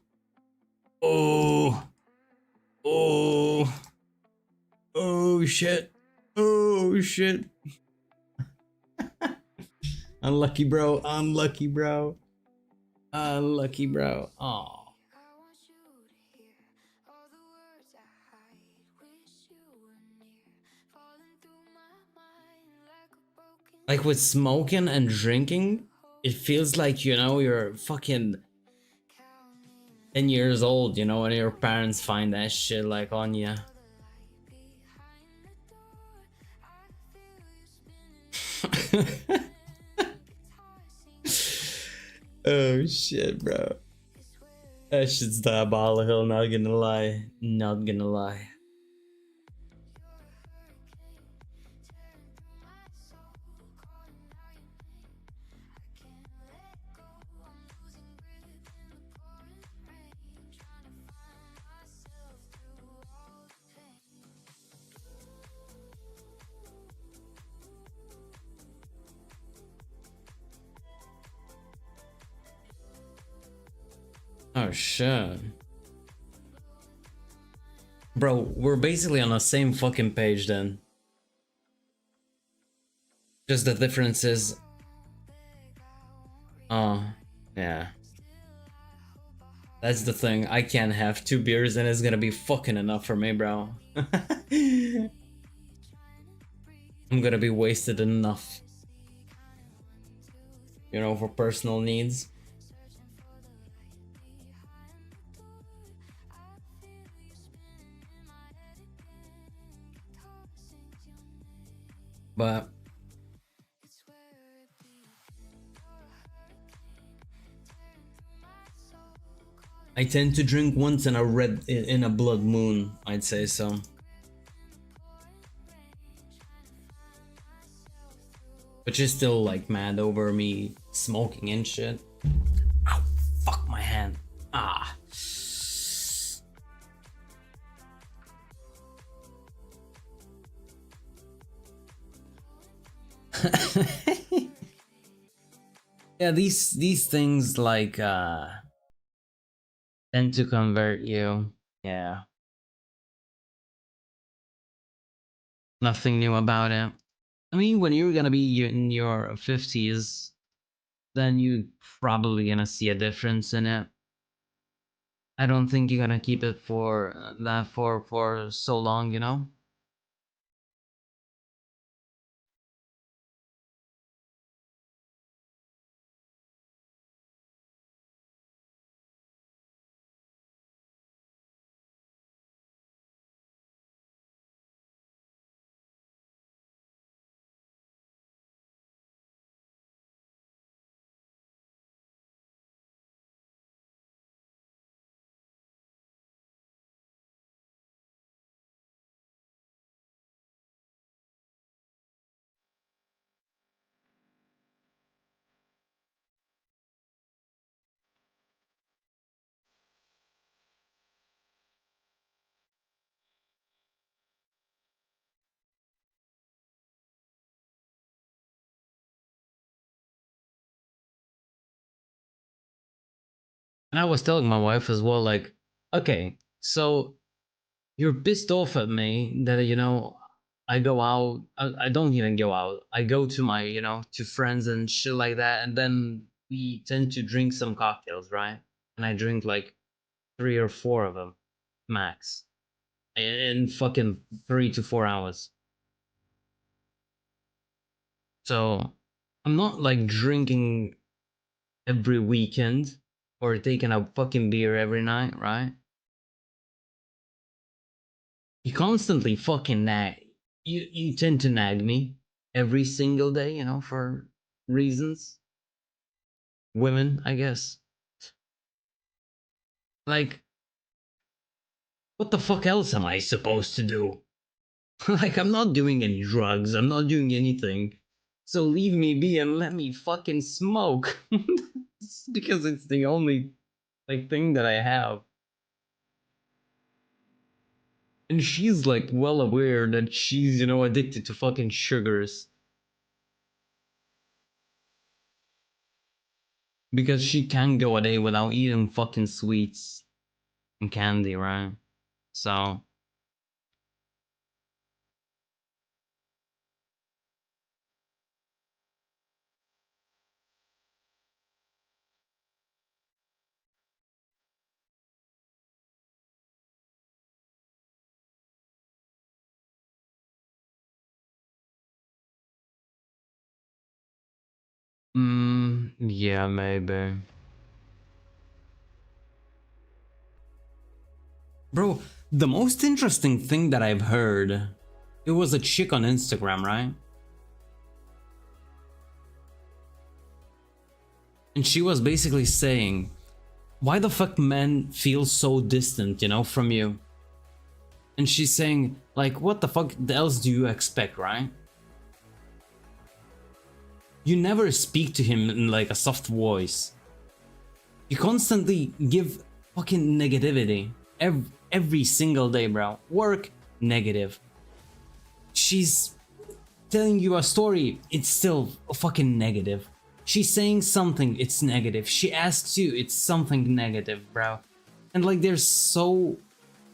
Oh. Oh. Oh shit. Oh shit. Unlucky, bro. Unlucky, bro. Unlucky, bro. Oh. I want you to hear all the words I hide. Wish you were near, falling through my mind like a broken. Like with smoking and drinking, it feels like, you know, you're fucking 10 years old, you know, when your parents find that shit like on ya. Oh shit, bro. That shit's diabolical, not gonna lie. Not gonna lie. Oh shit. Bro, we're basically on the same fucking page then. Just the difference is... Oh, yeah. That's the thing, I can't have 2 beers and it's gonna be fucking enough for me, bro. I'm gonna be wasted enough. You know, for personal needs. But I tend to drink once in a blood moon, I'd say so. But she's still like mad over me smoking and shit. Ow, fuck my hand. Ah. Yeah, these things like tend to convert you. Yeah. Nothing new about it. I mean, when you're gonna be in your 50s, then you probably gonna see a difference in it. I don't think you're gonna keep it for that for so long, you know? And I was telling my wife as well, like, okay, so you're pissed off at me that, you know, I go out, I don't even go out. I go to my, you know, to friends and shit like that, and then we tend to drink some cocktails, right? And I drink like 3 or 4 of them, max, in fucking 3 to 4 hours. So I'm not like drinking every weekend or taking a fucking beer every night, right? You constantly fucking nag. You tend to nag me every single day, you know, for reasons. Women, I guess. Like, what the fuck else am I supposed to do? Like, I'm not doing any drugs, I'm not doing anything. So leave me be and let me fucking smoke. Because it's the only like thing that I have. And she's like well aware that she's, you know, addicted to fucking sugars. Because she can't go a day without eating fucking sweets and candy, right? So, yeah, maybe. Bro, the most interesting thing that I've heard, it was a chick on Instagram, right? And she was basically saying, why the fuck men feel so distant, you know, from you? And she's saying, like, what the fuck else do you expect, right? You never speak to him in like a soft voice. You constantly give fucking negativity every single day, bro. Work, negative. She's telling you a story, it's still fucking negative. She's saying something, it's negative. She asks you, it's something negative, bro. And like there's so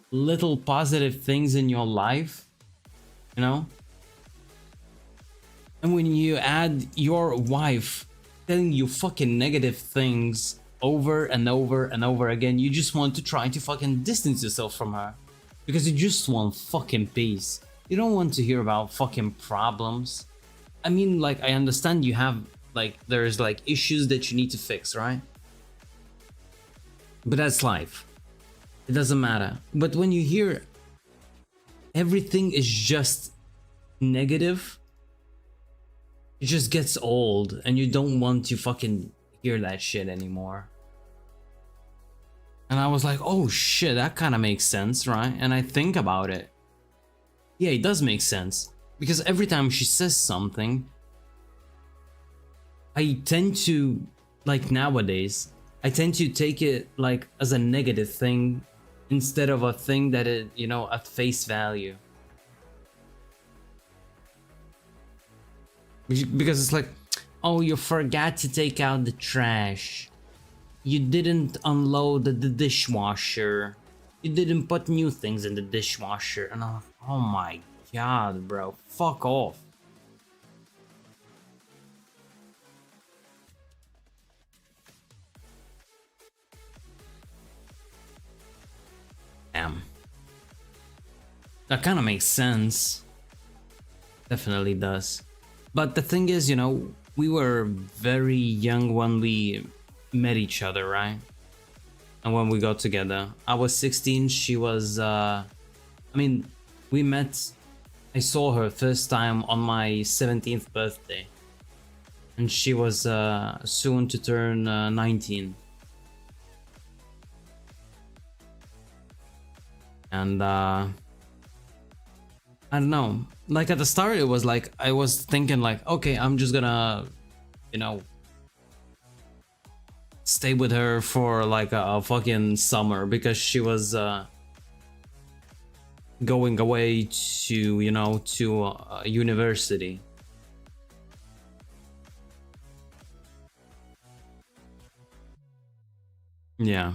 little positive things in your life, you know? And when you add your wife telling you fucking negative things over and over and over again, you just want to try to fucking distance yourself from her. Because you just want fucking peace. You don't want to hear about fucking problems. I mean, like, I understand you have, like, there's, like, issues that you need to fix, right? But that's life. It doesn't matter. But when you hear everything is just negative, it just gets old and you don't want to fucking hear that shit anymore. And I was like, oh shit, that kind of makes sense, right? And I think about it. Yeah, it does make sense. Because every time she says something, I tend to, like nowadays, I tend to take it like as a negative thing instead of a thing that it, you know, at face value. Because it's like, oh, you forgot to take out the trash. You didn't unload the dishwasher. You didn't put new things in the dishwasher. And I'm like, oh my god, bro, fuck off. Damn. That kind of makes sense. Definitely does. But the thing is, you know, we were very young when we met each other, right? And when we got together. I was 16, she was, I mean, we met, I saw her first time on my 17th birthday. And she was soon to turn 19. And I don't know, like at the start it was like, I was thinking like, okay, I'm just gonna, you know, stay with her for like a fucking summer because she was going away to, you know, to university. Yeah.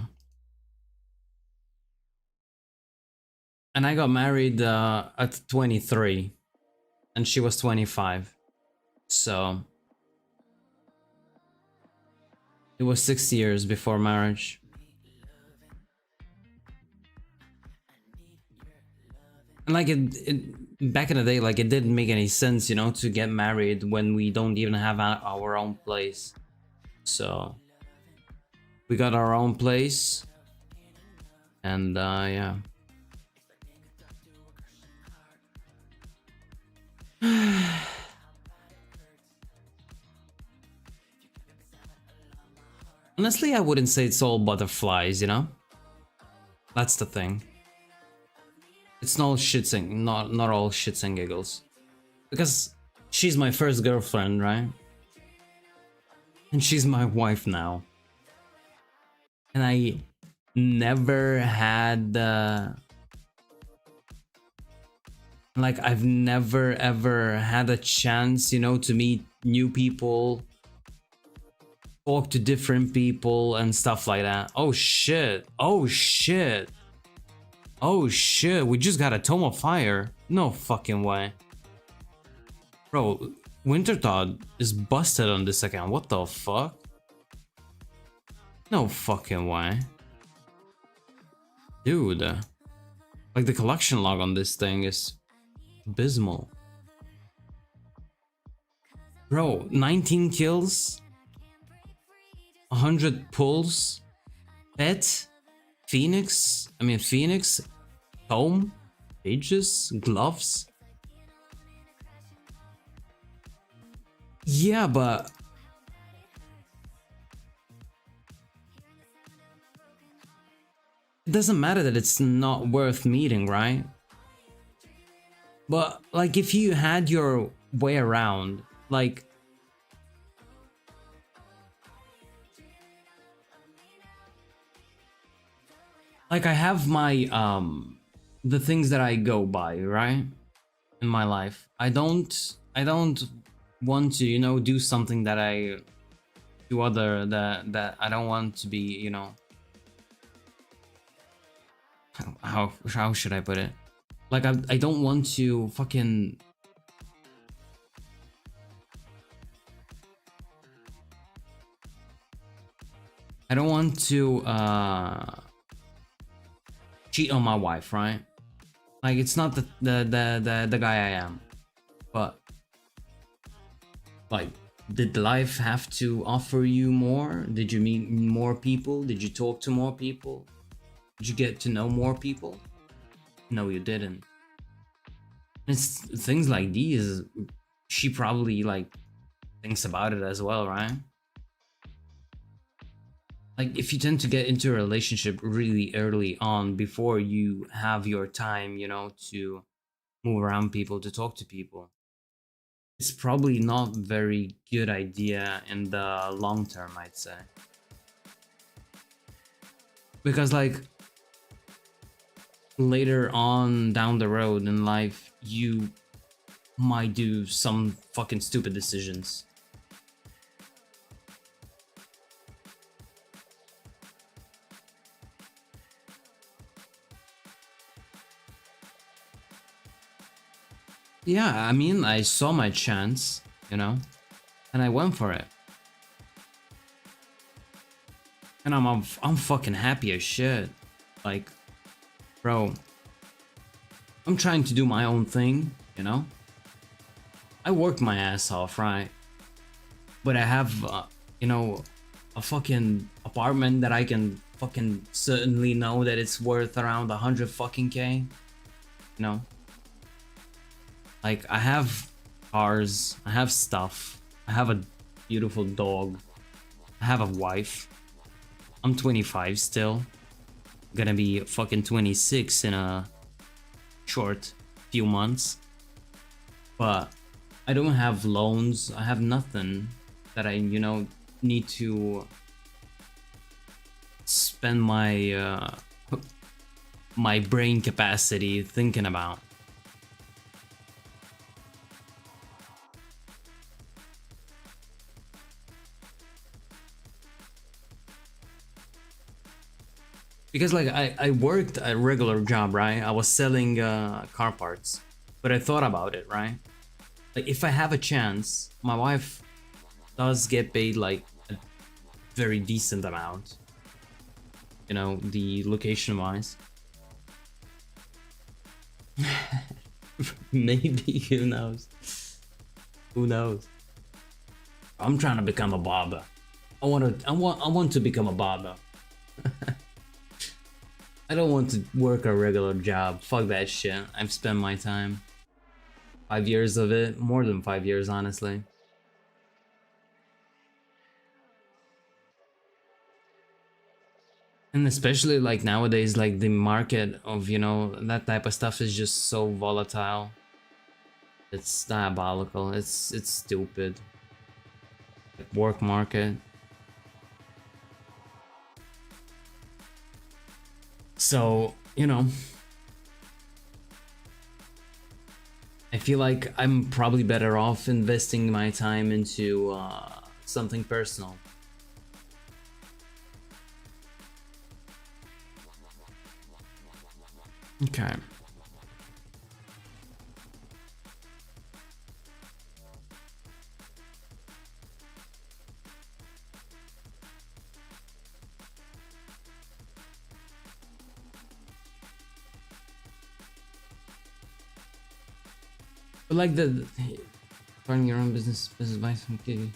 And I got married at 23 and she was 25. So it was 6 years before marriage. And like it back in the day, like it didn't make any sense, you know, to get married when we don't even have our own place. So we got our own place and yeah. Honestly, I wouldn't say it's all butterflies, you know? That's the thing. It's not shits and not all shits and giggles. Because she's my first girlfriend, right? And she's my wife now. And I never had like I've never ever had a chance, you know, to meet new people, talk to different people and stuff like that. Oh shit. Oh shit. Oh shit, we just got a tome of fire. No fucking way. Bro, Wintertodt is busted on this account. What the fuck? No fucking way. Dude. Like the collection log on this thing is abysmal. Bro, 19 kills, 100 pulls, pet, Phoenix, tome, pages, gloves. Yeah, but it doesn't matter that it's not worth meeting, right? But like if you had your way around, like I have my the things that I go by, right? In my life. I don't want to, you know, do something that I to other that I don't want to be, you know, how should I put it? Like I don't want to fucking I don't want to cheat on my wife, right? Like it's not the guy I am. But like did life have to offer you more? Did you meet more people? Did you talk to more people? Did you get to know more people? No, you didn't. It's things like these she probably like thinks about it as well, right? Like if you tend to get into a relationship really early on before you have your time, you know, to move around people, to talk to people, it's probably not very good idea in the long term, I'd say. Because like later on down the road in life, you might do some fucking stupid decisions. Yeah, I mean, I saw my chance, you know, and I went for it. And I'm fucking happy as shit. Like, bro, I'm trying to do my own thing, you know? I work my ass off, right? But I have, you know, a fucking apartment that I can fucking certainly know that it's worth around 100 fucking K, you know? Like, I have cars, I have stuff, I have a beautiful dog, I have a wife. I'm 25 still. Gonna be fucking 26 in a short few months. But I don't have loans, I have nothing that I, you know, need to spend my my brain capacity thinking about. Because like I worked a regular job, right? I was selling car parts, but I thought about it, right? Like if I have a chance, my wife does get paid like a very decent amount, you know, the location wise. Maybe, who knows? Who knows? I'm trying to become a barber. I want to become a barber. I don't want to work a regular job. Fuck that shit. I've spent my time. 5 years of it. More than 5 years, honestly. And especially like nowadays, like the market of, you know, that type of stuff is just so volatile. It's diabolical. It's stupid. Like work market. So, you know, I feel like I'm probably better off investing my time into something personal. Okay. But like the running your own business advice from Kitty.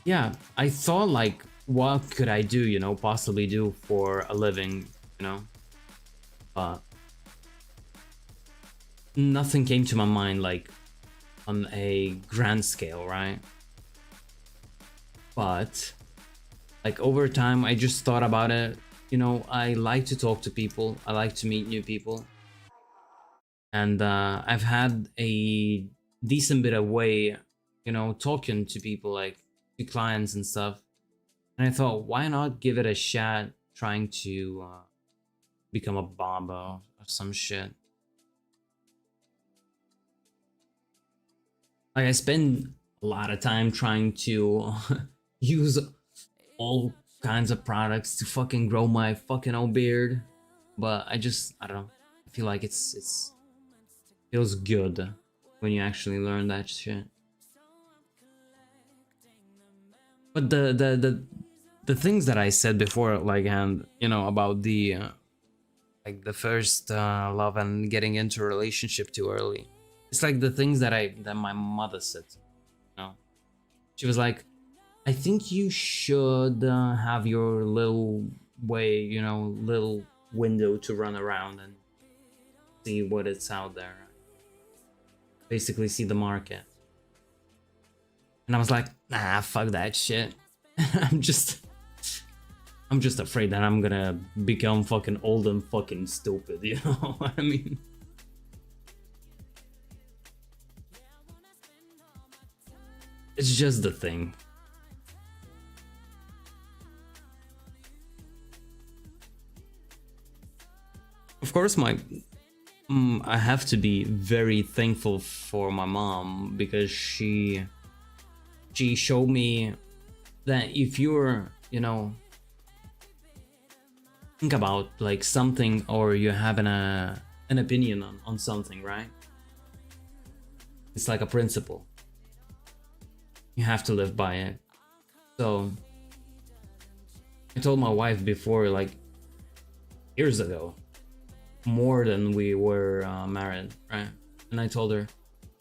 Yeah, I thought like what could I do, you know, possibly do for a living, you know? But nothing came to my mind like on a grand scale, right? But like over time I just thought about it. You know, I like to talk to people, I like to meet new people. And I've had a decent bit of way, you know, talking to people, like to clients and stuff. And I thought, why not give it a shot, trying to become a barber or some shit. Like I spend a lot of time trying to use all kinds of products to fucking grow my fucking own beard, but I don't know. I feel like it's feels good when you actually learn that shit. But the things that I said before, like, and you know, about the like the first love and getting into a relationship too early, it's like the things that my mother said. You know, she was like, I think you should have your little way, you know, little window to run around and see what it's out there. Basically, see the market. And I was like, nah, fuck that shit. I'm just afraid that I'm gonna become fucking old and fucking stupid, you know what I mean? It's just the thing. Of course, I have to be very thankful for my mom, because she showed me that if you're, you know, think about like something, or you're having an opinion on something, right? It's like a principle. You have to live by it. So I told my wife before, like years ago, more than we were married, right? And I told her,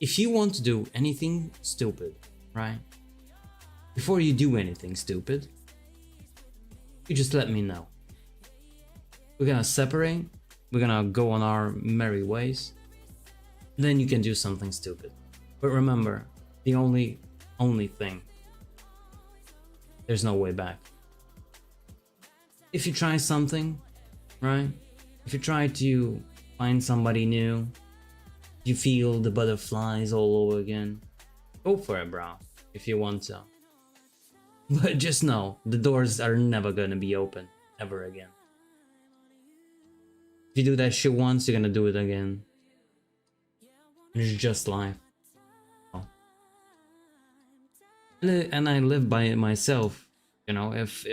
if you want to do anything stupid, right? Before you do anything stupid, you just let me know. We're gonna separate, we're gonna go on our merry ways, then you can do something stupid. But remember, the only thing, there's no way back. If you try something, right? If you try to find somebody new, you feel the butterflies all over again, go for it, bro, if you want to. But just know, the doors are never gonna be open, ever again. If you do that shit once, you're gonna do it again. And it's just life. And I live by it myself. You know, if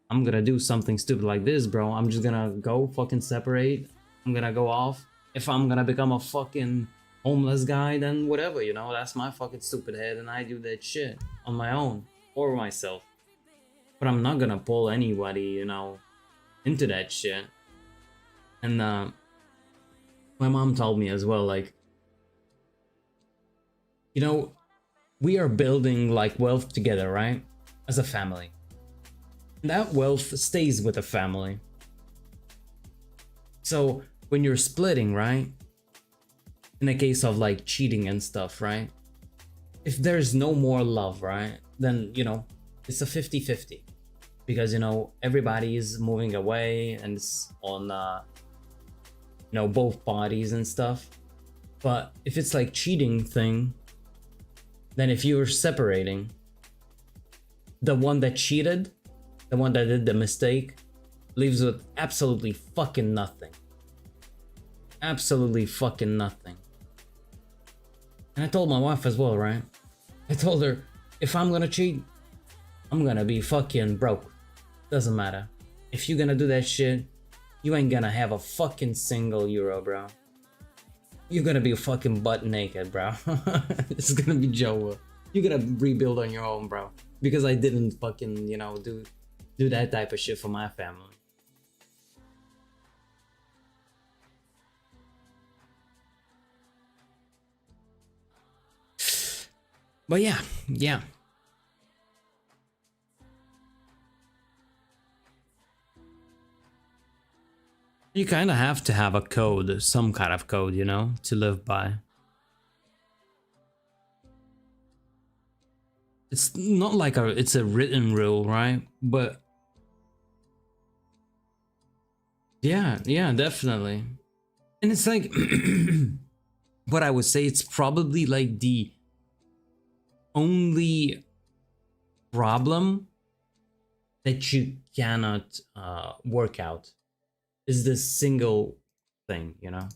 I'm gonna do something stupid like this, bro, I'm just gonna go fucking separate. I'm gonna go off. If I'm gonna become a fucking homeless guy, then whatever, you know, that's my fucking stupid head, and I do that shit on my own or myself. But I'm not gonna pull anybody, you know, into that shit. And my mom told me as well, like, you know, we are building like wealth together, right? As a family. And that wealth stays with the family. So when you're splitting, right? In a case of like cheating and stuff, right? If there's no more love, right? Then, you know, it's a 50-50. Because, you know, everybody is moving away and it's on, you know, both parties and stuff. But if it's like cheating thing, then if you're separating, the one that cheated, the one that did the mistake, leaves with absolutely fucking nothing. Absolutely fucking nothing. And I told my wife as well, right? I told her, if I'm gonna cheat, I'm gonna be fucking broke. Doesn't matter. If you're gonna do that shit, you ain't gonna have a fucking single euro, bro. You're gonna be fucking butt naked, bro. It's gonna be Joe. You're gonna rebuild on your own, bro. Because I didn't fucking, you know, do that type of shit for my family. But yeah. You kind of have to have a code, some kind of code, you know, to live by. It's not like it's a written rule, right? But yeah, definitely. And it's like, what I would say, it's probably like the only problem that you cannot work out is this single thing, you know?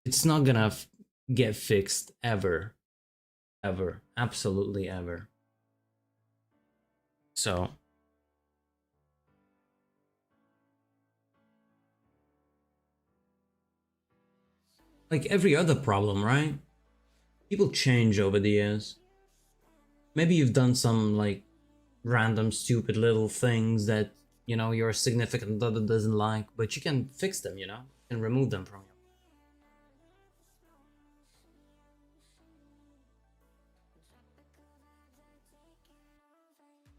It's not gonna get fixed ever. Ever. Absolutely ever. So like every other problem, right? People change over the years. Maybe you've done some like random stupid little things that, you know, your significant other doesn't like, but you can fix them, you know? You can remove them from you.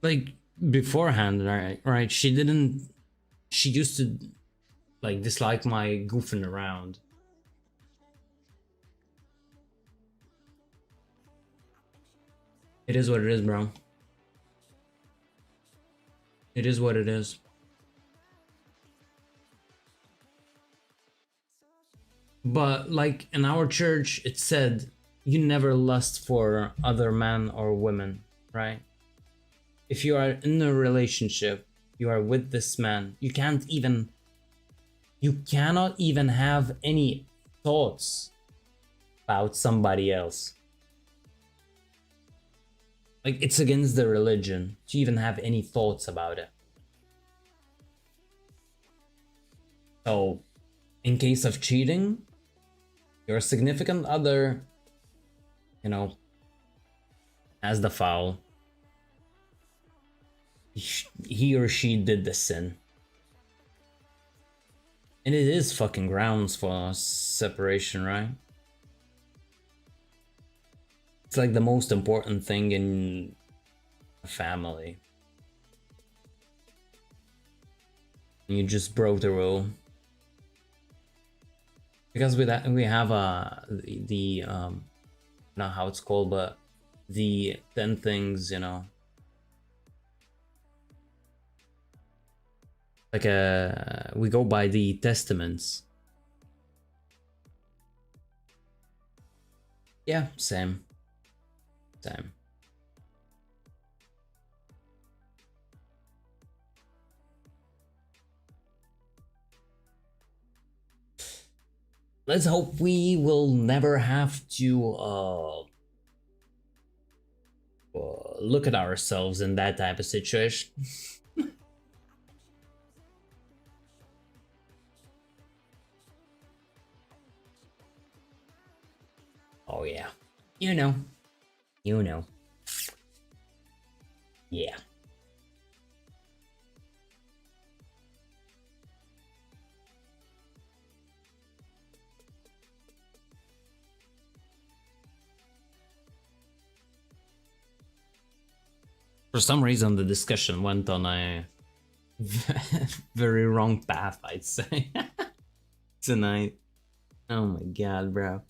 Like beforehand, right? She used to like dislike my goofing around. It is what it is, bro. It is what it is. But like in our church, it said you never lust for other men or women, right? If you are in a relationship, you are with this man, you cannot even have any thoughts about somebody else. Like it's against the religion to even have any thoughts about it. So in case of cheating, your significant other, you know, has the foul. He or she did the sin. And it is fucking grounds for separation, right? It's like the most important thing in a family. You just broke the rule. Because with that we have the not how it's called, but the 10 things, you know. Like we go by the testaments. Yeah, same. Same. Let's hope we will never have to look at ourselves in that type of situation. Oh yeah. You know. You know. Yeah. For some reason, the discussion went on a very wrong path, I'd say, tonight. Oh my god, bro.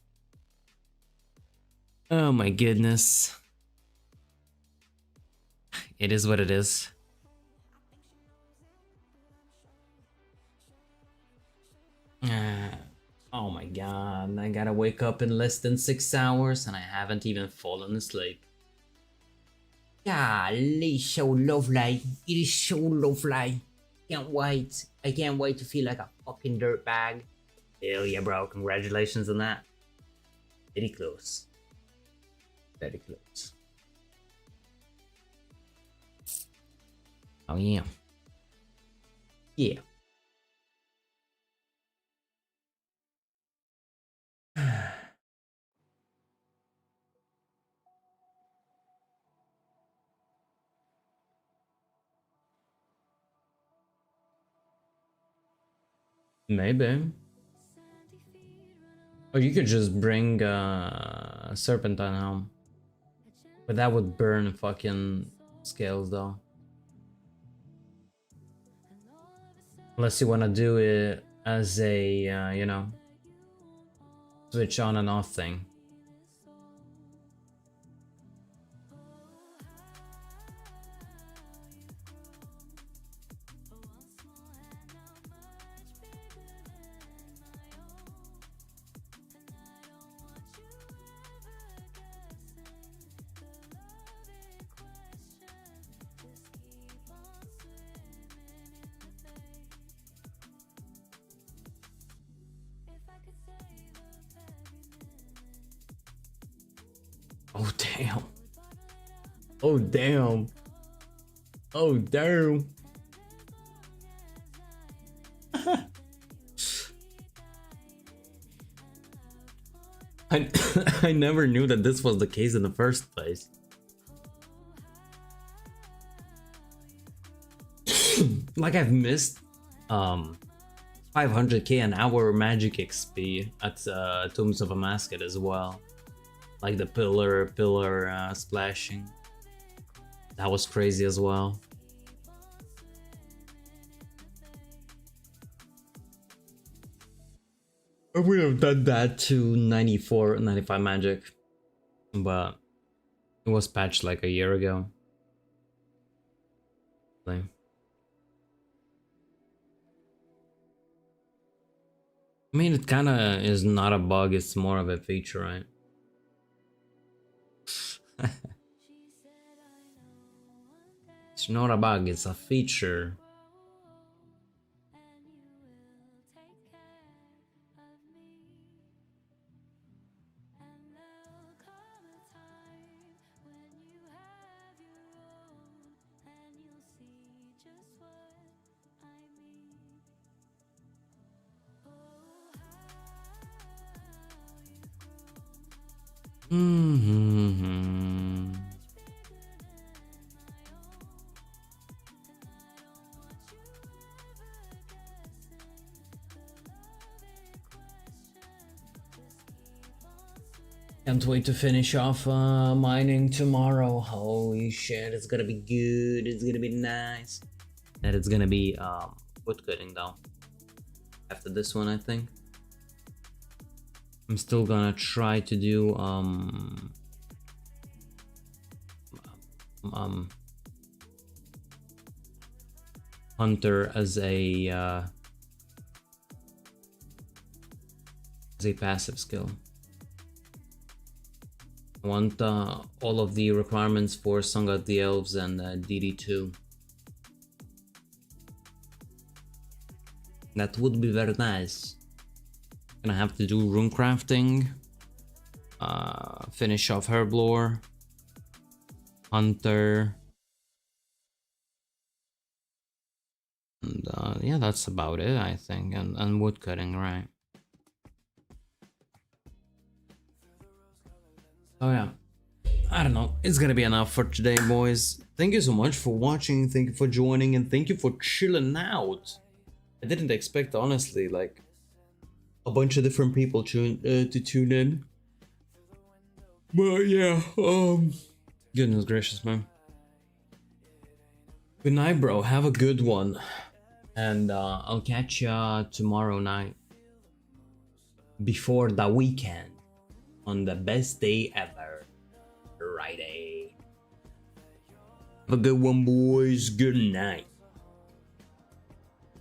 Oh my goodness. It is what it is. Oh my god, I gotta wake up in less than 6 hours and I haven't even fallen asleep. Golly, so lovely. It is so lovely. Can't wait. I can't wait to feel like a fucking dirtbag. Hell yeah, bro. Congratulations on that. Very close. Very close. Oh yeah. Yeah. Maybe. Or you could just bring Serpentine home. But that would burn fucking scales though. Unless you want to do it as a, you know, switch on and off thing. Oh damn. Oh damn. Oh damn. I I never knew that this was the case in the first place. Like I've missed 500k an hour magic XP at Tombs of a Masket as well. Like the pillar splashing. That was crazy as well. I would have done that to 94, 95 magic, but it was patched like a year ago. Like, I mean, it kind of is not a bug, it's more of a feature, right? It's not a bug, it's a feature. Mm-hmm. Can't wait to finish off mining tomorrow. Holy shit, it's gonna be good. It's gonna be nice. And it's gonna be wood cutting though. After this one, I think. I'm still gonna try to do hunter as a passive skill. I want all of the requirements for Song of the Elves and DD2. That would be very nice. Gonna have to do rune crafting, finish off herblore, hunter, and yeah, that's about it, I think, and wood cutting, right? Oh yeah, I don't know, it's gonna be enough for today, boys. Thank you so much for watching, thank you for joining, and thank you for chilling out. I didn't expect, honestly, like a bunch of different people to tune in, but yeah, goodness gracious, man. Good night, bro, have a good one, and I'll catch ya tomorrow night before the weekend on the best day ever, Friday. Have a good one, boys. Good night.